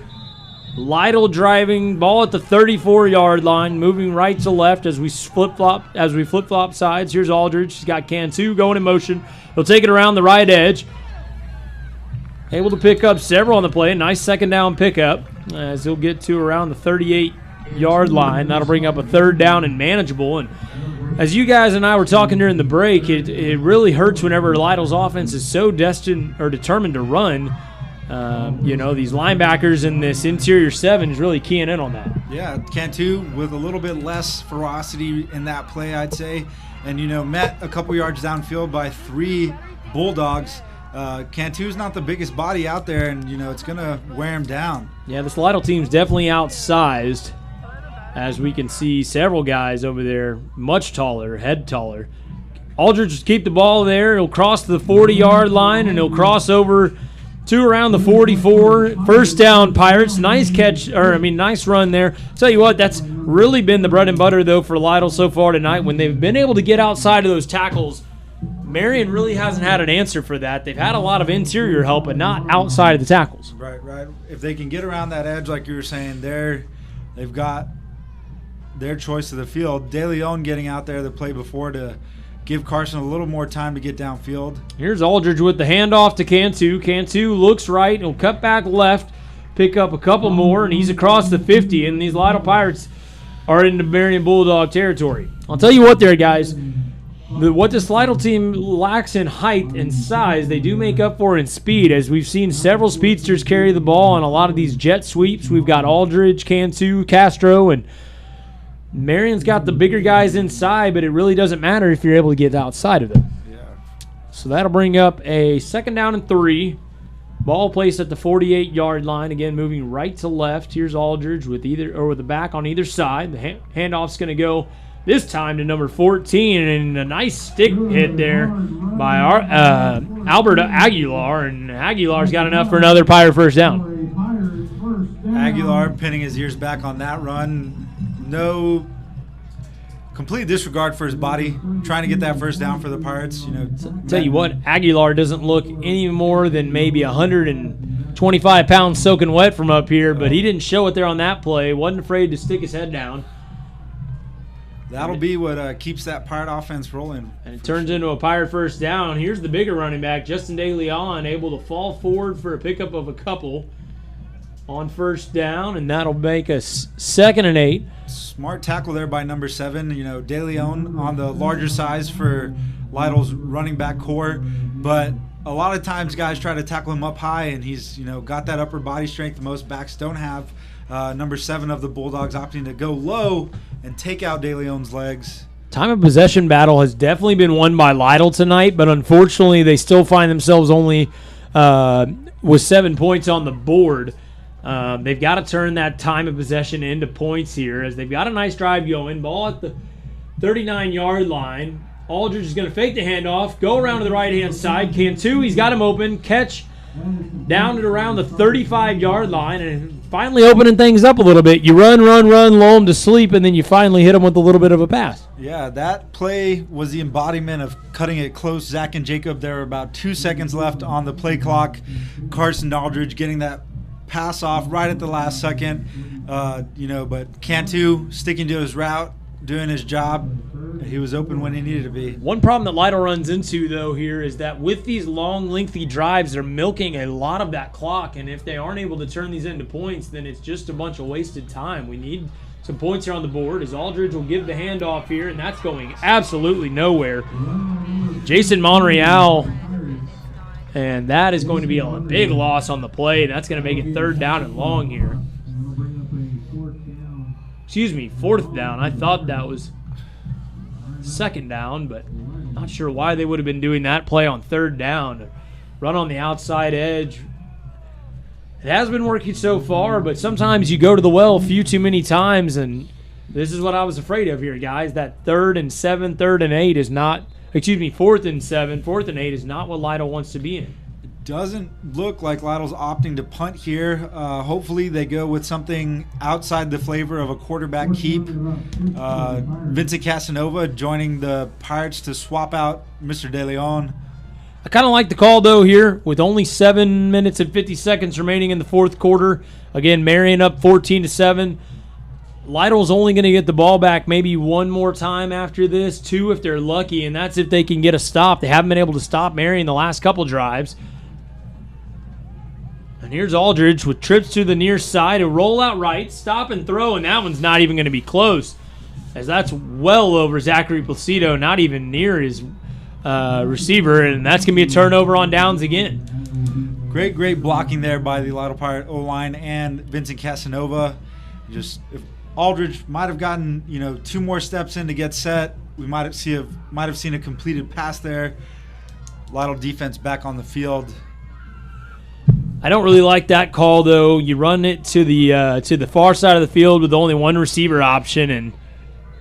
Lytle driving, ball at the 34-yard line, moving right to left as we flip-flop sides. Here's Aldridge. He's got Cantu going in motion. He'll take it around the right edge. Able to pick up several on the play. Nice second down pickup as he'll get to around the 38-yard line. That'll bring up a third down and manageable. And as you guys and I were talking during the break, it really hurts whenever Lytle's offense is so determined to run. These linebackers in this interior 7 is really keying in on that. Yeah, Cantu with a little bit less ferocity in that play, I'd say. And, met a couple yards downfield by 3 Bulldogs. Cantu's not the biggest body out there, and, it's going to wear him down. Yeah, this Lytle team's definitely outsized, as we can see several guys over there much taller, head taller. Aldridge will keep the ball there. He'll cross the 40-yard line, and he'll cross over to around the 44. First down, Pirates. Nice run there. Tell you what, that's really been the bread and butter, though, for Lytle so far tonight. When they've been able to get outside of those tackles, Marion really hasn't had an answer for that. They've had a lot of interior help, but not outside of the tackles. Right. If they can get around that edge, like you were saying, they've got their choice of the field. De Leon getting out there the play before to give Carson a little more time to get downfield. Here's Aldridge with the handoff to Cantu. Cantu looks right. He'll cut back left, pick up a couple more, and he's across the 50. And these Lytle Pirates are into Marion Bulldog territory. I'll tell you what there, guys. What this Lytle team lacks in height and size, they do make up for in speed, as we've seen several speedsters carry the ball on a lot of these jet sweeps. We've got Aldridge, Cantu, Castro, and Marion's got the bigger guys inside, but it really doesn't matter if you're able to get outside of them. Yeah. So that'll bring up a second down and 3. Ball placed at the 48-yard line. Again, moving right to left. Here's Aldridge with the back on either side. The handoff's going to go this time to number 14, and a nice stick hit there by Albert Aguilar, and Aguilar's got enough for another Pirate first down. Aguilar pinning his ears back on that run. No complete disregard for his body, trying to get that first down for the Pirates. Tell you what, Aguilar doesn't look any more than maybe 125 pounds soaking wet from up here, but he didn't show it there on that play. Wasn't afraid to stick his head down. That'll be what keeps that Pirate offense rolling. And it turns into a Pirate first down. Here's the bigger running back, Justin De Leon, able to fall forward for a pickup of a couple on first down, and that'll make us 2nd and 8. Smart tackle there by number 7. De Leon on the larger size for Lytle's running back core, but a lot of times guys try to tackle him up high, and he's got that upper body strength most backs don't have. Number 7 of the Bulldogs opting to go low and take out De Leon's legs. Time of possession battle has definitely been won by Lytle tonight, but unfortunately they still find themselves only with 7 points on the board. They've got to turn that time of possession into points here, as they've got a nice drive going. Ball at the 39-yard line. Aldridge is going to fake the handoff, go around to the right-hand side. Cantu, he's got him open. Catch down at around the 35-yard line, and finally opening things up a little bit. You run, lull them to sleep, and then you finally hit them with a little bit of a pass. Yeah, that play was the embodiment of cutting it close. Zach and Jacob, there were about 2 seconds left on the play clock. Carson Aldridge getting that pass off right at the last second, but Cantu sticking to his route, doing his job. He was open when he needed to be. One problem that Lytle runs into, though, here is that with these long, lengthy drives, they're milking a lot of that clock, and if they aren't able to turn these into points, then it's just a bunch of wasted time. We need some points here on the board, as Aldridge will give the handoff here, and that's going absolutely nowhere. Jason Monreal, and that is going to be a big loss on the play. That's going to make it 3rd down and long here. Excuse me, 4th down. I thought that was 2nd down, but not sure why they would have been doing that play on 3rd down. Run on the outside edge. It has been working so far, but sometimes you go to the well a few too many times, and this is what I was afraid of here, guys. That 3rd and 7, 3rd and 8 is not, 4th and 7, 4th and 8 is not what Lytle wants to be in. Doesn't look like Lytle's opting to punt here. Hopefully they go with something outside the flavor of a quarterback keep. Vincent Casanova joining the Pirates to swap out Mr. De Leon. I kind of like the call, though, here with only 7 minutes and 50 seconds remaining in the fourth quarter. Again, Marion up 14-7. Lytle's only going to get the ball back maybe one more time after this, 2 if they're lucky, and that's if they can get a stop. They haven't been able to stop Marion the last couple drives. And here's Aldridge with trips to the near side, a roll out right, stop and throw, and that one's not even going to be close, as that's well over Zachary Placido, not even near his receiver, and that's going to be a turnover on downs again. Great blocking there by the Lytle Pirate O-line and Vincent Casanova. Just if Aldridge might have gotten 2 more steps in to get set, we might have seen a completed pass there. Lytle defense back on the field. I don't really like that call, though. You run it to the far side of the field with only one receiver option, and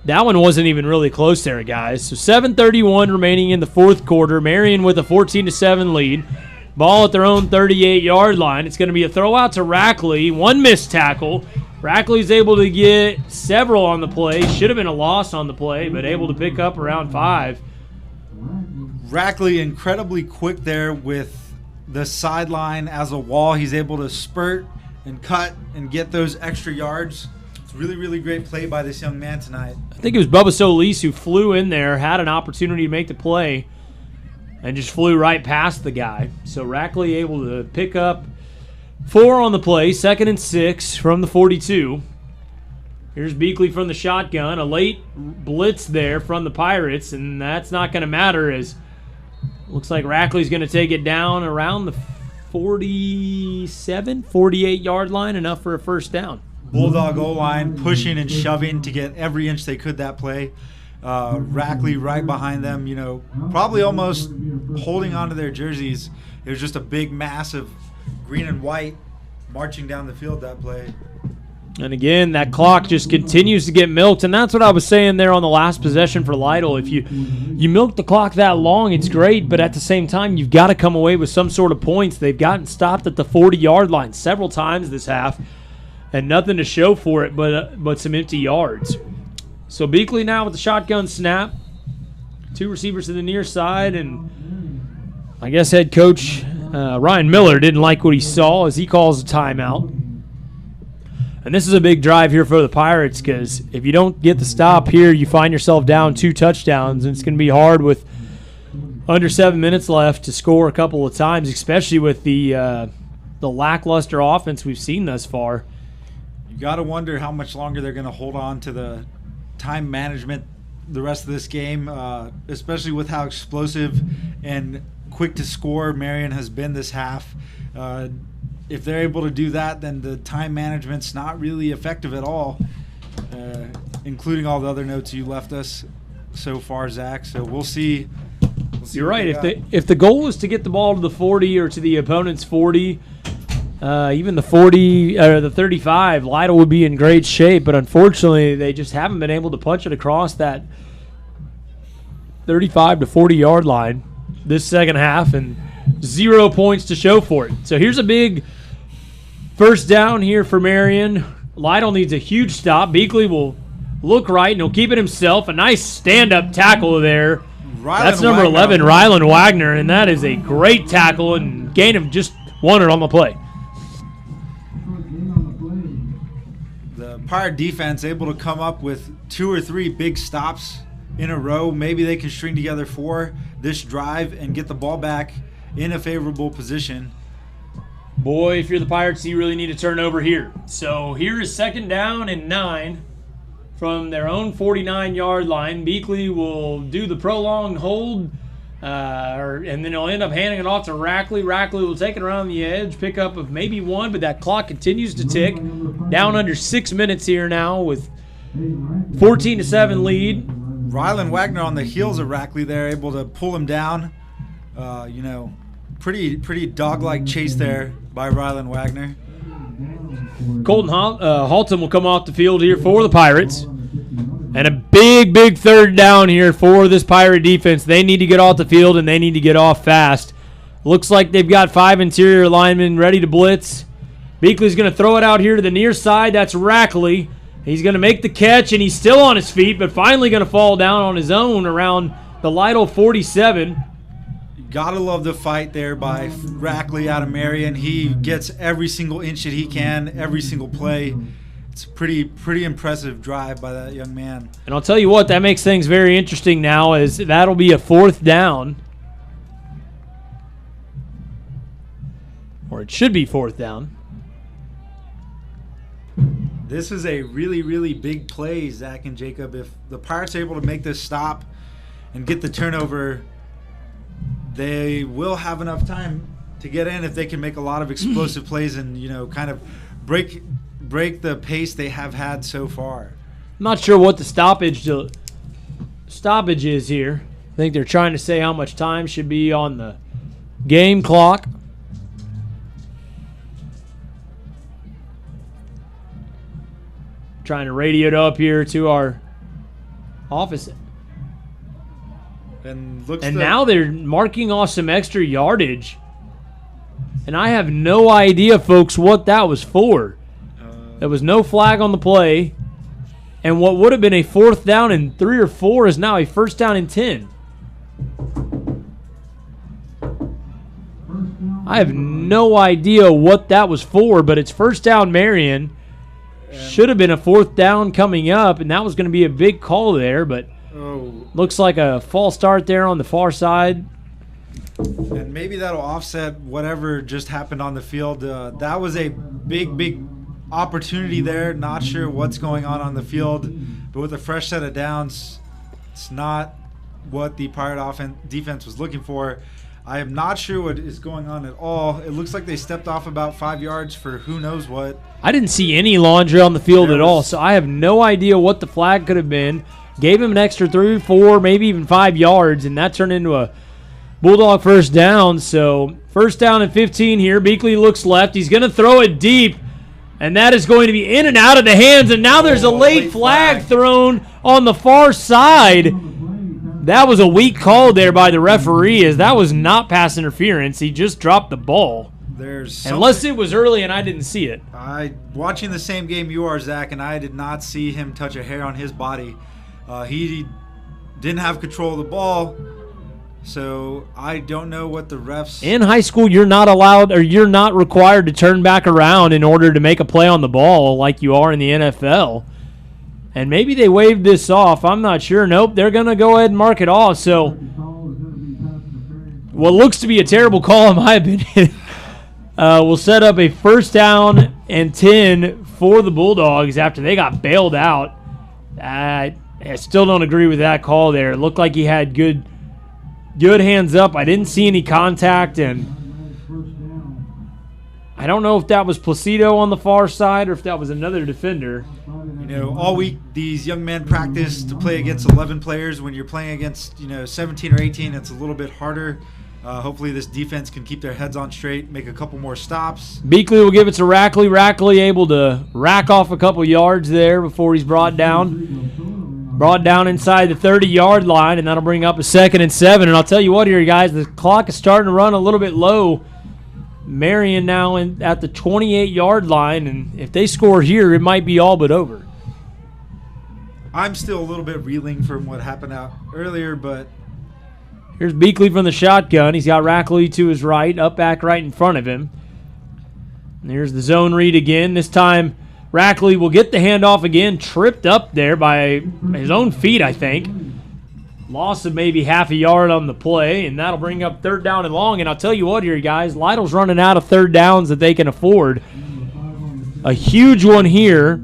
that one wasn't even really close there, guys. So 7:31 remaining in the fourth quarter. Marion with a 14-7 lead. Ball at their own 38-yard line. It's going to be a throw out to Rackley. One missed tackle. Rackley's able to get several on the play. Should have been a loss on the play, but able to pick up around 5. Rackley incredibly quick there with the sideline as a wall. He's able to spurt and cut and get those extra yards. It's really great play by this young man tonight. I think it was Bubba Solis who flew in there, had an opportunity to make the play, and just flew right past the guy. So Rackley able to pick up 4 on the play, 2nd and 6 from the 42. Here's Beakley from the shotgun. A late blitz there from the Pirates, and that's not going to matter as looks like Rackley's going to take it down around the 47, 48-yard line, enough for a first down. Bulldog O-line pushing and shoving to get every inch they could that play. Rackley right behind them, probably almost holding onto their jerseys. It was just a big mass of green and white marching down the field that play. And again, that clock just continues to get milked, and that's what I was saying there on the last possession for Lytle. If you milk the clock that long, it's great, but at the same time, you've got to come away with some sort of points. They've gotten stopped at the 40-yard line several times this half, and nothing to show for it but some empty yards. So Beakley now with the shotgun snap. 2 receivers to the near side, and I guess head coach Ryan Miller didn't like what he saw as he calls a timeout. And this is a big drive here for the Pirates because if you don't get the stop here, you find yourself down 2 touchdowns, and it's going to be hard with under 7 minutes left to score a couple of times, especially with the lackluster offense we've seen thus far. You got to wonder how much longer they're going to hold on to the time management the rest of this game, especially with how explosive and quick to score Marion has been this half. If they're able to do that, then the time management's not really effective at all, including all the other notes you left us so far, Zach. So we'll see. You're right. If the goal is to get the ball to the 40 or to the opponent's 40, even the 40 or the 35, Lytle would be in great shape. But unfortunately, they just haven't been able to punch it across that 35 to 40-yard line this second half, and 0 points to show for it. So here's a big first down here for Marion. Lytle needs a huge stop. Beakley will look right, and he'll keep it himself. A nice stand-up tackle there. That's number 11, Rylan Wagner, and that is a great tackle and gain of just 1 on the play. The Pirate defense able to come up with 2 or 3 big stops in a row. Maybe they can string together 4 this drive and get the ball back in a favorable position. Boy, if you're the Pirates, you really need to turn over here. So here is 2nd down and 9 from their own 49-yard line. Beakley will do the prolonged hold, and then he'll end up handing it off to Rackley. Rackley will take it around the edge, pick up of maybe 1, but that clock continues to tick. Down under 6 minutes here now with 14-7 lead. Rylan Wagner on the heels of Rackley there, able to pull him down. Pretty dog-like chase there by Rylan Wagner. Colton Halton will come off the field here for the Pirates. And a big 3rd down here for this Pirate defense. They need to get off the field, and they need to get off fast. Looks like they've got 5 interior linemen ready to blitz. Beakley's going to throw it out here to the near side. That's Rackley. He's going to make the catch, and he's still on his feet, but finally going to fall down on his own around the Lytle 47. Gotta love the fight there by Rackley out of Marion. He gets every single inch that he can, every single play. It's a pretty impressive drive by that young man. And I'll tell you what, that makes things very interesting now, as that'll be a 4th down. Or it should be 4th down. This is a really, really big play, Zach and Jacob. If the Pirates are able to make this stop and get the turnover, they will have enough time to get in if they can make a lot of explosive plays and, you know, kind of break the pace they have had so far. I'm not sure what the stoppage is here. I think they're trying to say how much time should be on the game clock. Trying to radio it up here to our office. And now they're marking off some extra yardage. And I have no idea, folks, what that was for. There was no flag on the play. And what would have been a 4th down and 3 or 4 is now a 1st down and 10. I have no idea what that was for, but it's 1st down Marion. Should have been a 4th down coming up, and that was going to be a big call there, but looks like a false start there on the far side. And maybe that'll offset whatever just happened on the field. That was a big opportunity there. Not sure what's going on the field, but with a fresh set of downs, it's not what the Pirate defense was looking for. I am not sure what is going on at all. It looks like they stepped off about 5 yards for who knows what. I didn't see any laundry on the field at all, so I have no idea what the flag could have been. Gave him an extra 3, 4, maybe even 5 yards, and that turned into a Bulldog 1st down. So 1st down and 15 here. Beakley looks left. He's going to throw it deep, and that is going to be in and out of the hands. And now there's a late flag thrown on the far side. That was a weak call there by the referee, as that was not pass interference. He just dropped the ball. Unless it was early and I didn't see it. Watching the same game you are, Zach, and I did not see him touch a hair on his body. He didn't have control of the ball, so I don't know what the refs... In high school, you're not allowed, or you're not required to turn back around in order to make a play on the ball like you are in the NFL. And maybe they waved this off. I'm not sure. Nope, they're going to go ahead and mark it off. So what looks to be a terrible call, in my opinion, will set up a 1st down and 10 for the Bulldogs after they got bailed out. I still don't agree with that call there. It looked like he had good hands up. I didn't see any contact, and I don't know if that was Placido on the far side or if that was another defender. You know, all week these young men practice to play against 11 players. When you're playing against, 17 or 18, it's a little bit harder. Hopefully this defense can keep their heads on straight, make a couple more stops. Beakley will give it to Rackley. Rackley able to rack off a couple yards there before he's brought down. Brought down inside the 30-yard line, and that'll bring up a 2nd and 7. And I'll tell you what here, guys, the clock is starting to run a little bit low. Marion now at the 28-yard line, and if they score here, it might be all but over. I'm still a little bit reeling from what happened out earlier, but... Here's Beakley from the shotgun. He's got Rackley to his right, up back right in front of him. And here's the zone read again. This time, Rackley will get the handoff again, tripped up there by his own feet, I think. Loss of maybe half a yard on the play, and that'll bring up 3rd down and long. And I'll tell you what here, guys, Lytle's running out of 3rd downs that they can afford. A huge one here.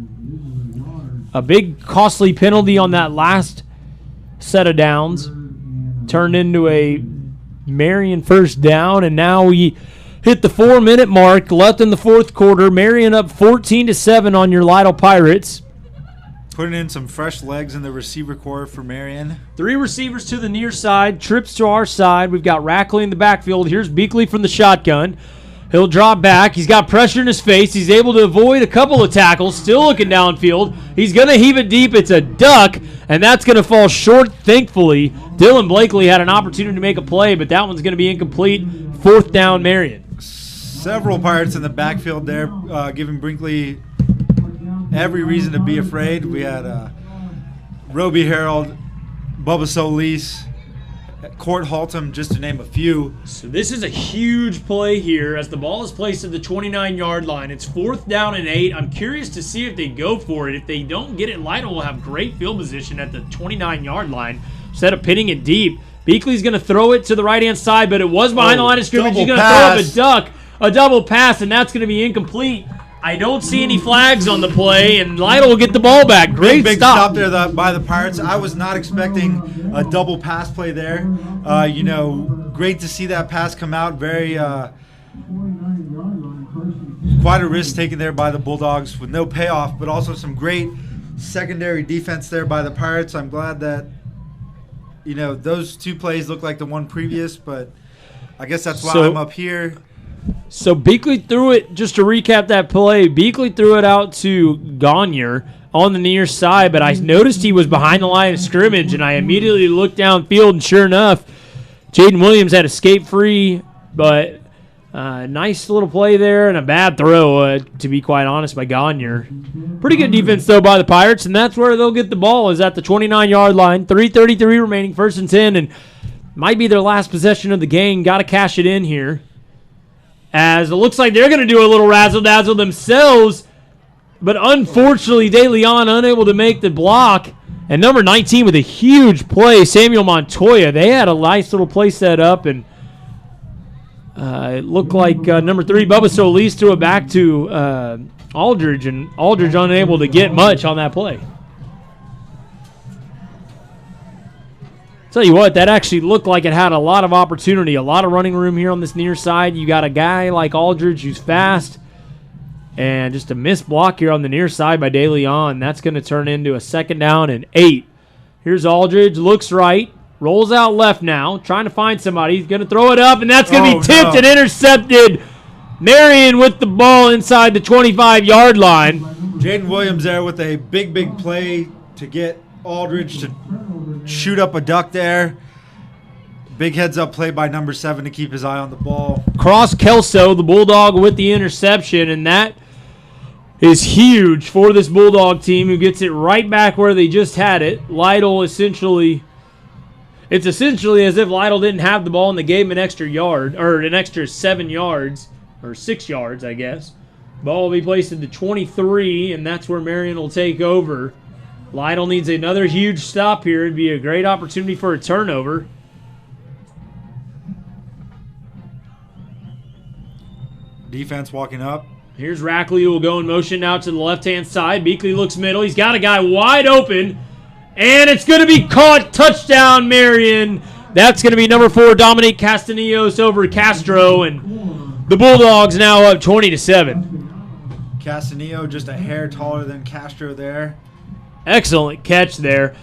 A big costly penalty on that last set of downs turned into a Marion 1st down, and now we hit the 4-minute mark left in the 4th quarter. Marion up 14-7 on your Lytle Pirates. Putting in some fresh legs in the receiver corps for Marion. 3 receivers to the near side, trips to our side. We've got Rackley in the backfield. Here's Beakley from the shotgun. He'll drop back. He's got pressure in his face. He's able to avoid a couple of tackles. Still looking downfield. He's going to heave it deep. It's a duck, and that's going to fall short, thankfully. Dylan Blakely had an opportunity to make a play, but that one's going to be incomplete. 4th down, Marion. Several Pirates in the backfield there, giving Brinkley every reason to be afraid. We had Roby Harold, Bubba Solis, Court Haltom, just to name a few. So this is a huge play here as the ball is placed at the 29-yard line. It's 4th down and 8. I'm curious to see if they go for it. If they don't get it, Lytle will have great field position at the 29-yard line instead of pinning it deep. Beakley's going to throw it to the right-hand side, but it was behind the line of scrimmage. He's going to throw up a duck, a double pass, and that's going to be incomplete. I don't see any flags on the play, and Lytle will get the ball back. Great big stop. stop there by the Pirates. I was not expecting a double pass play there. Great to see that pass come out. Very quite a risk taken there by the Bulldogs with no payoff, but also some great secondary defense there by the Pirates. I'm glad that those 2 plays look like the one previous, but I guess that's why I'm up here. So Beakley threw it, just to recap that play, Beakley threw it out to Gagne on the near side, but I noticed he was behind the line of scrimmage, and I immediately looked downfield, and sure enough, Jaden Williams had escaped free, but nice little play there and a bad throw, to be quite honest, by Gagne. Pretty good defense, though, by the Pirates, and that's where they'll get the ball, is at the 29-yard line. 3:33 remaining, 1st and 10, and might be their last possession of the game. Got to cash it in here. As it looks like they're going to do a little razzle-dazzle themselves, but unfortunately, De Leon unable to make the block. And number 19 with a huge play, Samuel Montoya. They had a nice little play set up, and it looked like number 3, Bubba Solis, threw it back to Aldridge, and Aldridge unable to get much on that play. Tell you what, that actually looked like it had a lot of opportunity, a lot of running room here on this near side. You got a guy like Aldridge who's fast, and just a missed block here on the near side by De Leon. That's going to turn into a 2nd down and 8. Here's Aldridge, looks right, rolls out left now, trying to find somebody. He's going to throw it up, and that's going to be tipped and intercepted. Marion with the ball inside the 25-yard line. Jaden Williams there with a big play to get Aldridge to shoot up a duck there. Big heads-up play by number 7 to keep his eye on the ball. Cross Kelso, the Bulldog, with the interception, and that is huge for this Bulldog team who gets it right back where they just had it. Lytle essentially as if Lytle didn't have the ball and they gave him an extra yard, or an extra 7 yards, or 6 yards, I guess. Ball will be placed at the 23, and that's where Marion will take over. Lytle needs another huge stop here. It'd be a great opportunity for a turnover. Defense walking up. Here's Rackley, who will go in motion now to the left-hand side. Beakley looks middle. He's got a guy wide open, and it's going to be caught. Touchdown, Marion. That's going to be number 4, Dominique Castanillos over Castro, and the Bulldogs now up 20-7. Castanillo just a hair taller than Castro there. Excellent catch there.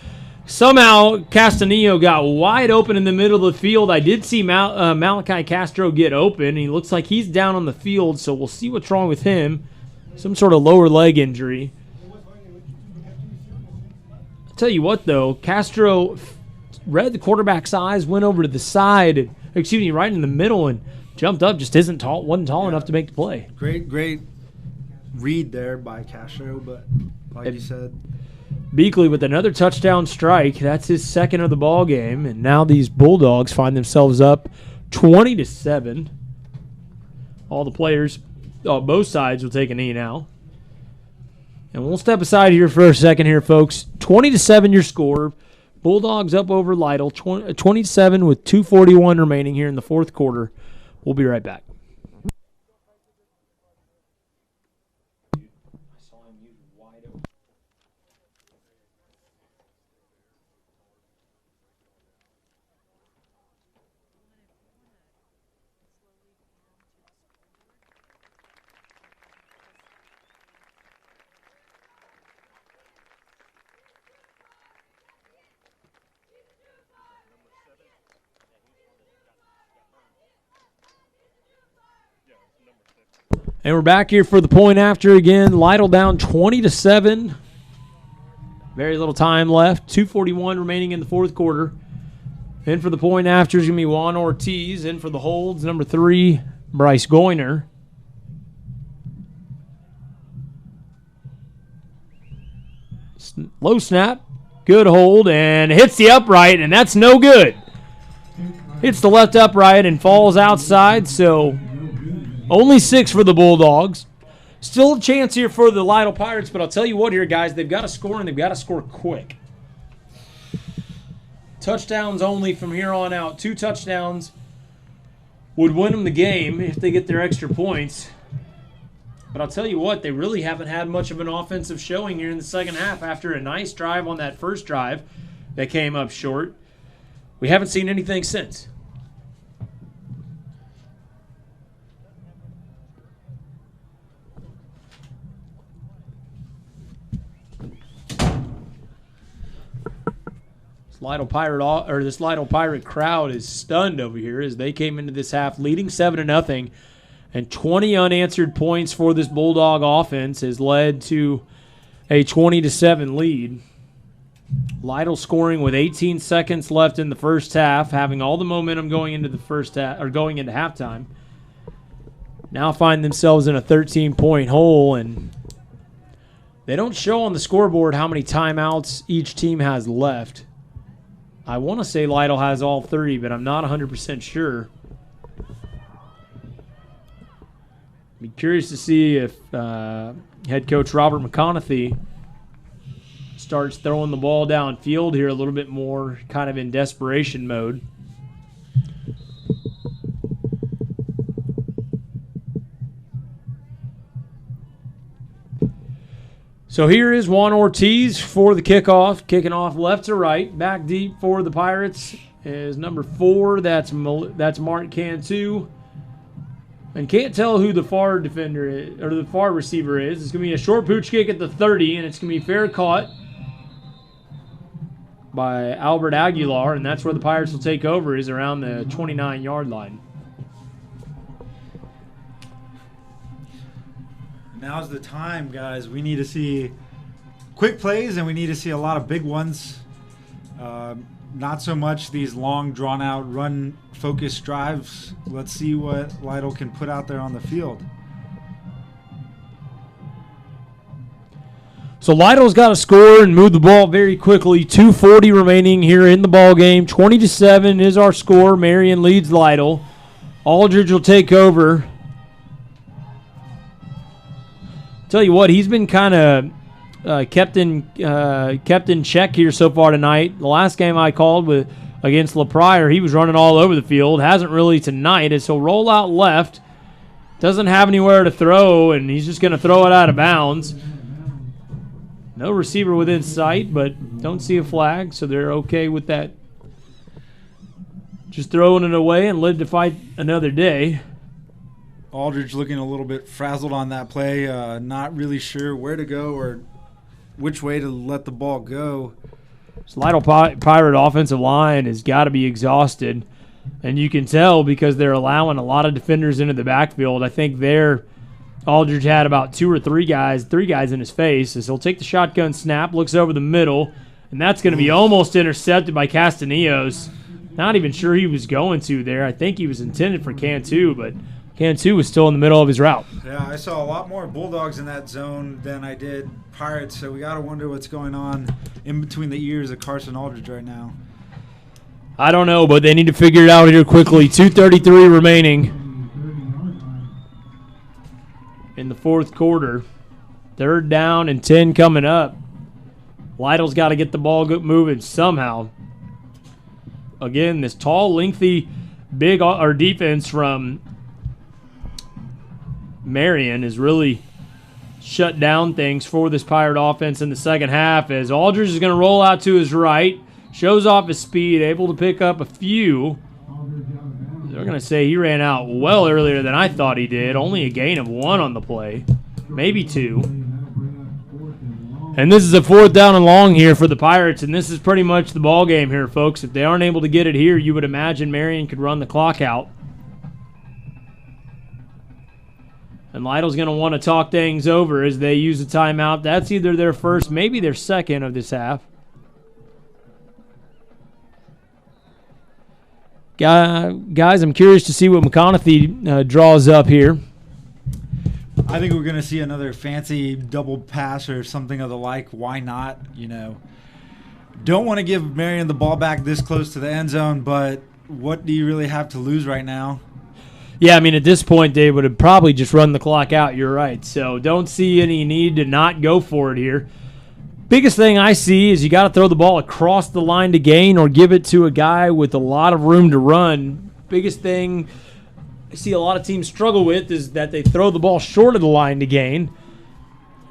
Somehow, Castanillo got wide open in the middle of the field. I did see Malachi Castro get open. He looks like he's down on the field, so we'll see what's wrong with him. Some sort of lower leg injury. I'll tell you what, though. Castro read the quarterback's eyes, went over to the side, right in the middle, and jumped up. Just wasn't tall enough to make the play. Great read there by Castro, but like you said, Beakley with another touchdown strike. That's his 2nd of the ball game, and now these Bulldogs find themselves up 20-7. All the players, both sides will take a knee now. And we'll step aside here for a second here, folks. 20-7 your score. Bulldogs up over Lytle, 27 with 2:41 remaining here in the 4th quarter. We'll be right back. And we're back here for the point after again. Lytle down 20-7. Very little time left. 2:41 remaining in the 4th quarter. In for the point after is going to be Juan Ortiz. In for the holds, number 3, Bryce Goyner. Low snap. Good hold. And hits the upright, and that's no good. hits the left upright and falls outside, so only 6 for the Bulldogs. Still a chance here for the Lytle Pirates, but I'll tell you what here, guys, they've got to score, and they've got to score quick. Touchdowns only from here on out. 2 touchdowns would win them the game if they get their extra points. But I'll tell you what, they really haven't had much of an offensive showing here in the second half after a nice drive on that first drive that came up short. We haven't seen anything since. This Lytle Pirate crowd is stunned over here as they came into this half leading 7-0, and 20 unanswered points for this Bulldog offense has led to a 20-7 lead. Lytle scoring with 18 seconds left in the first half, having all the momentum going into the first half or going into halftime. Now find themselves in a 13-point hole, and they don't show on the scoreboard how many timeouts each team has left. I want to say Lytle has all 30, but I'm not 100% sure. Be curious to see if head coach Robert McConaughey starts throwing the ball downfield here a little bit more, kind of in desperation mode. So here is Juan Ortiz for the kickoff, kicking off left to right. Back deep for the Pirates is number 4. That's Mark Cantu. And can't tell who the far defender is, or the far receiver is. It's going to be a short pooch kick at the 30, and it's going to be fair caught by Albert Aguilar, and that's where the Pirates will take over, is around the 29-yard line. Now's the time, guys. We need to see quick plays, and we need to see a lot of big ones. Not so much these long, drawn-out, run-focused drives. Let's see what Lytle can put out there on the field. So Lytle's got to score and move the ball very quickly. 2:40 remaining here in the ball game. 20-7 is our score. Marion leads Lytle. Aldridge will take over. Tell you what, he's been kind of kept in check here so far tonight. The last game I called against LaPrire, he was running all over the field. Hasn't really tonight, as he'll roll out left. Doesn't have anywhere to throw, and he's just going to throw it out of bounds. No receiver within sight, but don't see a flag, so they're okay with that. Just throwing it away and live to fight another day. Aldridge looking a little bit frazzled on that play, not really sure where to go or which way to let the ball go. This Lytle Pirate offensive line has got to be exhausted, and you can tell because they're allowing a lot of defenders into the backfield. I think Aldridge had about 2 or 3 guys in his face as he'll take the shotgun snap, looks over the middle, and that's going to be almost intercepted by Castanillos. Not even sure he was going to there. I think he was intended for Cantu, but Cantu was still in the middle of his route. Yeah, I saw a lot more Bulldogs in that zone than I did Pirates, so we got to wonder what's going on in between the ears of Carson Aldridge right now. I don't know, but they need to figure it out here quickly. 2:33 remaining in the fourth quarter. 3rd down and 10 coming up. Lytle's got to get the ball moving somehow. Again, this tall, lengthy, big defense from Marion has really shut down things for this Pirate offense in the second half, as Aldridge is going to roll out to his right, shows off his speed, able to pick up a few. They're going to say he ran out well earlier than I thought he did. Only a gain of 1 on the play, maybe 2. And this is a 4th down and long here for the Pirates, and this is pretty much the ball game here, folks. If they aren't able to get it here, you would imagine Marion could run the clock out. And Lytle's going to want to talk things over as they use a timeout. That's either their first, maybe their second of this half. Guys, I'm curious to see what McConaughey draws up here. I think we're going to see another fancy double pass or something of the like. Why not? Don't want to give Marion the ball back this close to the end zone, but what do you really have to lose right now? Yeah, I mean, at this point, they would have probably just run the clock out. You're right. So don't see any need to not go for it here. Biggest thing I see is you got to throw the ball across the line to gain or give it to a guy with a lot of room to run. Biggest thing I see a lot of teams struggle with is that they throw the ball short of the line to gain,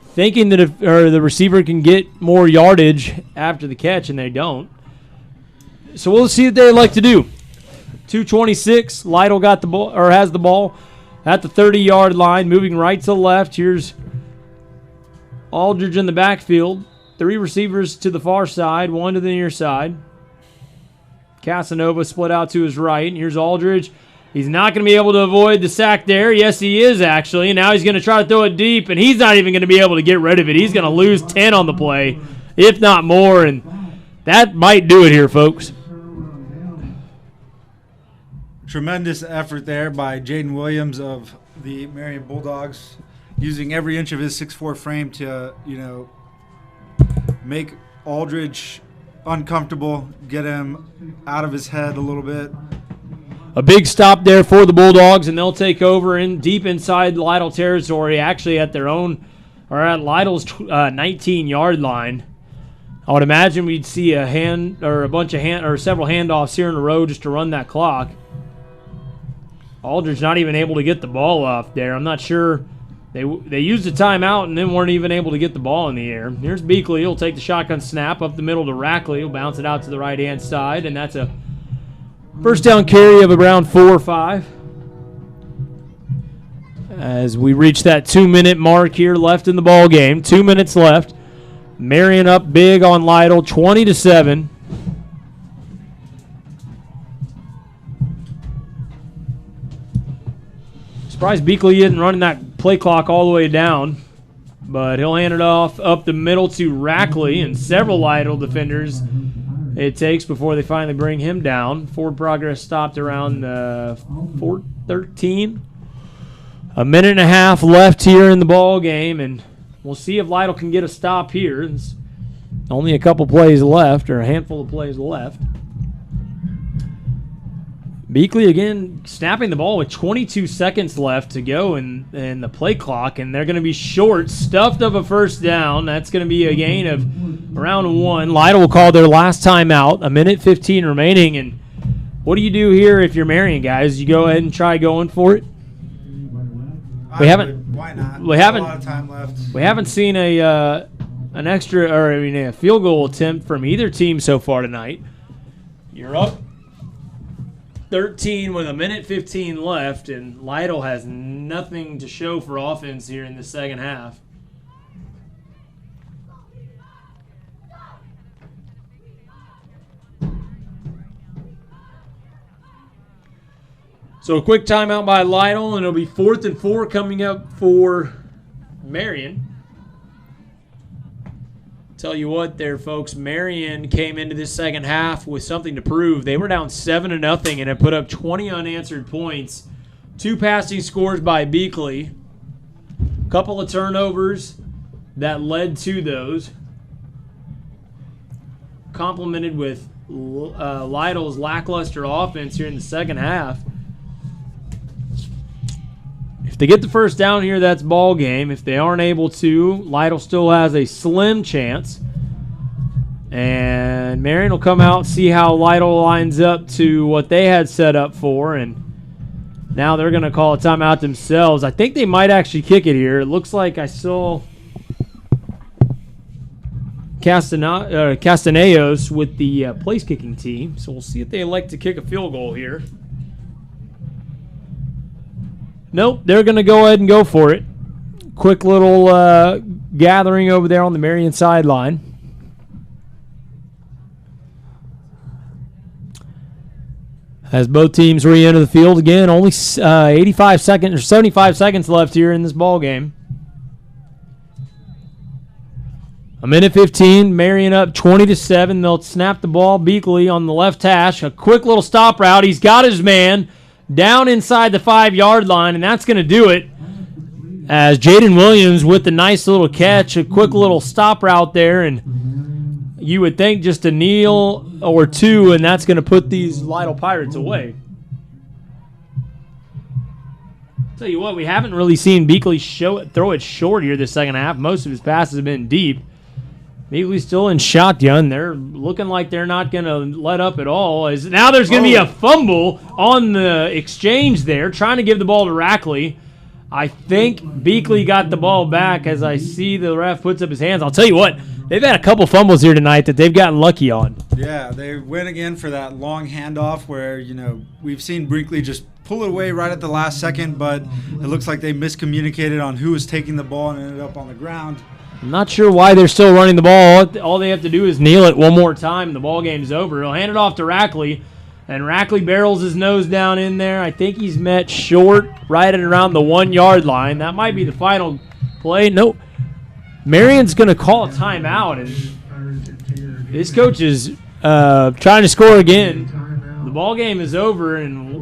thinking that the receiver can get more yardage after the catch, and they don't. So we'll see what they like to do. 2:26. Lytle got the ball, or has the ball at the 30-yard line, moving right to left. Here's Aldridge in the backfield. 3 receivers to the far side, 1 to the near side. Casanova split out to his right. And here's Aldridge. He's not going to be able to avoid the sack there. Yes, he is, actually. And now he's going to try to throw it deep, and he's not even going to be able to get rid of it. He's going to lose 10 on the play, if not more, and that might do it here, folks. Tremendous effort there by Jaden Williams of the Marion Bulldogs, using every inch of his 6'4" frame to, make Aldridge uncomfortable, get him out of his head a little bit. A big stop there for the Bulldogs, and they'll take over in deep inside Lytle territory, actually at their own, or at Lytle's 19-yard line. I would imagine we'd see a several handoffs here in a row just to run that clock. Aldridge not even able to get the ball off there. I'm not sure. They used a timeout and then weren't even able to get the ball in the air. Here's Beakley. He'll take the shotgun snap up the middle to Rackley. He'll bounce it out to the right-hand side, and that's a first down carry of around 4 or 5. As we reach that 2-minute mark here left in the ball game. 2 minutes left. Marion up big on Lytle, 20-7. Surprised Beakley isn't running that play clock all the way down, but he'll hand it off up the middle to Rackley, and several Lytle defenders it takes before they finally bring him down. Forward progress stopped around 4:13. A minute and a half left here in the ball game, and we'll see if Lytle can get a stop here. There's only a couple plays left, or a handful of plays left. Beakley again snapping the ball with 22 seconds left to go in the play clock, and they're going to be short, stuffed of a first down. That's going to be a gain of around 1. Lytle will call their last timeout, 1:15 remaining. And what do you do here if you're Marion, guys? You go ahead and try going for it? Why not? We haven't a lot of time left. We haven't seen a field goal attempt from either team so far tonight. You're up 13 with 1:15 left, and Lytle has nothing to show for offense here in the second half. So a quick timeout by Lytle, and it'll be 4th and 4 coming up for Marion. Tell you what there, folks, Marion came into this second half with something to prove. They were down 7-0 and have put up 20 unanswered points. 2 passing scores by Beakley. A couple of turnovers that led to those. Complemented with Lytle's lackluster offense here in the second half. If they get the first down here, that's ball game. If they aren't able to, Lytle still has a slim chance. And Marion will come out and see how Lytle lines up to what they had set up for. And now they're going to call a timeout themselves. I think they might actually kick it here. It looks like I saw Castaneos with the place kicking team. So we'll see if they like to kick a field goal here. Nope, they're going to go ahead and go for it. Quick little gathering over there on the Marion sideline. As both teams re-enter the field again, only 75 seconds left here in this ball game. 1:15, Marion up 20-7. They'll snap the ball. Beakley on the left hash. A quick little stop route. He's got his man down inside the 5-yard line, and that's going to do it. As Jaden Williams with the nice little catch, a quick little stop route there, and you would think just a kneel or two, and that's going to put these Lytle Pirates away. Tell you what, we haven't really seen Beakley throw it short here this second half. Most of his passes have been deep. Beakley's still in shotgun. They're looking like they're not going to let up at all. Now there's going to be a fumble on the exchange there, trying to give the ball to Rackley. I think Beakley got the ball back as I see the ref puts up his hands. I'll tell you what, they've had a couple fumbles here tonight that they've gotten lucky on. Yeah, they went again for that long handoff where, we've seen Brinkley just pull it away right at the last second, but it looks like they miscommunicated on who was taking the ball and ended up on the ground. I'm not sure why they're still running the ball. All they have to do is kneel it one more time, and the ball game's over. He'll hand it off to Rackley, and Rackley barrels his nose down in there. I think he's met short right at around the 1 yard line. That might be the final play. Nope. Marion's going to call a timeout, and this coach is trying to score again. The ball game is over, and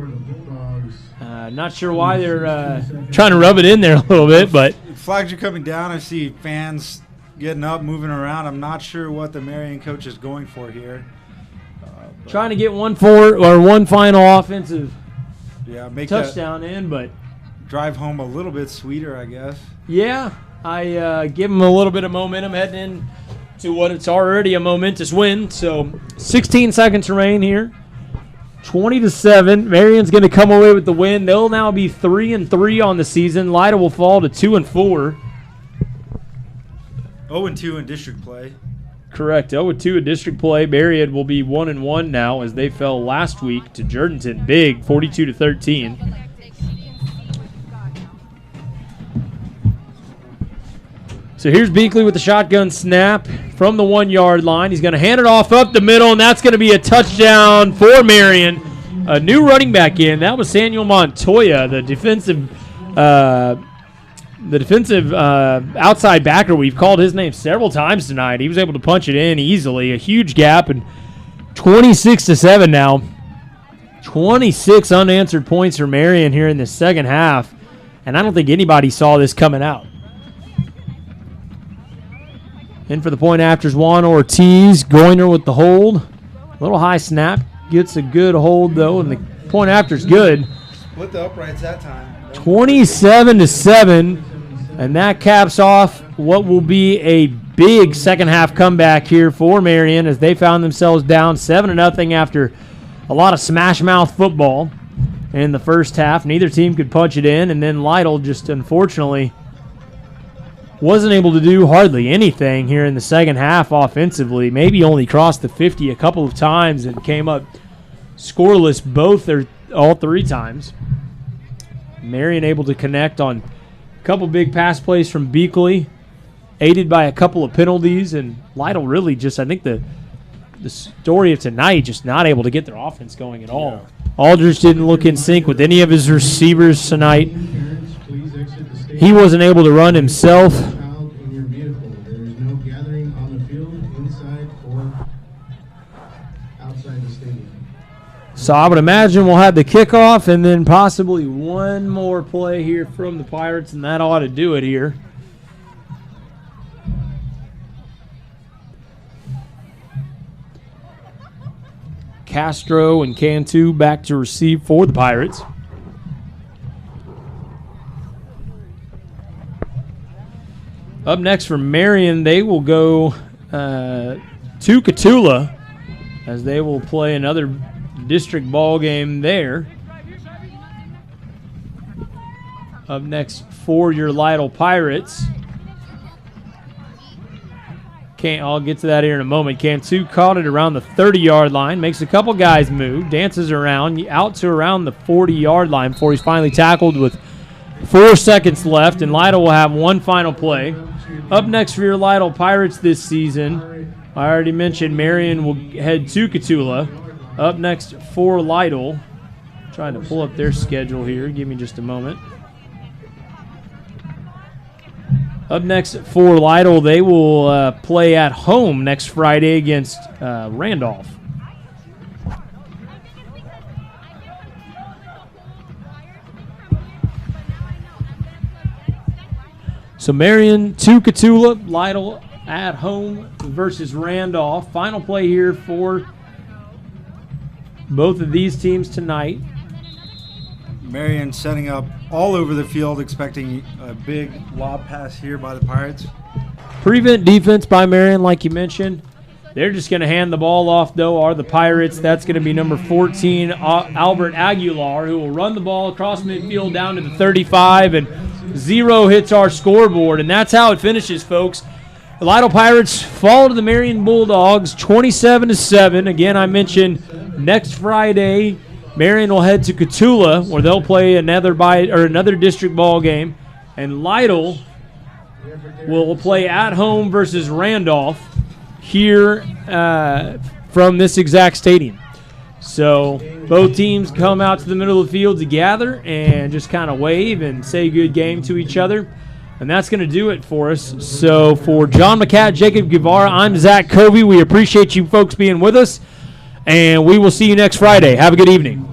not sure why they're trying to rub it in there a little bit, but flags are coming down. I see fans getting up, moving around. I'm not sure what the Marion coach is going for here. Trying to get one final offensive make touchdown in, but drive home a little bit sweeter, I guess. Yeah, I give them a little bit of momentum heading in to what it's already a momentous win. So 16 seconds remain here. 20-7. Marion's going to come away with the win. They'll now be 3-3 on the season. Lytle will fall to 2-4. 0-2 in district play. Correct. 0-2 in district play. Marion will be 1-1 now as they fell last week to Jourdanton big, 42-13. So here's Beakley with the shotgun snap from the 1 yard line. He's going to hand it off up the middle, and that's going to be a touchdown for Marion. A new running back in. That was Samuel Montoya, the defensive outside backer. We've called his name several times tonight. He was able to punch it in easily. A huge gap, and 26-7 now. 26 unanswered points for Marion here in the second half, and I don't think anybody saw this coming out. In for the point afters, Juan Ortiz. Goiner with the hold. Little high snap. Gets a good hold, though, and the point after's good. Split the uprights that time. 27-7, and that caps off what will be a big second-half comeback here for Marion as they found themselves down 7-0 after a lot of smash-mouth football in the first half. Neither team could punch it in, and then Lytle just unfortunately wasn't able to do hardly anything here in the second half offensively. Maybe only crossed the 50 a couple of times and came up scoreless all three times. Marion able to connect on a couple big pass plays from Beakley, aided by a couple of penalties, and Lytle really just, I think the story of tonight, just not able to get their offense going at all. Aldridge didn't look in sync with any of his receivers tonight. He wasn't able to run himself. So I would imagine we'll have the kickoff and then possibly one more play here from the Pirates, and that ought to do it here. Castro and Cantu back to receive for the Pirates. Up next for Marion, they will go to Cotulla as they will play another district ball game there. Up next for your Lytle Pirates. I'll get to that here in a moment. Cantu caught it around the 30-yard line, makes a couple guys move, dances around, out to around the 40-yard line before he's finally tackled with 4 seconds left, and Lytle will have one final play. Up next for your Lytle Pirates this season, I already mentioned Marion will head to Cotulla. Up next for Lytle, trying to pull up their schedule here. Give me just a moment. Up next for Lytle, they will play at home next Friday against Randolph. So Marion to Cotulla, Lytle at home versus Randolph. Final play here for both of these teams tonight. Marion setting up all over the field, expecting a big lob pass here by the Pirates. Prevent defense by Marion, like you mentioned. They're just going to hand the ball off, though, are the Pirates. That's going to be number 14, Albert Aguilar, who will run the ball across midfield down to the 35, and 0 hits our scoreboard. And that's how it finishes, folks. The Lytle Pirates fall to the Marion Bulldogs 27-7. Again, I mentioned next Friday, Marion will head to Cotulla, where they'll play another district ball game, and Lytle will play at home versus Randolph here from this exact stadium. So both teams come out to the middle of the field to gather and just kind of wave and say good game to each other. And that's going to do it for us. So for John McCat, Jacob Guevara, I'm Zach Covey. We appreciate you folks being with us, and we will see you next Friday. Have a good evening.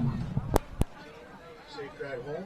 Safe drive home.